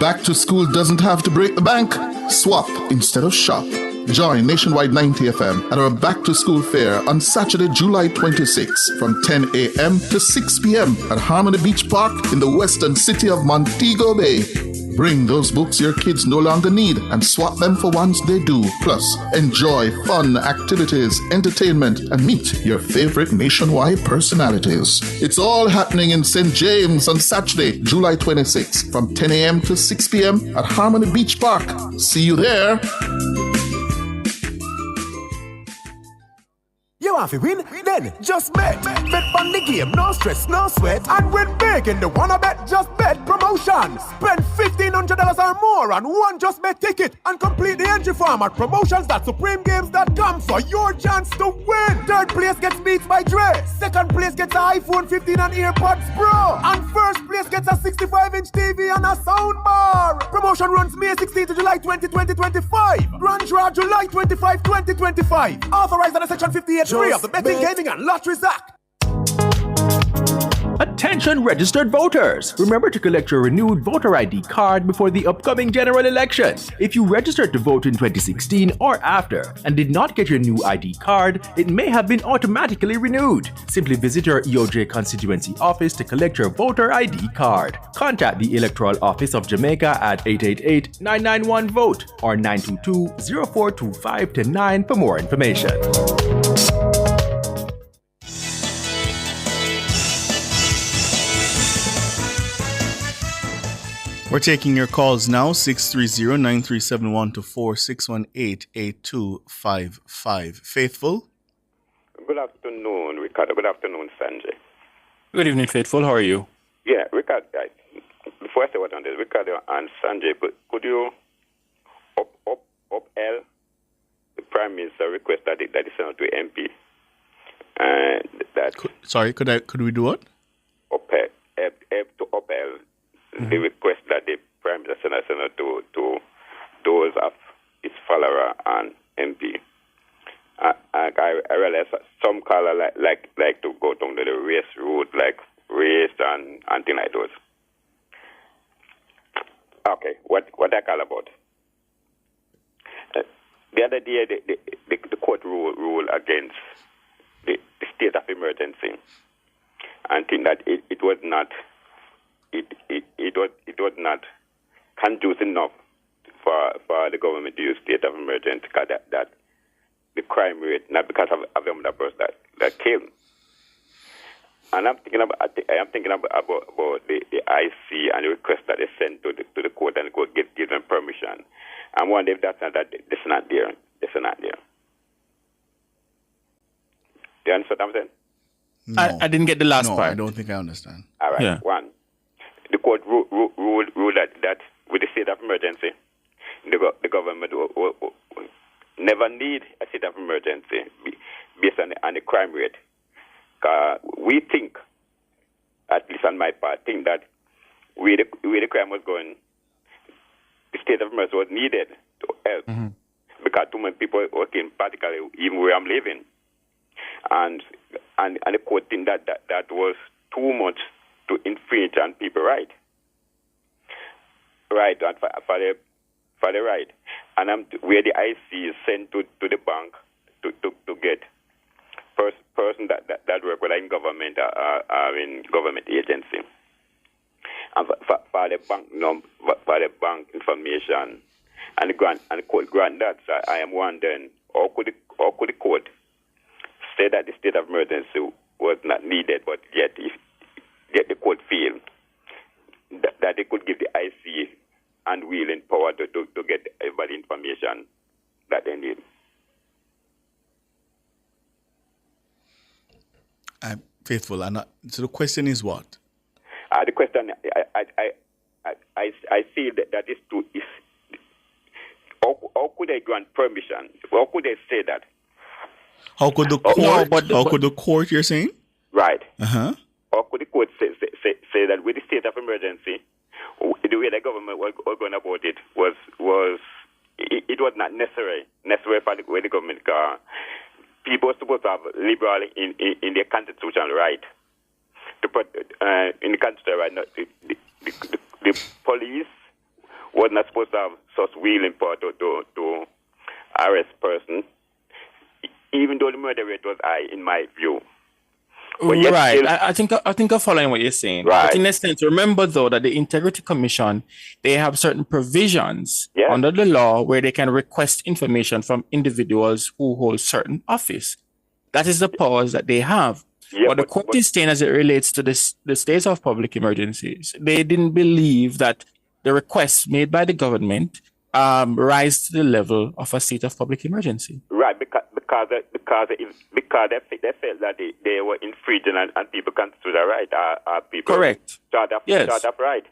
Back to school doesn't have to break the bank. Swap instead of shop. Join Nationwide 90 FM at our back to school fair on Saturday, July 26 from 10 a.m. to 6 p.m. at Harmony Beach Park in the western city of Montego Bay. Bring those books your kids no longer need and swap them for ones they do. Plus, enjoy fun activities, entertainment, and meet your favorite Nationwide personalities. It's all happening in St. James on Saturday, July 26 from 10 a.m. to 6 p.m. at Harmony Beach Park. See you there. You want to win? Then just bet. Bet on the game, no stress, no sweat. And win big in the Wanna Bet Just Bet promotion. Spend $1,500 or more on one Just Bet ticket and complete the entry form at promotions.supremegames.com for your chance to win. Third place gets Beats by Dre. Second place gets an iPhone 15 and AirPods Pro. And first place gets a 65-inch TV and a soundbar. Promotion runs May 16 to July 20, 2025. Grand draw July 25, 2025. Authorized under Section 58. Of the Betting, Gaming and Lotteries Act. Attention registered voters! Remember to collect your renewed voter ID card before the upcoming general election. If you registered to vote in 2016 or after and did not get your new ID card, it may have been automatically renewed. Simply visit your EOJ constituency office to collect your voter ID card. Contact the Electoral Office of Jamaica at 888-991-VOTE or 922-0425-9 for more information. We're taking your calls now, 630-9371-24, 618-8255. Faithful? Good afternoon, Ricardo. Good afternoon, Sanjay. Good evening, Faithful. How are you? Yeah, Ricardo, before I say what on this, Ricardo and Sanjay, could you uphold the Prime Minister request that he sent to MP? Could we do what? Uphold the request that the Prime Minister sent to those of his follower and MP. I realize some color like to go down to the race route, like race and things like those. Okay, what I call about? The other day, the court ruled against the state of emergency and think that it was not conducive enough for the government to use state of emergency, because that the crime rate, not because of the other person that killed. And I'm thinking about the IC and the request that they sent to the court, and the court give them permission. I'm wondering if that's not there. It's not there. Do you understand what I'm saying? No. I didn't get the last part. I don't think I understand. All right. Yeah. One, the court ruled that with the state of emergency, the government will never need a state of emergency based on the crime rate. We think, at least on my part, think that where the crime was going, the state of emergency was needed to help, because too many people working, particularly even where I'm living, and the court think that was too much to infringe on people's right, and for the right, and where the IC is sent to the bank to get person that work whether in government or in government agency, and for the bank information, and the court grant that. So I am wondering, how could the court say that the state of emergency was not needed, but yet the court feel that they could give the IC unwilling power to get everybody information that they need. Faithful. And so the question is what? The question, I feel that is too. How could they grant permission? How could they say that? How could the court? How could the court? You're saying? Right. How could the court say that with the state of emergency, the way the government was going about it was not necessary for the way the government. People are supposed to have liberal in their constitutional right to put in the constitutional right. The police was not supposed to have such willing power to arrest person, even though the murder rate was high, in my view. Right. Still, I think I'm following what you're saying. Right. But in a sense, remember though that the Integrity Commission, they have certain provisions under the law where they can request information from individuals who hold certain office. That is the powers that they have. But the court is saying, as it relates to the state of public emergencies, they didn't believe that the requests made by the government rise to the level of a state of public emergency. Right, because they felt that they were infringing on people's constitutional right. People correct. Start up right.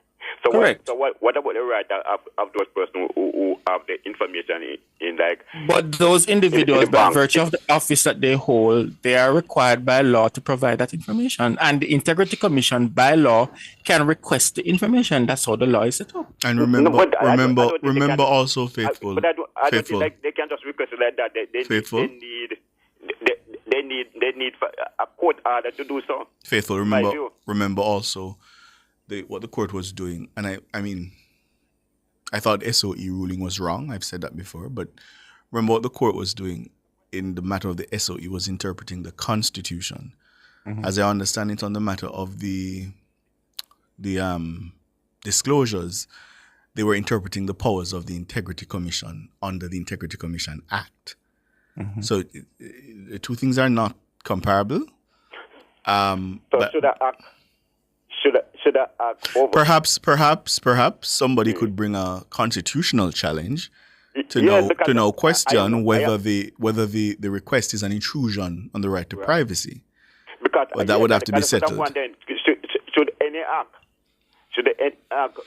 So correct. What about the right of those persons who have the information in like? But those individuals, by virtue of the office that they hold, they are required by law to provide that information, and the Integrity Commission by law can request the information. That's how the law is set up. And remember also, Faithful. But I don't think they can just request it like that. They need a court order to do so. Faithful. Remember also what the court was doing, and I mean, I thought SOE ruling was wrong. I've said that before, but remember what the court was doing in the matter of the SOE was interpreting the Constitution. As I understand it, on the matter of the disclosures, they were interpreting the powers of the Integrity Commission under the Integrity Commission Act. So the two things are not comparable. Should I act over? Perhaps somebody could bring a constitutional challenge to now question whether the request is an intrusion on the right to privacy. But that would have to be settled. Should any act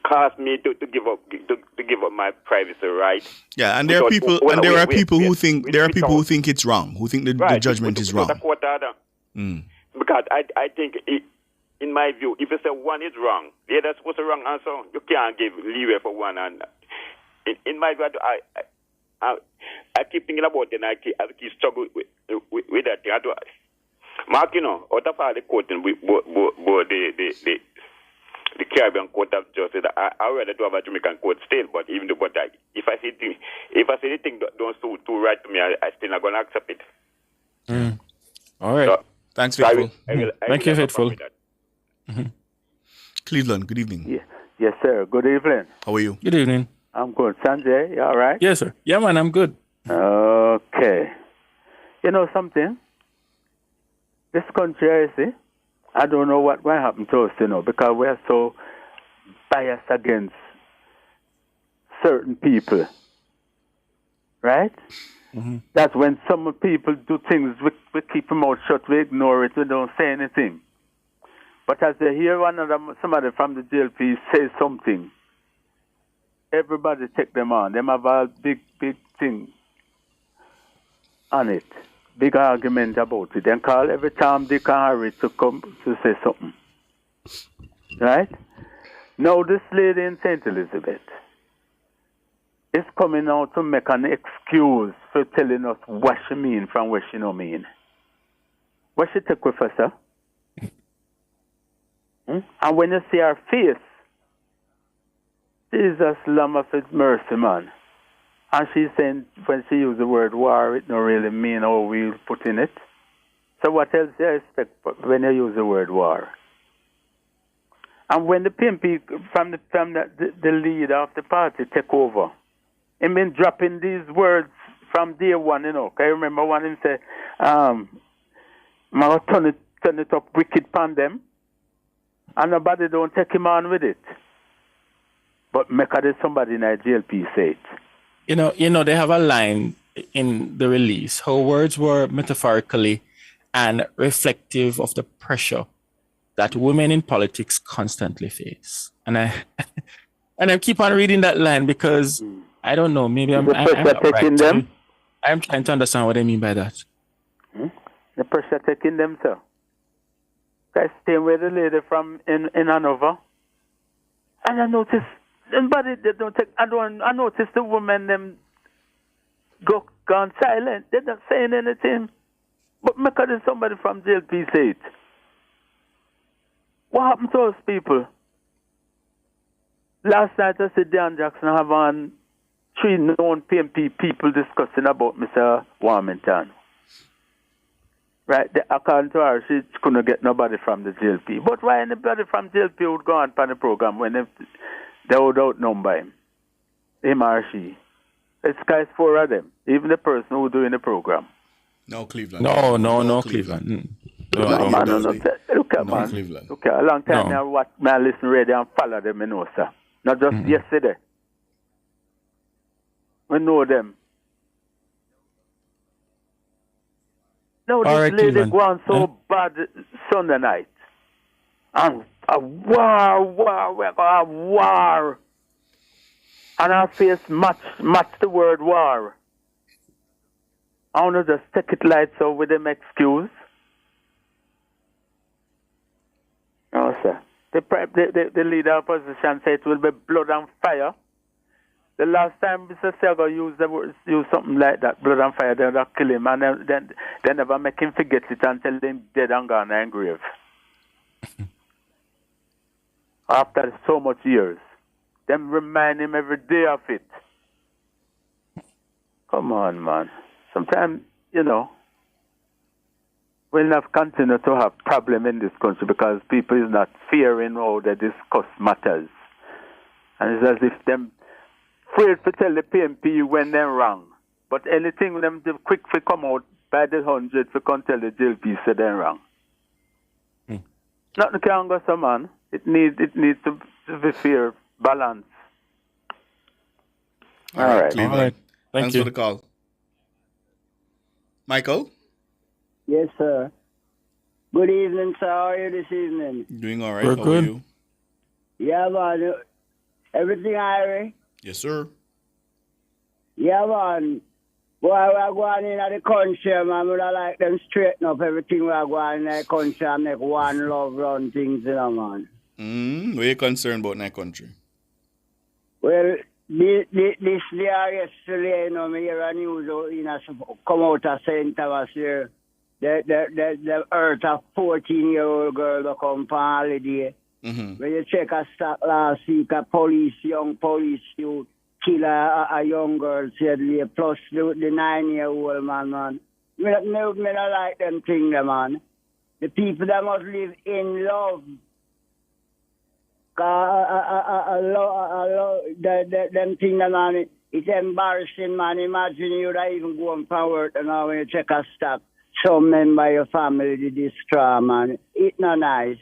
cause me to give up my privacy right? Yeah, and there are people who think it's wrong, who think the judgment is wrong. Because I think, in my view, if you say one is wrong, the other is supposed to wrong also. You can't give leeway for one. And in my view, I keep thinking about it, and I keep struggling with that thing. Mark, out of all the court, the Caribbean Court of Justice, I rather to have a Jamaican court still. But if I see the thing don't suit too right to me, I still not gonna accept it. All right. So, Thanks, so Faithful. Thank you, Faithful. Cleveland, good evening. Yes, sir. Good evening. How are you? Good evening. I'm good. Sanjay, you all right? Yes, sir. Yeah, man, I'm good. Okay. You know something? This country, I see, I don't know what will happen to us, because we're so biased against certain people. Right? Mm-hmm. That's when some people do things, we keep them out shut, we ignore it, we don't say anything. But as they hear somebody from the JLP say something, everybody take them on. Them have a big thing on it. Big argument about it. Then call every time Dick and Harry to come to say something. Right? Now this lady in St. Elizabeth is coming out to make an excuse for telling us what she mean from what she don't mean. What she take with her, sir? And when you see her face, Jesus, Lamb of His mercy, man. And she's saying, when she used the word war, it don't really mean how we put in it. So what else do you expect when you use the word war? And when the PMP from the leader of the party take over, he been dropping these words from day one, Can you remember one him say, I'm going to turn it up wicked pan them. And nobody don't take him on with it. But make somebody in the JLP say it. You know, they have a line in the release. Her words were metaphorically and reflective of the pressure that women in politics constantly face. And I keep on reading that line because I don't know, maybe I'm not right. Them? I'm trying to understand what they mean by that. The pressure taking them, sir. I stay with the lady from in Hanover, and I notice nobody they don't take. I notice the women them gone silent. They're not saying anything. But because somebody from JLP say it. What happened to us people? Last night I said Dan Jackson have on 3 known PMP people discussing about Mr. Warmington. Right, according to her, she couldn't get nobody from the JLP. But why anybody from JLP would go on the program when they would outnumber him or she? It's guys 4 of them, even the person who doing the program. No, Cleveland. No, Cleveland. Look at man. Cleveland. Look at a long time now. I listen radio and follow them, sir. Not just yesterday. We know them. No, this lady go on so bad Sunday night. And a war, we're going to have war. And our face match the word war. I want to just take it light so with them excuse. No, sir. The leader of opposition said it will be blood and fire. The last time Mr. Sego used something like that, blood and fire, they would kill him, and then they never make him forget it until him dead and gone in grave. After so much years, them remind him every day of it. Come on, man. Sometimes, we'll not continue to have problem in this country because people is not fearing how they discuss matters. And it's as if them afraid to tell the PMP when they're wrong. But anything them quick to come out by the 100 to come tell the JLP say they're wrong. Nothing can go so man. It needs to be fair, balance. All right. Cleveland. Thanks for the call. Michael? Yes, sir. Good evening, sir. How are you this evening? Doing all right. We're How good. are you? Yeah, man. Everything all right? Yes, sir. Yeah, man. Boy, we're going in the country, man. We like them straighten up everything we're going in the country and make one love run things, man. What are you concerned about in that country? Well, this day yesterday, me hear a news come out of St. Thomas here. The earth a 14-year-old girl that come for holiday. When you check a stock last week, young police youth kill a young girl, sadly, plus the 9-year-old man. Me not like them things, man. The people that must live in love. Them things, man, it's embarrassing, man. Imagine you that even going for work and now when you check a stock, some member of your family did destroy, man. It's not nice.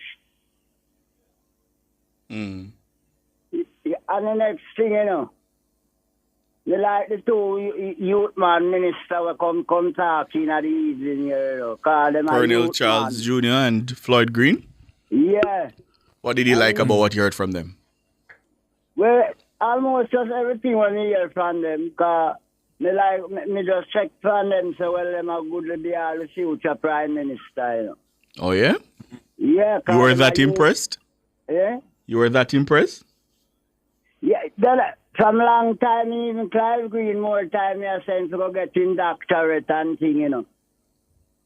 And the next thing, you know, they like the two youth man minister will come talking at the evening, you know. Colonel Charles Jr. and Floyd Green? Yeah. What did he like about what you heard from them? Well, almost just everything when you hear from them, because me just check from them, so well, them are good to be all the future prime minister, you know. Oh, yeah? Yeah. You were that impressed? Yeah? You were that impressed? Yeah, from long time, even Clive Green, more time he has sent to go get him doctorate and thing, you know.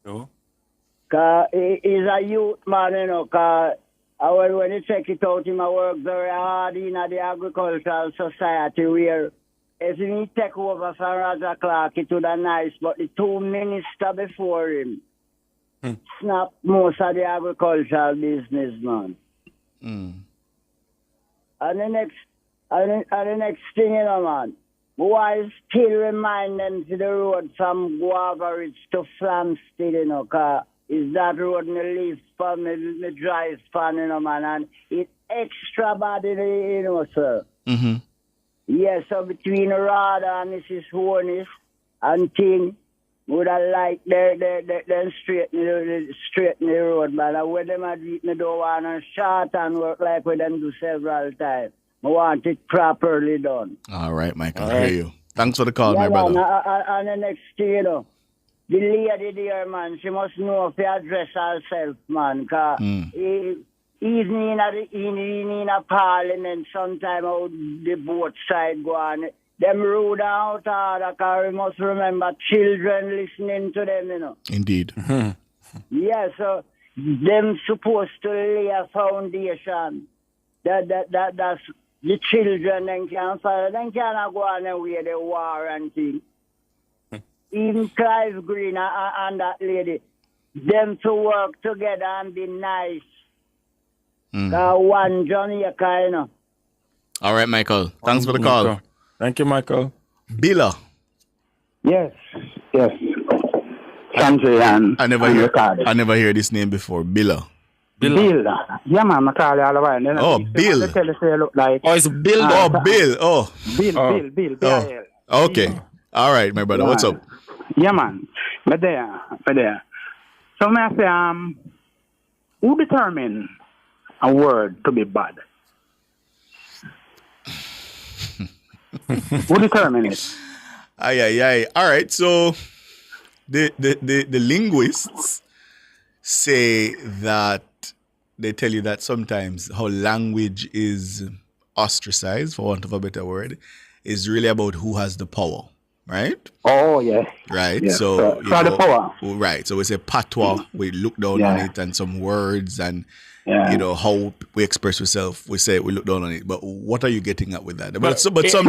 Oh. Because he's a youth man, you know, because when you check it out, him work very hard in the agricultural society where if he take over from Roger Clark, it would be nice, but the two ministers before him snap most of the agricultural business, man. And the next thing, you know, man, why still remind them to the road from Guava Ridge to Flamstead, you know, because is that road me live for, me drive for, you know, man, and it's extra bad, you know, sir. Yeah, so between Rada and Mrs. Hornis and Ting, would I like them straighten the road, man. And when them had me don't want to short and work like we them do several times. I want it properly done. All right, Michael, I hear you. Thanks for the call, my brother. And the next thing, you know, the lady there, man, she must know if to address herself, man, because even in a parliament, sometimes how the both side go on, them rude out harder, because we must remember children listening to them, you know. Indeed. Yeah, so them supposed to lay a foundation that's the children then can follow. Then cannot go on away the war and things. Even Clive Green and that lady, them to work together and be nice. One Jamaica, you know. All right, Michael. Thanks for the call. Thank you, Michael. Billa. Yes. Sanjay and I never hear this name before. Billa. Bill. Yeah, man, I call you all the while. Oh, Bill. It's Bill. Bill. Oh. Bill. Okay. All right, my brother. What's up? Yeah, man. But there. So, may I say, who determine a word to be bad? Who determine it? Aye. All right, so the linguists say that they tell you that sometimes how language is ostracized, for want of a better word, is really about who has the power, right? Oh, yes. Right, yes. so the power. Right, so we say patois, we look down on it, and some words, and you know how we express ourselves, we say we look down on it. But what are you getting at with that? But some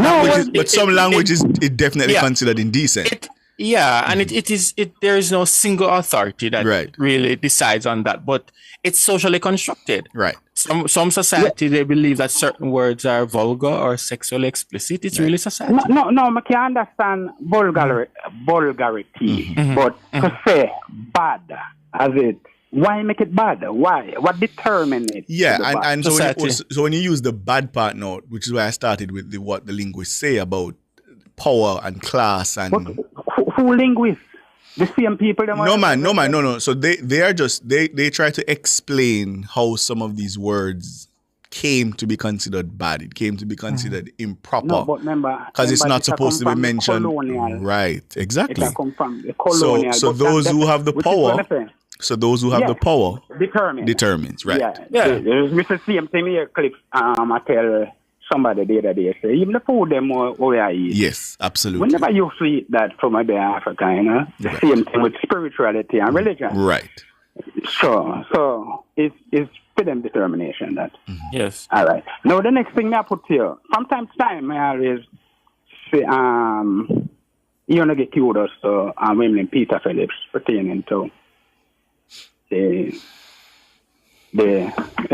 languages, it definitely considered indecent. And there is no single authority that really decides on that, but it's socially constructed. Right. Some society, they believe that certain words are vulgar or sexually explicit. It's really society. No, I can understand vulgarity, but to say bad as it, why make it bad? Why? What determines it? Yeah, and so when you use the bad part now, which is why I started with what the linguists say about power and class and... But who linguists? The same people? No. So they are just, they try to explain how some of these words came to be considered bad. It came to be considered improper. No, but remember... Because it's not supposed to be mentioned. Right, exactly. It come from the colonial. So those who have the power... So those who have the power determines, right? Yeah. It's the same thing here, Cliff. I tell somebody the other day, say, even the food them where I eat. Yes, absolutely. Whenever you eat that from Africa, you know, the same thing with spirituality and religion. Right. So it's for them determination that. Yes. All right. Now the next thing I put here, from time to time I always say, you want to get kudos to William Peter Phillips pertaining to they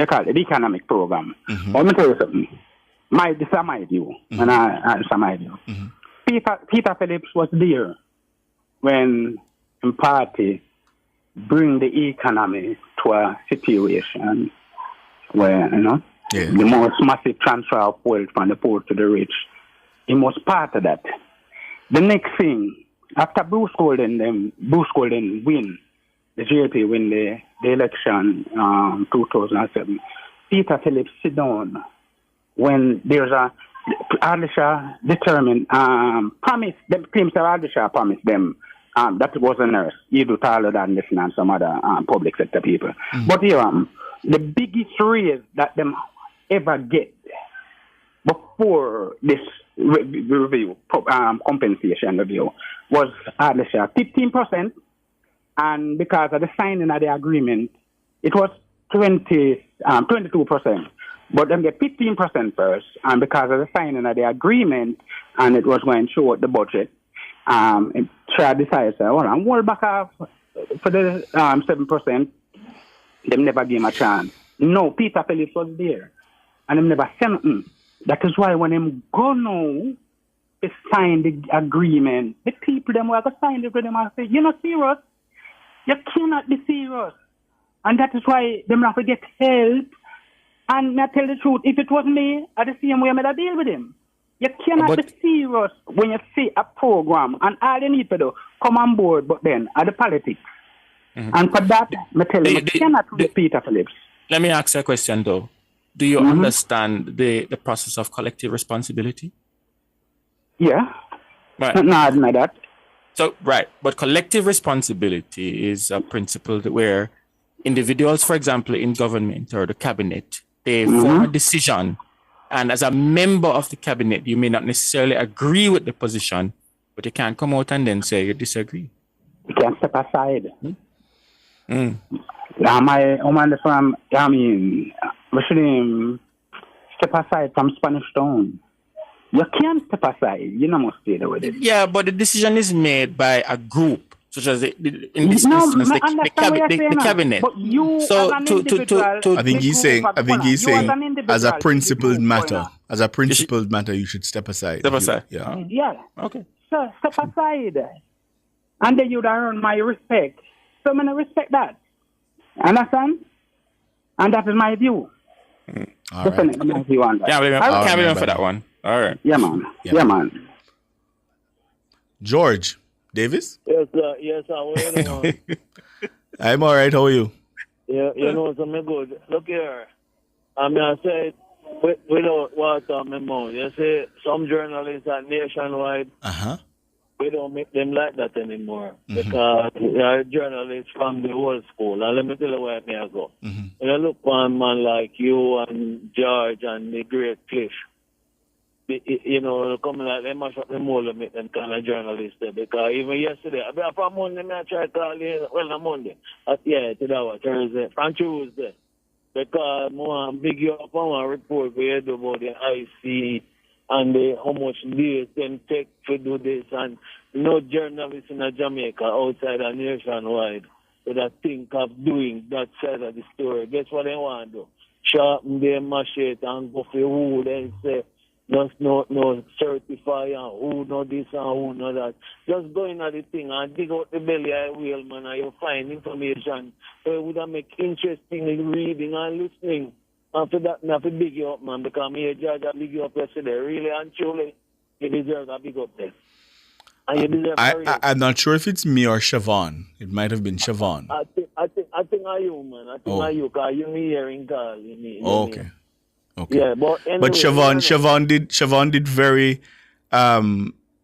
call it the economic program. Let me tell you something. This is my view. And it's my view. Peter Phillips was there when the party bring the economy to a situation where, the most massive transfer of wealth from the poor to the rich. He was part of that. The next thing, after Bruce Golden win, the JP win the election 2007, Peter Phillips sit down when there's a Ardisha determined promise, the claims that Ardisha promised them that was a nurse, you do taller than this and some other public sector people. But the biggest raise that them ever get before this review, compensation review, was Ardisha 15%, and because of the signing of the agreement, it was 22%. But them get 15% first, and because of the signing of the agreement, and it was going to show the budget, Chad decided, well, I'm roll back off for the 7%. Them never gave him a chance. No, Peter Phillips was there, and them never said nothing. That is why when them go now to sign the agreement, the people them were going to sign the agreement and say, you're not serious. You cannot be serious. And that is why them have to get help. And I tell the truth, if it was me, I'd the same way I'd deal with him. You cannot be serious when you see a program and all you need to do, come on board, but then at the politics. And for that, I tell you, you cannot read Peter Phillips. Let me ask you a question though. Do you understand the process of collective responsibility? Yeah. Right. No, I deny that. So, right. But collective responsibility is a principle where individuals, for example, in government or the cabinet, they form a decision. And as a member of the cabinet, you may not necessarily agree with the position, but you can't come out and then say you disagree. You can step aside. My woman from, we should step aside from Spanish Town. You can't step aside. You know, must stay there with it. Yeah, but the decision is made by a group, such as in this instance, the cabinet. But you, so I think he's saying, as a principled matter, you should step aside. Step aside. Yeah. Okay. So step aside, and then you'd earn my respect. So I'm gonna respect that. Understand? And that is my view. Definitely my view on that. Yeah, can't be for that one. All right. Yeah, man. Yeah, man. George Davis? Yes, sir. Yes, sir. What you doing? I'm all right. How are you? Yeah, you know something good. Look here. I mean, I said, without water on my mouth, you see, some journalists are nationwide. We don't make them like that anymore because they are journalists from the old school. And let me tell you where I go. When I look for a man like you and George and the great Cliff, you know, coming like they mash up the mold and make them kind of journalists there. Because even yesterday, from Monday, I tried to call you, well, not Monday. Today was Thursday, from Tuesday. Because I want to big you up on a report we had about the IC and how much days them take to do this. And no journalists in Jamaica outside and nationwide would think of doing that side of the story. Guess what they want to do? Sharpen their machete and go for who they say. No certify and who know this and who know that. Just go in at the thing and dig out the belly of the whale, man, and you'll find information. So it would make interesting reading and listening. And for that, I have to big you up, man, because me, George, I big you up yesterday. Really and truly, you deserve a big up there. And you deserve I'm not sure if it's me or Siobhan. It might have been Siobhan. I think I you, man. I think I you, because you me hearing call. Okay. Okay. Yeah, but anyway, but Siobhan did very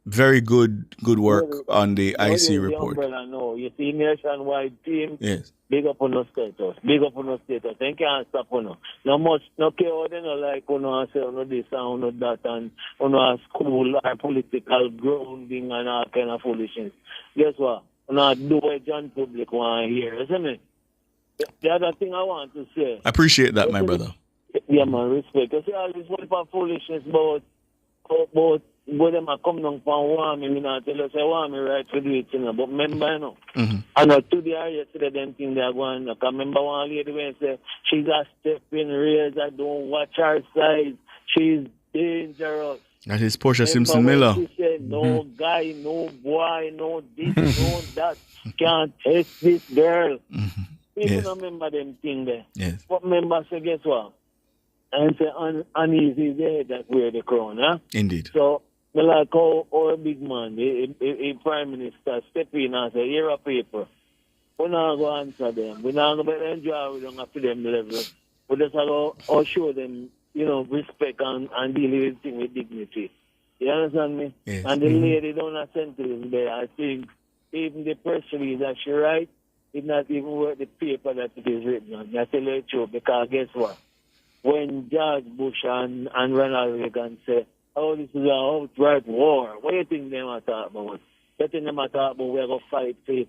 very good work on the IC report. No, you see nationwide team. Yes. Big up on the status. Big up on the status. They can't stop on no much no care what they don't like on say on this and on that and on our school or political grounding and all kind of foolishness. Guess what? Not do what John Public want to hear, isn't it? The other thing I want to say. I appreciate that, my brother. Yeah, man, respect. You see all this one for foolishness about go them a come down from warm, me not tell us say warm right to do it, you know. But remember, you know, Mm-hmm. and today or yesterday, them thing they are going. I remember one lady when say she's a stepping razor, don't watch her size, she's dangerous. That is Portia Simpson Miller. She said, no guy, no boy, no this, no that, can't test this girl. People Yes. don't remember them thing there. Yes. But remember, say, guess what? And say, uneasy is the head that wear the crown, huh? Indeed. So, me like how our big man, the Prime Minister, step in and say, here are people. We're not going to answer them. We're not going to enjoy we don't have to them level. We just have to show them, you know, respect and deal with things with dignity. You understand me? Yes. And the lady don't have sentence there. I think even the press release that she write, it's not even worth the paper that it is written on. That's the late truth. Because guess what? When George Bush and Ronald Reagan say, oh, this is an outright war, what do you think they are talking about? They think they are talking about we're going to fight to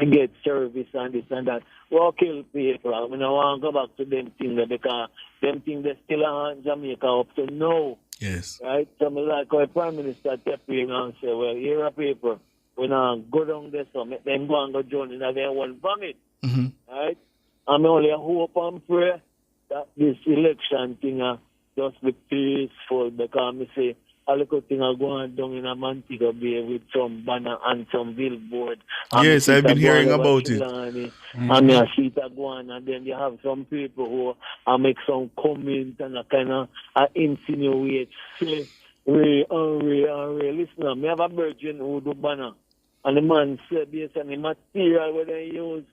get service and this and that. We'll kill people. I mean, I want to go back to them things because them things they still are in Jamaica up to now. Yes. Right? So me like our Prime Minister step in and say, well, here are people. We now go down there, so make them go and go join in their one vomit. Mm-hmm. Right? And I only hope and pray that this election thing just be peaceful because I say a little thing are going down in a Montego Bay with some banner and some billboard. And Yes, I've been hearing about it. And I see it going, and then you have some people who make some comment and kind of insinuate, say, Ray. Listen, I have a virgin who do banner. And the man said, based on the material where they use,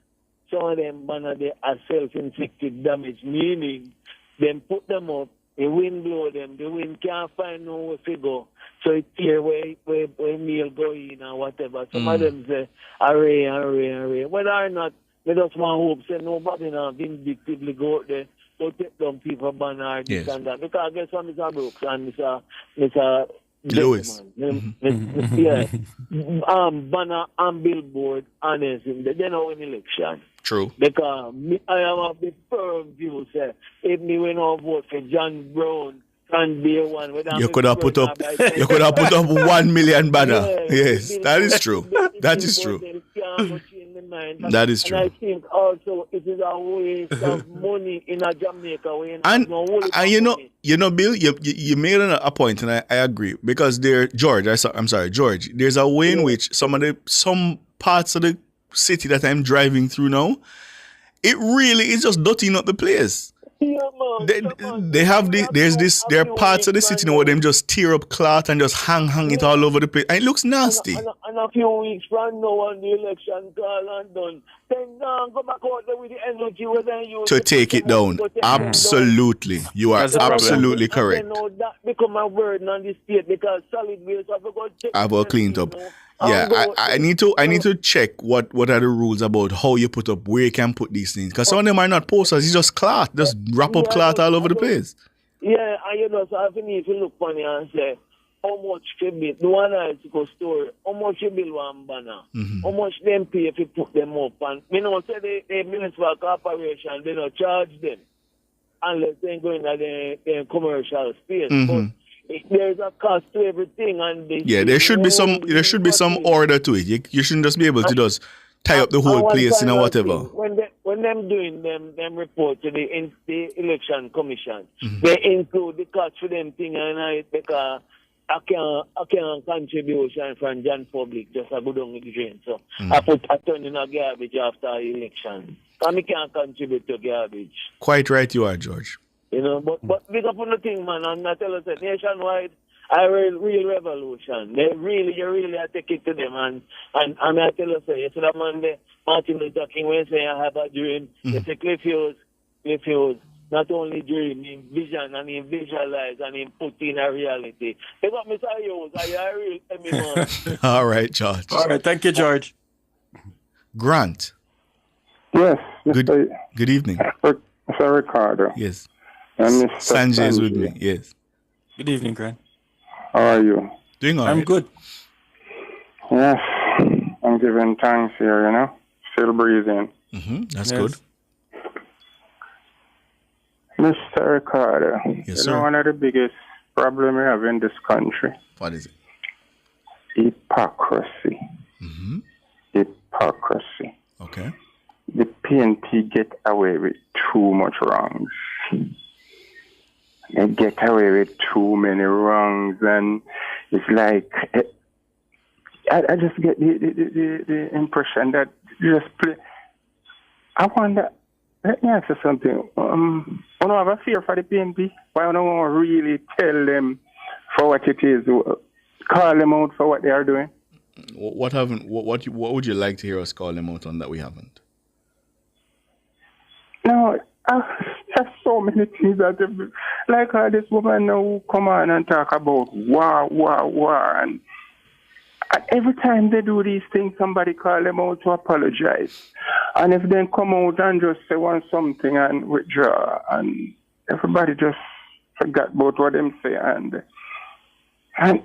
some of them banner they are self-inflicted damage, meaning them put them up, the wind blow them, the wind can't find nowhere to go. So it tear where meal go in or whatever. Some of them say, array. Whether or not, they just want hope, say nobody now vindictively go out there, go take down people banner, this and that. Because I guess some Mr. Brooks and Mr. Lewis. Yeah. Banner and billboard, honest, they know in election. True. Because I am of the firm view, say, if me went out vote for John Brown, can be one. You could have put up 1 million banner. Yes, that is true. That is true. That is true. And I think also it is a waste of money in a Jamaica. And you know, Bill, you made a point, and I agree because George. There's a way in which some parts of the city that I'm driving through now, it really is just dotting up the place. Yeah, man. There are parts of the city now where them just tear up cloth and just hang it all over the place. And it looks nasty. And a few weeks from now on the election call and done, then go back out there with the energy where they use to take it down. Absolutely. You are absolutely correct. And then that become a burden on the state because solid waste have to go take I've all cleaned up. Yeah, I need to check what are the rules about how you put up, where you can put these things. Because some of them are not posters, it's just cloth. Just wrap up cloth all over the place. Yeah, and so I think if you look funny and say, how much you build, the one I go store, how much you build one banner, how much them pay if you put them up. And say the municipal corporation, they don't charge them unless they go into the commercial space. But there's a cost to everything, and there should be some order to it. You shouldn't just be able to just tie up the whole place or whatever. When them doing them report to the election commission, they include the cost for them thing, and I because I can contribution from John Public just a good on the drain. So I turn in a garbage after election. I can't contribute to garbage. Quite right you are, George. You know, but big up on the thing, man, and I tell us that nationwide, real revolution. You really take it to them, and I tell us that yesterday Monday, Martin Luther King when say I have a dream, they say Cliff Hughes, not only dream, in vision and in visualize and in put in a reality. They got Mr. Hughes, I real man. All right, George. All right, thank you, George. Grant. Yes. Good evening. Mr. Ricardo. Yes. And Mr. Sanjay is with me. Yes. Good evening, Grant. How are you? Doing all right. I'm good. Yes. I'm giving thanks here, Still breathing. That's good. Mr. Ricardo, yes, sir. One of the biggest problem we have in this country? What is it? Hypocrisy. Mm-hmm. Hypocrisy. Okay. The PNP get away with too much wrongs. They get away with too many wrongs, and it's like I just get the impression that you just play. I wonder. Let me ask you something. I don't have a fear for the PNP. Why don't I really tell them for what it is? Call them out for what they are doing. What would you like to hear us call them out on that we haven't? No, there's so many things that, like this woman now who come on and talk about war, and every time they do these things, somebody call them out to apologize. And if they come out and just say something and withdraw, and everybody just forgot about what them say, and I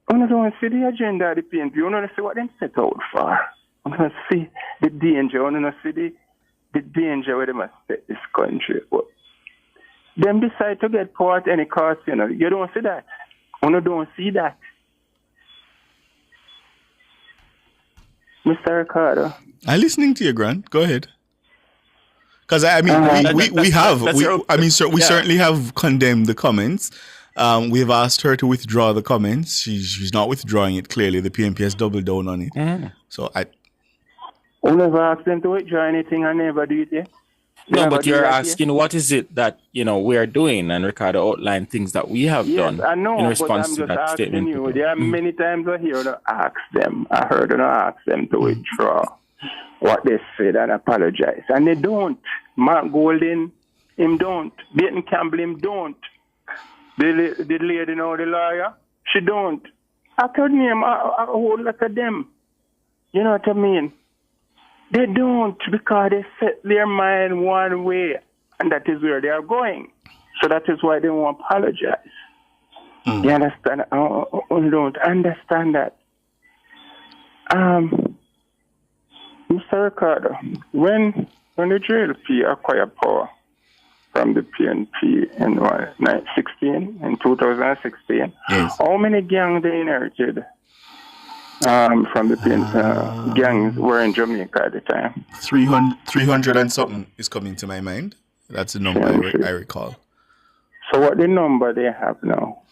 don't see the agenda of the PNP. I don't see what them set out for. I don't see the danger. I don't see the danger where they must set this country. But them decide to get power at any cost, you know. You don't see that. I don't see that. Mr. Ricardo. I'm listening to you, Grant. Go ahead. Because we certainly have condemned the comments. We've asked her to withdraw the comments. She's not withdrawing it. Clearly, the PNP has doubled down on it. Mm. So I never asked them to withdraw anything. I never do it. Yeah? No, but you're asking what is it that we are doing, and Ricardo outlined things that we have done. I know, in response but I'm to just that asking statement. you. There are many times I hear them ask them. I heard them ask them to withdraw what they said and apologize, and they don't. Mark Golden, him don't. Dayton Campbell, him don't. The lady now, the lawyer, she don't. I could name a whole lot of them. You know what I mean? They don't, because they set their mind one way, and that is where they are going. So that is why they won't apologize. You understand? I don't understand that. Mr. Ricardo, when the JLP acquired power from the PNP in 2016, yes. How many gangs they inherited from the PNP gangs were in Jamaica at the time? 300 and something is coming to my mind. That's the number I recall. So what the number they have now?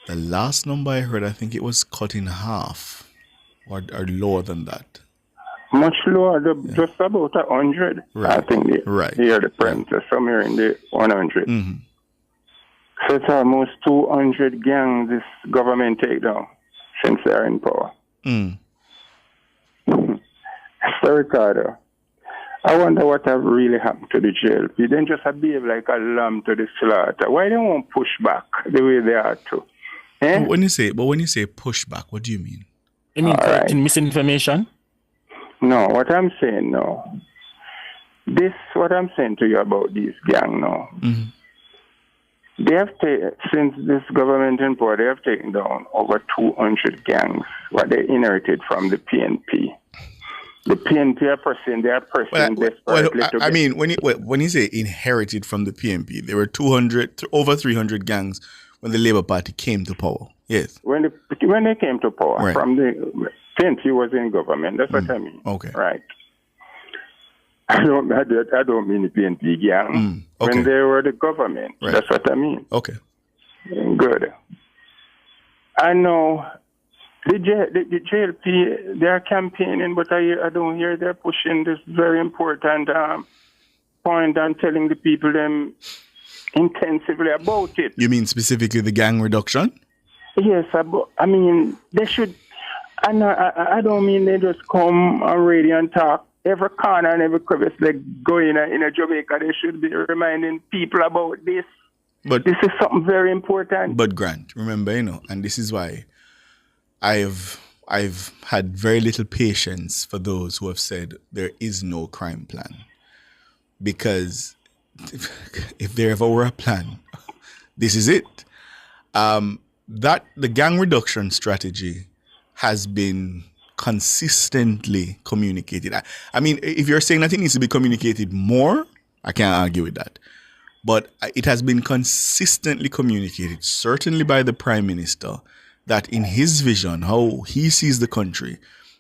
The last number I heard, I think it was cut in half or lower than that. Much lower, just about 100. Right. I think here the print is somewhere in the 100. Mm-hmm. So it's almost 200 gangs this government take down since they're in power. So Ricardo, I wonder what have really happened to the JLP. They just behave like a lamb to the slaughter. Why they won't push back the way they are to? Eh? But when you say push back, what do you mean? You mean correcting misinformation? No, what I'm saying now, what I'm saying to you about these gang now, they have since this government in power, they have taken down over 200 gangs, what they inherited from the PNP. The PNP are pressing desperately to I mean, when you say inherited from the PNP, there were over 300 gangs when the Labour Party came to power. Yes. When they came to power, right. From the PNP was in government. That's what I mean. Okay. Right. I don't mean the PNP gang. Okay. When they were the government. Right. That's what I mean. Okay. Good. I know the JLP, they are campaigning, but I don't hear they're pushing this very important point and telling the people them intensively about it. You mean specifically the gang reduction? Yes, I mean, they should. I don't mean they just come on radio and talk. Every corner and every crevice they go in a Jamaica, they should be reminding people about this. But this is something very important. But Grant, remember, and this is why I've had very little patience for those who have said there is no crime plan. Because if there ever were a plan, this is it. That the gang reduction strategy has been consistently communicated. I mean, if you're saying that it needs to be communicated more, I can't argue with that. But it has been consistently communicated, certainly by the Prime Minister, that in his vision, how he sees the country,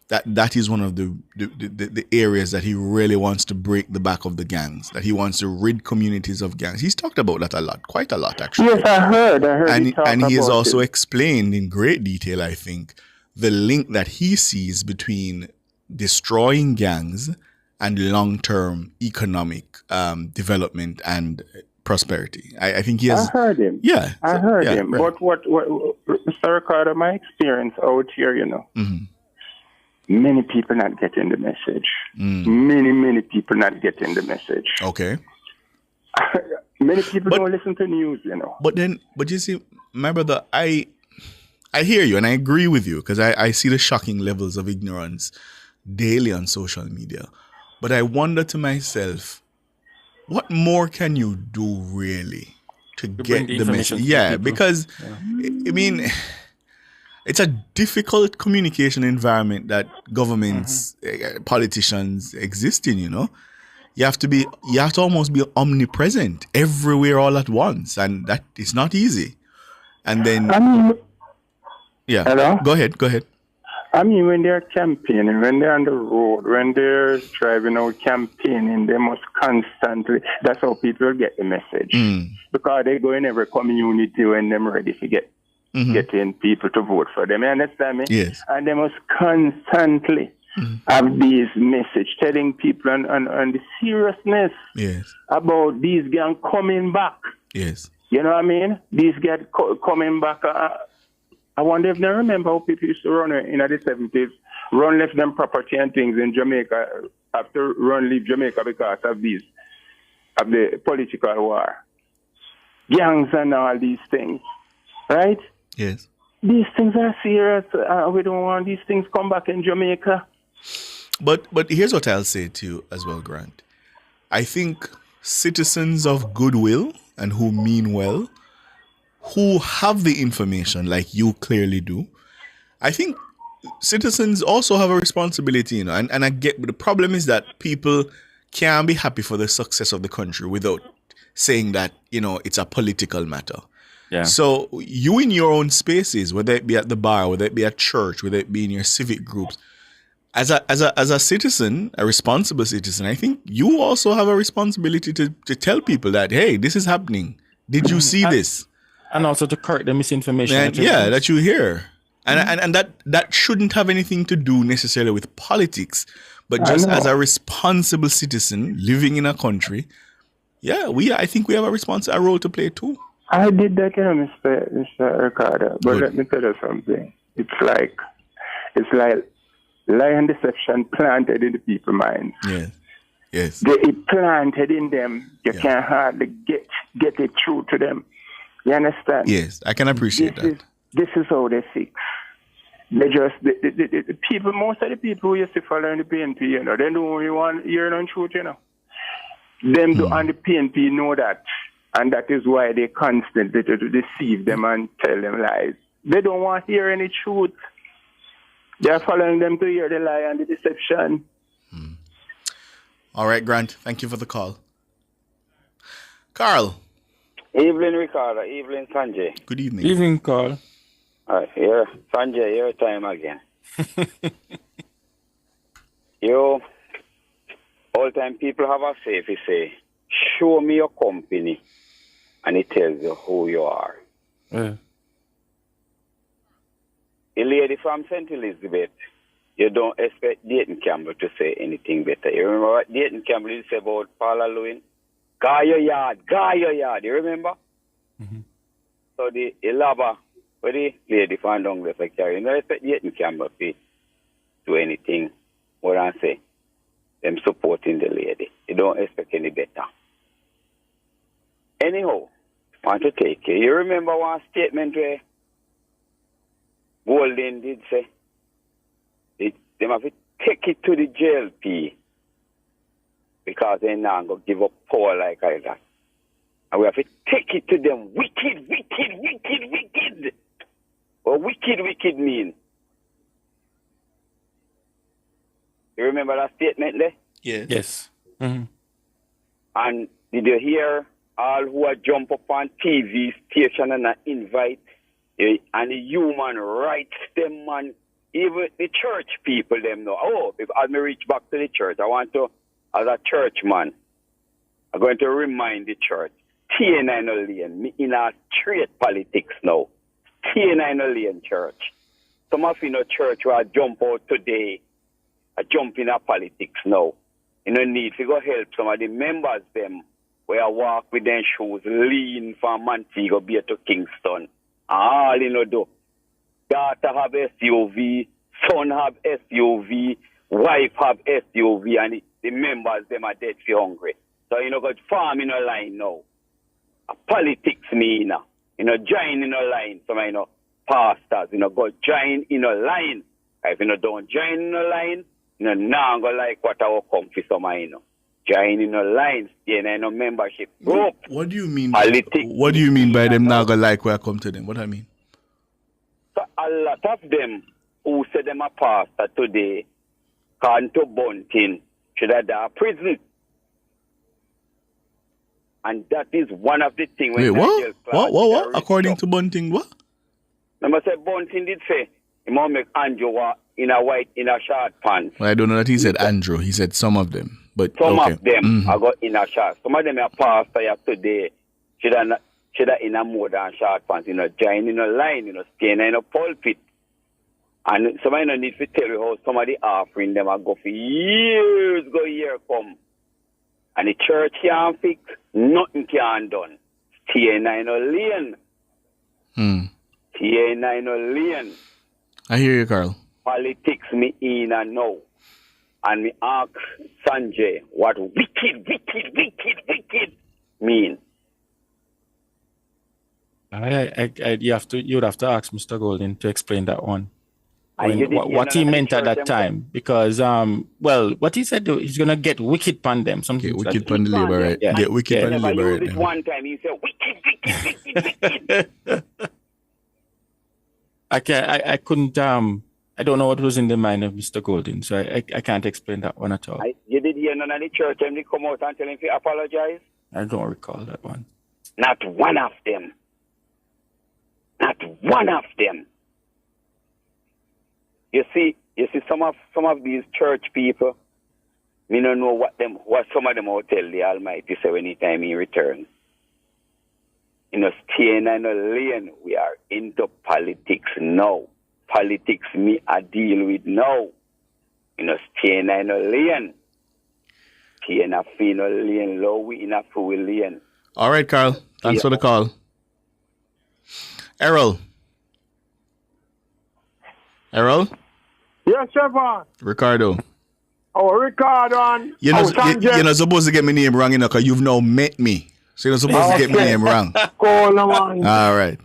that is one of the areas that he really wants to break the back of the gangs, that he wants to rid communities of gangs. He's talked about that a lot, quite a lot actually. Yes, I heard And he has also it. explained in great detail, I think, the link that he sees between destroying gangs and long-term economic development and prosperity. I think he has. I heard him. Yeah, I heard yeah, him. right. But what, Mr. Ricardo, my experience out here, many people not getting the message. Many people not getting the message. Okay. Many people don't listen to news, But you see, my brother, I hear you and I agree with you because I see the shocking levels of ignorance daily on social media. But I wonder to myself, what more can you do really to get the message? Yeah, because I mean, it's a difficult communication environment that governments, politicians exist in. You have to almost be omnipresent everywhere all at once, and that is not easy. And then, yeah, hello? Go ahead. I mean, when they're campaigning, when they're on the road, when they're driving out campaigning, they must constantly, that's how people get the message. Because they go in every community when they're ready to getting people to vote for them. You understand me? Yes. And they must constantly have these message telling people on the seriousness about these gangs coming back. Yes. You know what I mean? These gangs coming back. I wonder if they remember how people used to run in the 70s, run left them property and things in Jamaica, after run leave Jamaica because of the political war. Gangs and all these things, right? Yes. These things are serious. We don't want these things come back in Jamaica. But here's what I'll say to you as well, Grant. I think citizens of goodwill and who mean well, who have the information like you clearly do, I think citizens also have a responsibility, and I get, but the problem is that people can't be happy for the success of the country without saying that, it's a political matter. Yeah. So you in your own spaces, whether it be at the bar, whether it be at church, whether it be in your civic groups, as a citizen, a responsible citizen, I think you also have a responsibility to tell people that, hey, this is happening. Did you see this? And also to correct the misinformation. That you hear. And that shouldn't have anything to do necessarily with politics, but just as a responsible citizen living in a country, I think we have a role to play too. I did that, Mr. Ricardo. But let me tell you something. It's like lie and deception planted in the people's minds. Yes. It planted in them. You can't hardly get it through to them. You understand? Yes, I can appreciate that. This is how they fix. They just, the people, most of the people who used to follow in the PNP, they don't really want hearing on truth, Them do on the PNP know that. And that is why they constantly deceive them and tell them lies. They don't want to hear any truth. They're following them to hear the lie and the deception. All right, Grant, thank you for the call. Carl. Evening, Ricardo. Evening, Sanjay. Good evening. Evening, Carl. All right, here, Sanjay, your time again. You, all time people have a say if you say, show me your company, and it tells you who you are. Yeah. A lady from St. Elizabeth, you don't expect Dayton Campbell to say anything better. You remember what Dayton Campbell used to say about Paula Lewin? Guy your yard. You remember? Mm-hmm. So the Elaba, where the lady found down the secretary, you don't expect Dayton Campbell to do anything more than say them supporting the lady. You don't expect any better. Anyhow, I want to take it. You remember one statement where Golden did say, they have to take it to the JLP because they're not going to give up power like that. And we have to take it to them wicked. What wicked mean? You remember that statement there? Yes. Yes. Mm-hmm. And did you hear all who are jump up on TV station and invite and the human rights them, man. Even the church people them know. Oh, if I reach back to the church, I want to, as a church man, I'm going to remind the church. TNI no lane, me in a straight politics now. TNI no lane church. Some of you know church where I jump out today, I jump in a politics now. You know need to go help some of the members them where I walk with them shoes, lean from Montego Bay to Kingston. All you know do. Daughter have SUV, son have SUV, wife have SUV, and the members them are dead for hungry. So you know got farm in a line now. Politics me, you know, join in a line. Some, you know, pastors, you know, go join in a line. If you know, don't join in a line, you know, now go like what I will come for some, you know. Join in a line, you know, membership group. What do you mean? Politics. What do you mean by them now go like where I come to them? What I mean? So a lot of them who say them a pastor today can't to Bunting should have died prison. And that is one of the things. Wait, what? According to Bunting, what? Remember, say Bunting did say he might make Andrew in a short pants. Well, I don't know that he said Andrew. He said some of them, but some okay. of them are got in a short. Some of them are pastor today. Should have in a more than short pants. You know, join in a line. You know, staying in a pulpit. And somebody don't need to tell you how some of the offering them are go for years, go year come. And the church can't fix, nothing can done. TNI no lane. TNI no lane. I hear you, Carl. Politics me in and now. And me ask Sanjay what wicked mean. You would have to ask Mr. Golden to explain that one. What he meant at that time, because what he said he's gonna get wicked pan them, something get wicked pan the labor, right? Yeah. Get wicked pan the labor, right? One time he said wicked. I couldn't I don't know what was in the mind of Mr. Golden, so I can't explain that one at all. You did hear none of the church and they come out and tell him to apologize? I don't recall that one. Not one of them. Not one of them. You see some of these church people, me don't know what some of them will tell the Almighty say anytime he returns. You know, staying in a lane, we are into politics now. Politics me I deal with now. You know, staying in a lane. Staying in a lane, low we in a full lane. All right, Carl. Thanks for the call. Errol? Yes, Chevron. Ricardo. Oh, Ricardo and you're not supposed to get my name wrong, because you've now met me. So you're not supposed to get my name wrong. All right.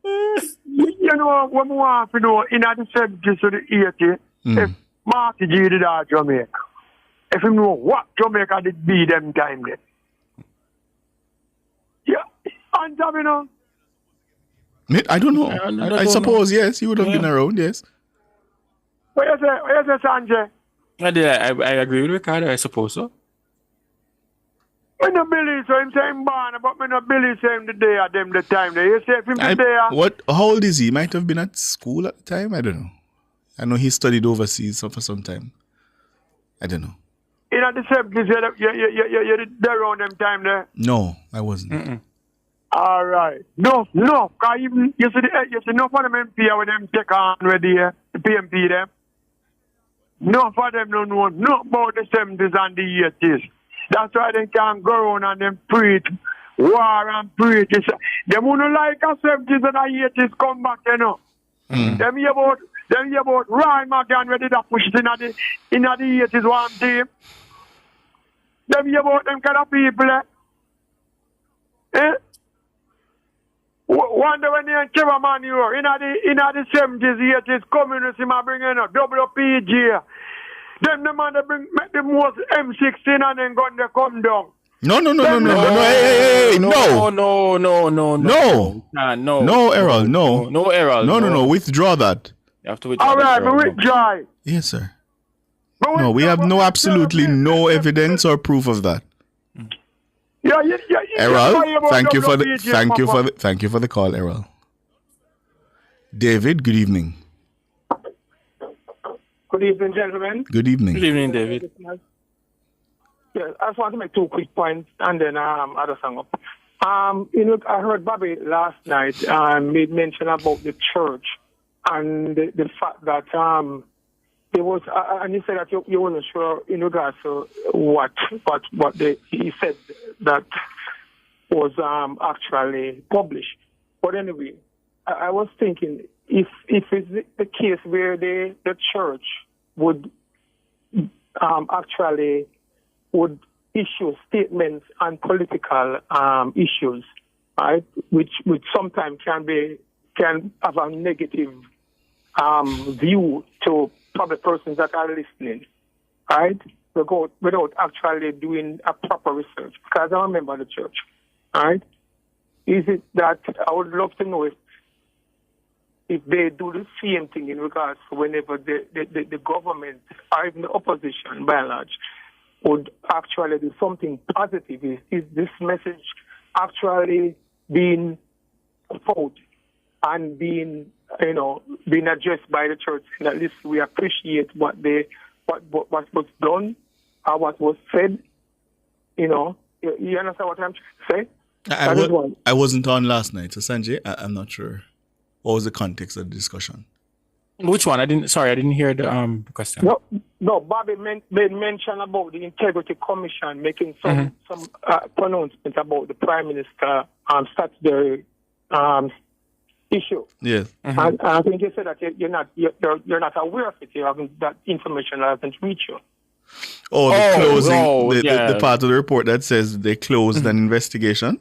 You know, what we want to know, in the 70s to the 80s, if Marky G did at Jamaica, if you know what Jamaica did be them time then. Yeah, and you know. I don't know. I suppose, yes, you would have been around, yes. What you say, Sanjay? I agree with Ricardo, I suppose so. I don't believe so. I'm saying born, but I don't believe him the day at them the time. You say him the day. How old is he? He might have been at school at the time. I don't know. I know he studied overseas for some time. I don't know. In the 70s, you did around them time there? No, I wasn't. All right. No. Because you see, no for them MP when them take on with the PMP them. No for them don't know not about the 70s and the 80s. That's why they can't go around and them preach war and preach. They wouldn't like a 70s and the 80s come back, you know. Them hear about Ryan McGann ready to push it in the 80s one team. Them hear about them kind of people, Wonder when they Trevor Manuel in the 70s, 80s, communists might bring in a WPG. Them the man that make the most M16 and then gun they come down. No, Errol, no. No, Errol. No, withdraw that. You have to withdraw. All right, we withdraw. Yes, sir. No, we have absolutely no evidence or proof of that. Errol, thank you for the call, Errol. David, good evening. Good evening, gentlemen. Good evening. Good evening, David. Yeah, I just want to make 2 quick points and then other song up. I heard Bobby last night made mention about the church and the fact that there was, and he said that you weren't sure in regards to what he said that was actually published. But anyway, I was thinking if it's the case where the church would actually would issue statements on political issues, right, which sometimes can have a negative view to public persons that are listening, right, without actually doing a proper research. Because I remember the church, right? Is it that I would love to know if they do the same thing in regards to whenever the government or even the opposition, by and large, would actually do something positive. Is this message actually being out and being addressed by the church? And at least we appreciate what was done or what was said. You understand what I'm trying to say? I wasn't on last night, so Sanjay, I'm not sure. What was the context of the discussion? Which one? I didn't hear the question. No. Bobby made mention about the Integrity Commission making some pronouncement about the Prime Minister statutory issue. Yes. Mm-hmm. And I think you said that you're not aware of it. That information hasn't reached you. Oh, the part of the report that says they closed an investigation.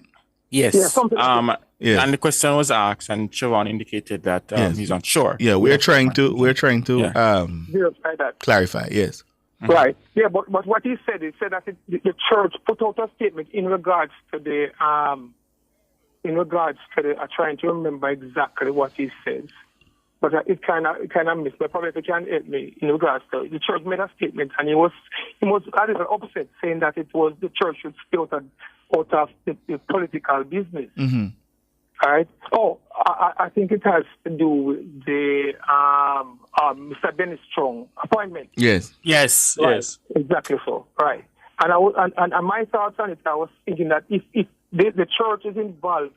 Yes. Yeah, yes. And the question was asked, and Siobhan indicated that he's unsure. Yeah, we're trying to verify that. Clarify. Yes. Mm-hmm. Right. Yeah, but what he said that the church put out a statement in regards to the I'm trying to remember exactly what he says, but it kind of missed. But probably if you can help me in regards to the church made a statement, and he was a little upset, saying that it was the church should stay out of the political business. Mm-hmm. All right. Oh, I think it has to do with the Mr. Dennis Strong appointment. Yes. Yes. Right. Yes. Exactly so. Right. And my thoughts on it, I was thinking that if the church is involved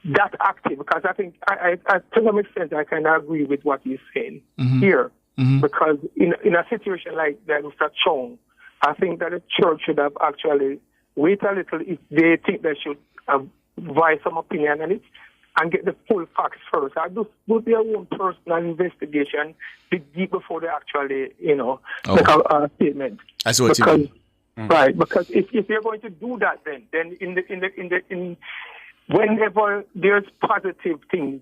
that active, because I think I to some extent I kind of agree with what he's saying here, because in a situation like that, Mr. Chong, I think that the church should have actually wait a little if they think they should voice some opinion on it and get the full facts first. I do their own personal investigation, dig deep before they actually, make a statement. I see what you mean. Right, because if you're going to do that, then in whenever there's positive things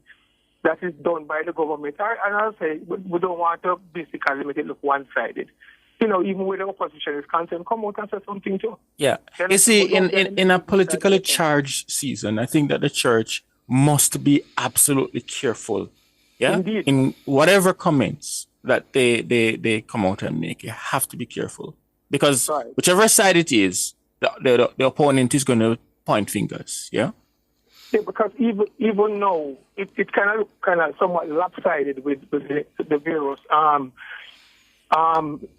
that is done by the government, and I'll say we don't want to basically make it look one-sided. Even with the opposition is concerned, come out and say something too. Yeah. You see, in a politically charged season, I think that the church must be absolutely careful. Yeah. Indeed. In whatever comments that they come out and make, you have to be careful. Because whichever side it is, the opponent is going to point fingers. Yeah. Yeah, because even now it kind of somewhat lopsided with the various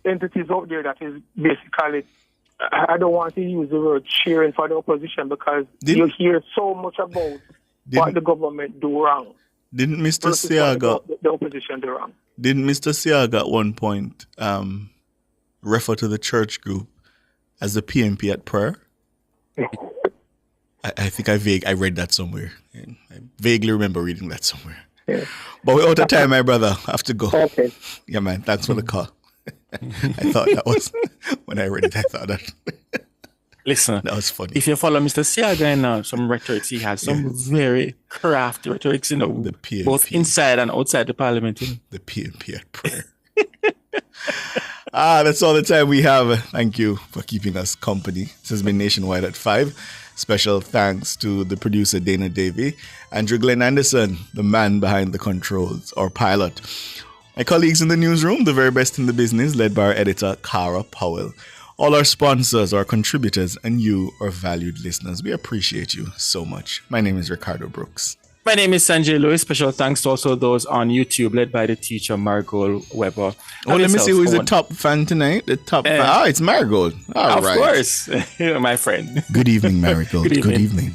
entities out there that is basically, I don't want to use the word cheering for the opposition, because you hear so much about what the government do wrong. Didn't Mr. Siaga the opposition do wrong? Didn't Mr. Siaga at one point refer to the church group as the PMP at prayer? I think I read that somewhere. I vaguely remember reading that somewhere. Yeah. But we're out of time, my brother. I have to go. Okay. Yeah, man. Thanks for the call. I thought that was, when I read it, I thought that. Listen, that was funny. If you follow Mr. Siaga and some rhetorics, he has some very crafty rhetorics, the PMP. Both inside and outside the parliament. The PMP at prayer. That's all the time we have. Thank you for keeping us company. This has been Nationwide at 5. Special thanks to the producer, Dana Davey, Andrew Glenn Anderson, the man behind the controls, our pilot. My colleagues in the newsroom, the very best in the business, led by our editor, Cara Powell. all our sponsors, our contributors, and you, our valued listeners. We appreciate you so much. My name is Ricardo Brooks. My name is Sanjay Lewis. Special thanks to also those on YouTube, led by the teacher Marigold Weber. Oh, let me see who is the top fan tonight. The top fan. It's Marigold. All right. Of course. My friend. Good evening, Marigold. Good evening.